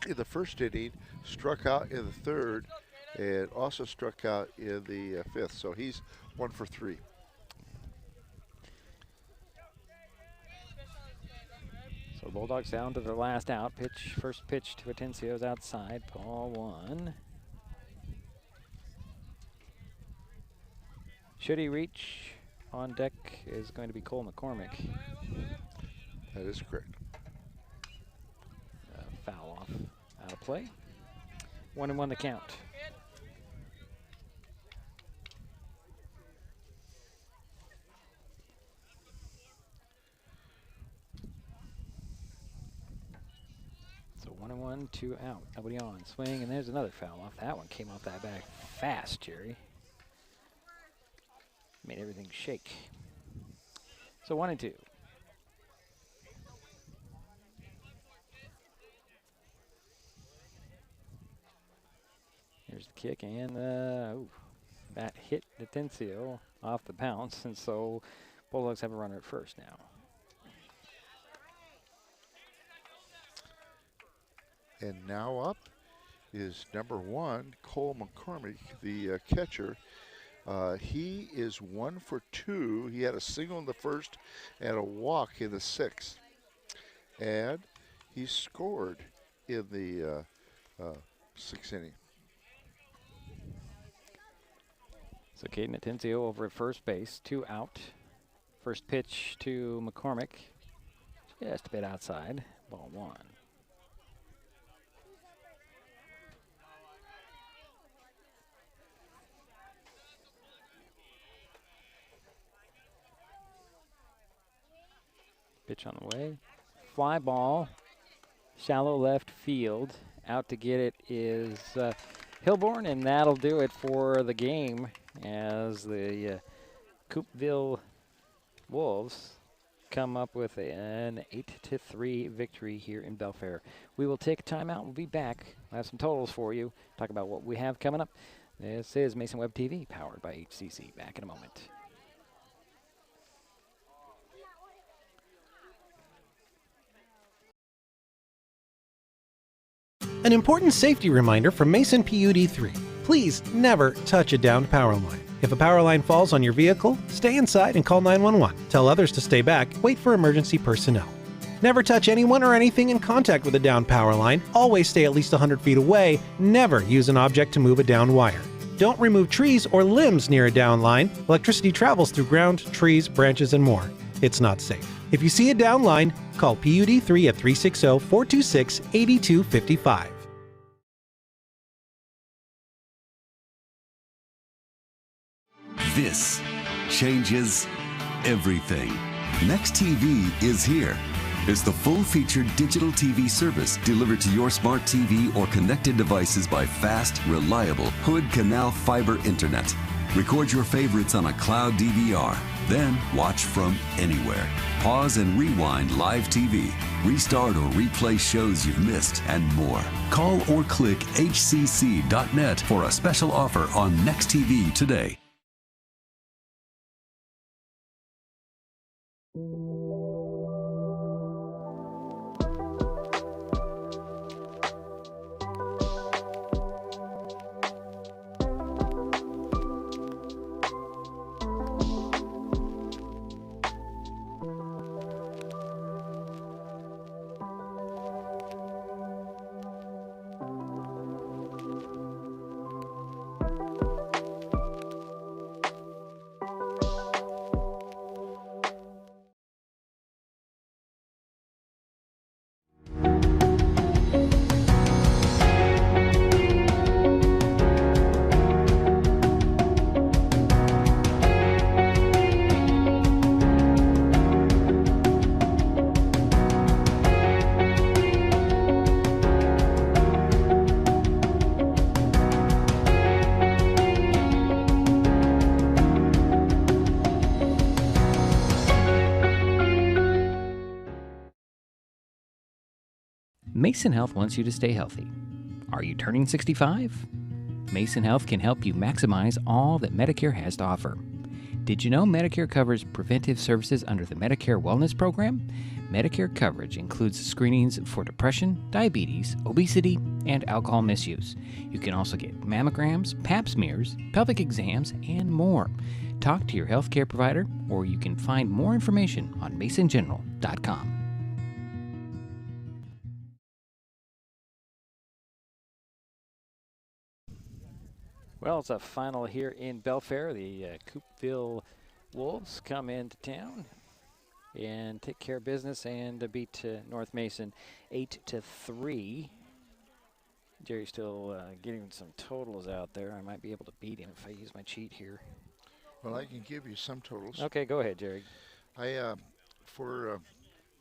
in the first inning, struck out in the 3rd, and also struck out in the 5th. So he's 1 for 3. So the Bulldogs down to their last out. First pitch to Atencio's outside. Ball 1. Should he reach, on deck is going to be Cole McCormick. That is correct. Foul off, out of play. 1-1 the count. So 1-1, 2 out. Nobody on. Swing, and there's another foul off. That one came off that bag fast, Jerry. Made everything shake. So 1-2. Here's the kick, and that hit Atencio off the bounce, and so Bulldogs have a runner at first now. And now up is number 1, Cole McCormick, the catcher. He is 1 for 2. He had a single in the first and a walk in the 6th. And he scored in the 6th inning. So Caden Atencio over at first base, 2 out. First pitch to McCormick, just a bit outside, ball 1. Pitch on the way. Fly ball, shallow left field. Out to get it is Hilborn, and that'll do it for the game as the Coupeville Wolves come up with an 8-3 victory here in Belfair. We will take a timeout. We'll be back. We'll have some totals for you. Talk about what we have coming up. This is Mason Web TV, powered by HCC. Back in a moment. An important safety reminder from Mason PUD3. Please never touch a downed power line. If a power line falls on your vehicle, stay inside and call 911. Tell others to stay back. Wait for emergency personnel. Never touch anyone or anything in contact with a downed power line. Always stay at least 100 feet away. Never use an object to move a downed wire. Don't remove trees or limbs near a downed line. Electricity travels through ground, trees, branches, and more. It's not safe. If you see a downed line, call PUD3 at 360-426-8255. This changes everything. Next TV is here. It's the full-featured digital TV service delivered to your smart TV or connected devices by fast, reliable Hood Canal fiber internet. Record your favorites on a cloud DVR, then watch from anywhere. Pause and rewind live TV, restart or replay shows you've missed, and more. Call or click hcc.net for a special offer on Next TV today. Mason Health wants you to stay healthy. Are you turning 65? Mason Health can help you maximize all that Medicare has to offer. Did you know Medicare covers preventive services under the Medicare Wellness Program? Medicare coverage includes screenings for depression, diabetes, obesity, and alcohol misuse. You can also get mammograms, pap smears, pelvic exams, and more. Talk to your healthcare provider, or you can find more information on masongeneral.com. Well, it's a final here in Belfair. The Coupeville Wolves come into town and take care of business and beat North Mason 8-3. Jerry's still getting some totals out there. I might be able to beat him if I use my cheat here. Well, I can give you some totals. Okay, go ahead, Jerry. For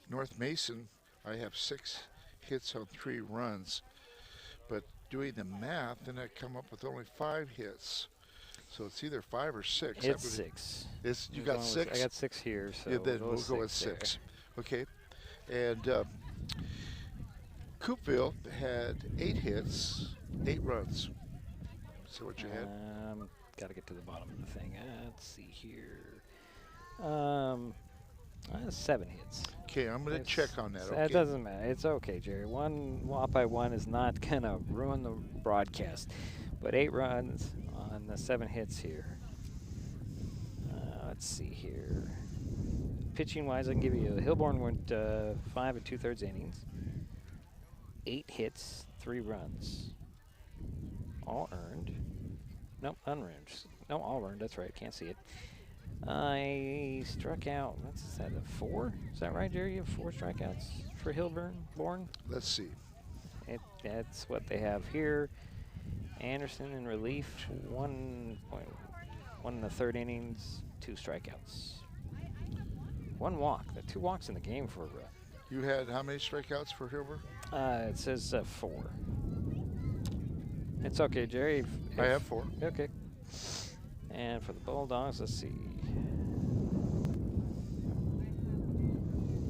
North Mason, I have 6 hits on 3 runs. But doing the math, then I come up with only 5 hits. So it's either 5 or 6. It's 6. You got 6? I got 6 here. So yeah, then we'll go with 6. Okay. And Coupeville had 8 hits, 8 runs. So what you had? Got to get to the bottom of the thing. Let's see here. 7 hits. Okay, I'm going to check on that. Okay. That doesn't matter. It's okay, Jerry. One walk by one is not going to ruin the broadcast. But 8 runs on the 7 hits here. Let's see here. Pitching-wise, I can give you Hillborn went 5 2/3 innings. 8 hits, 3 runs. All earned. Nope, unearned. No, all earned. That's right. Can't see it. I struck out. What's that? A 4? Is that right, Jerry? You have 4 strikeouts for Hillborn? Let's see. That's what they have here. Anderson in relief. 1 1/3 innings, 2 strikeouts. 1 walk. The 2 walks in the game for. You had how many strikeouts for Hillborn? It says 4. It's okay, Jerry. I have 4. Okay. And for the Bulldogs, let's see.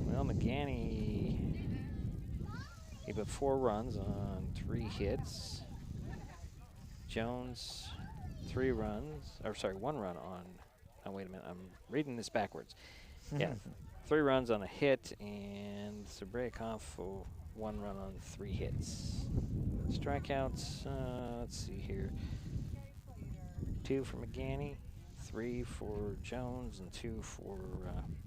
Well, McGanney, he put 4 runs on 3 hits. Jones, 3 runs. Or sorry, 1 run on. Oh, wait a minute. I'm reading this backwards. Yeah, 3 runs on a hit, and Zabrakov, 1 run on 3 hits. Strikeouts, let's see here. 2 for McGanney, 3 for Jones, and 2 for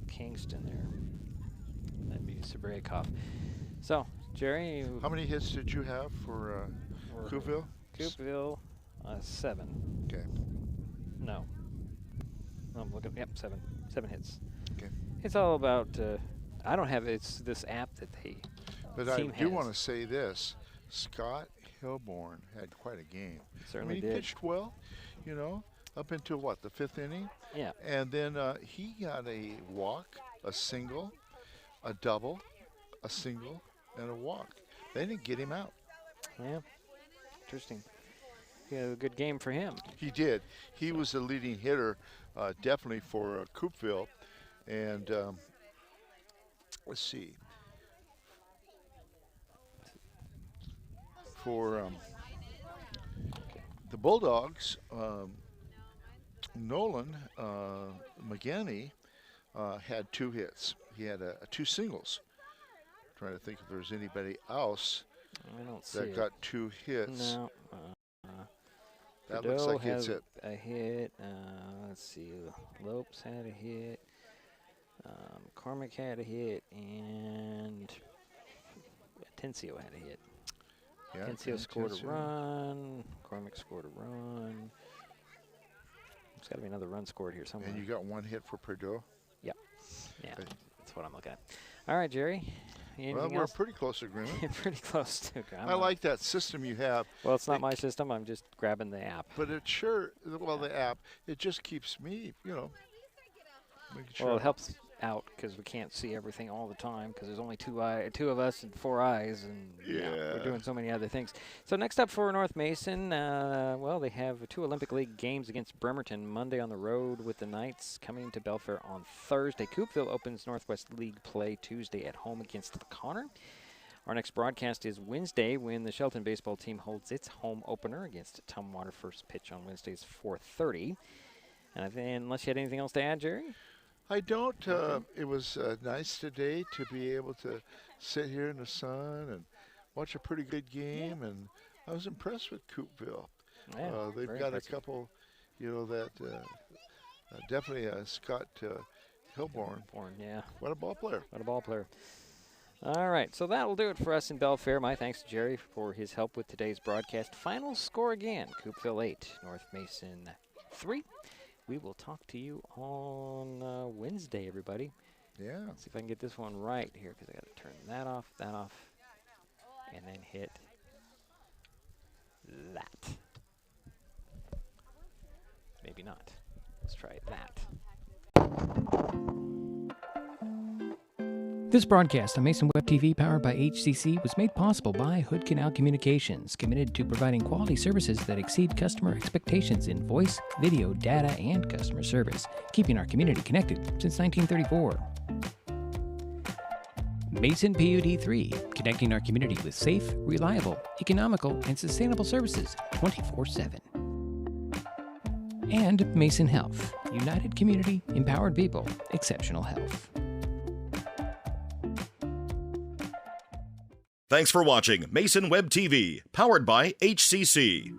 Kingston there. That'd be Zabrakov. So, Jerry. How many hits did you have for Coupeville? Coupeville, 7. Okay. No. I'm looking. Yep, 7. 7 hits. Okay. It's all about. I don't have. It's this app that they. But I do want to say this: Scott Hillborn had quite a game. Certainly he did. Pitched well, you know, up into what, the 5th inning? Yeah. And then he got a walk, a single, a double, a single, and a walk. They didn't get him out. Yeah. Interesting. Yeah, a good game for him. He did. He was the leading hitter, definitely for Coupeville. And let's see. For the Bulldogs, Nolan McGanney had 2 hits. He had 2 singles. Trying to think if there's anybody else I don't see that got 2 hits. No. That looks like it's it. A hit. Let's see. Lopes had a hit. Cormac had a hit, and Tencio had a hit. Yeah, Tencio scored a run. Cormac scored a run. There's got to be another run scored here somewhere. And you got 1 hit for Purdue? Yep. Yeah, that's what I'm looking at. All right, Jerry. Well, we're pretty close to agreement. Pretty close to agreement. I like that system you have. Well, it's not my system. I'm just grabbing the app. But it sure, well, the app, it just keeps me, you know, making sure. Well, it helps out because we can't see everything all the time because there's only 2 of us and 4 eyes, and we're doing so many other things. So next up for North Mason, well, they have 2 Olympic League games against Bremerton Monday on the road with the Knights coming to Belfair on Thursday. Coupeville opens Northwest League play Tuesday at home against the Connor. Our next broadcast is Wednesday when the Shelton baseball team holds its home opener against Tumwater. First pitch on Wednesday is 4:30. And then, unless you had anything else to add, Jerry? I don't. It was nice today to be able to sit here in the sun and watch a pretty good game, and I was impressed with Coupeville. Yeah, they've got a couple, you know, that definitely Scott Hillborn. Yeah. What a ball player. What a ball player. All right, so that will do it for us in Belfair. My thanks to Jerry for his help with today's broadcast. Final score again, Coupeville 8, North Mason 3. We will talk to you on Wednesday, everybody. Yeah. Let's see if I can get this one right here, because I got to turn that off, and then hit that. Maybe not. Let's try that. This broadcast on Mason Web TV, powered by HCC, was made possible by Hood Canal Communications, committed to providing quality services that exceed customer expectations in voice, video, data, and customer service, keeping our community connected since 1934. Mason PUD 3, connecting our community with safe, reliable, economical, and sustainable services 24/7. And Mason Health, united community, empowered people, exceptional health. Thanks for watching Mason Web TV, powered by HCC.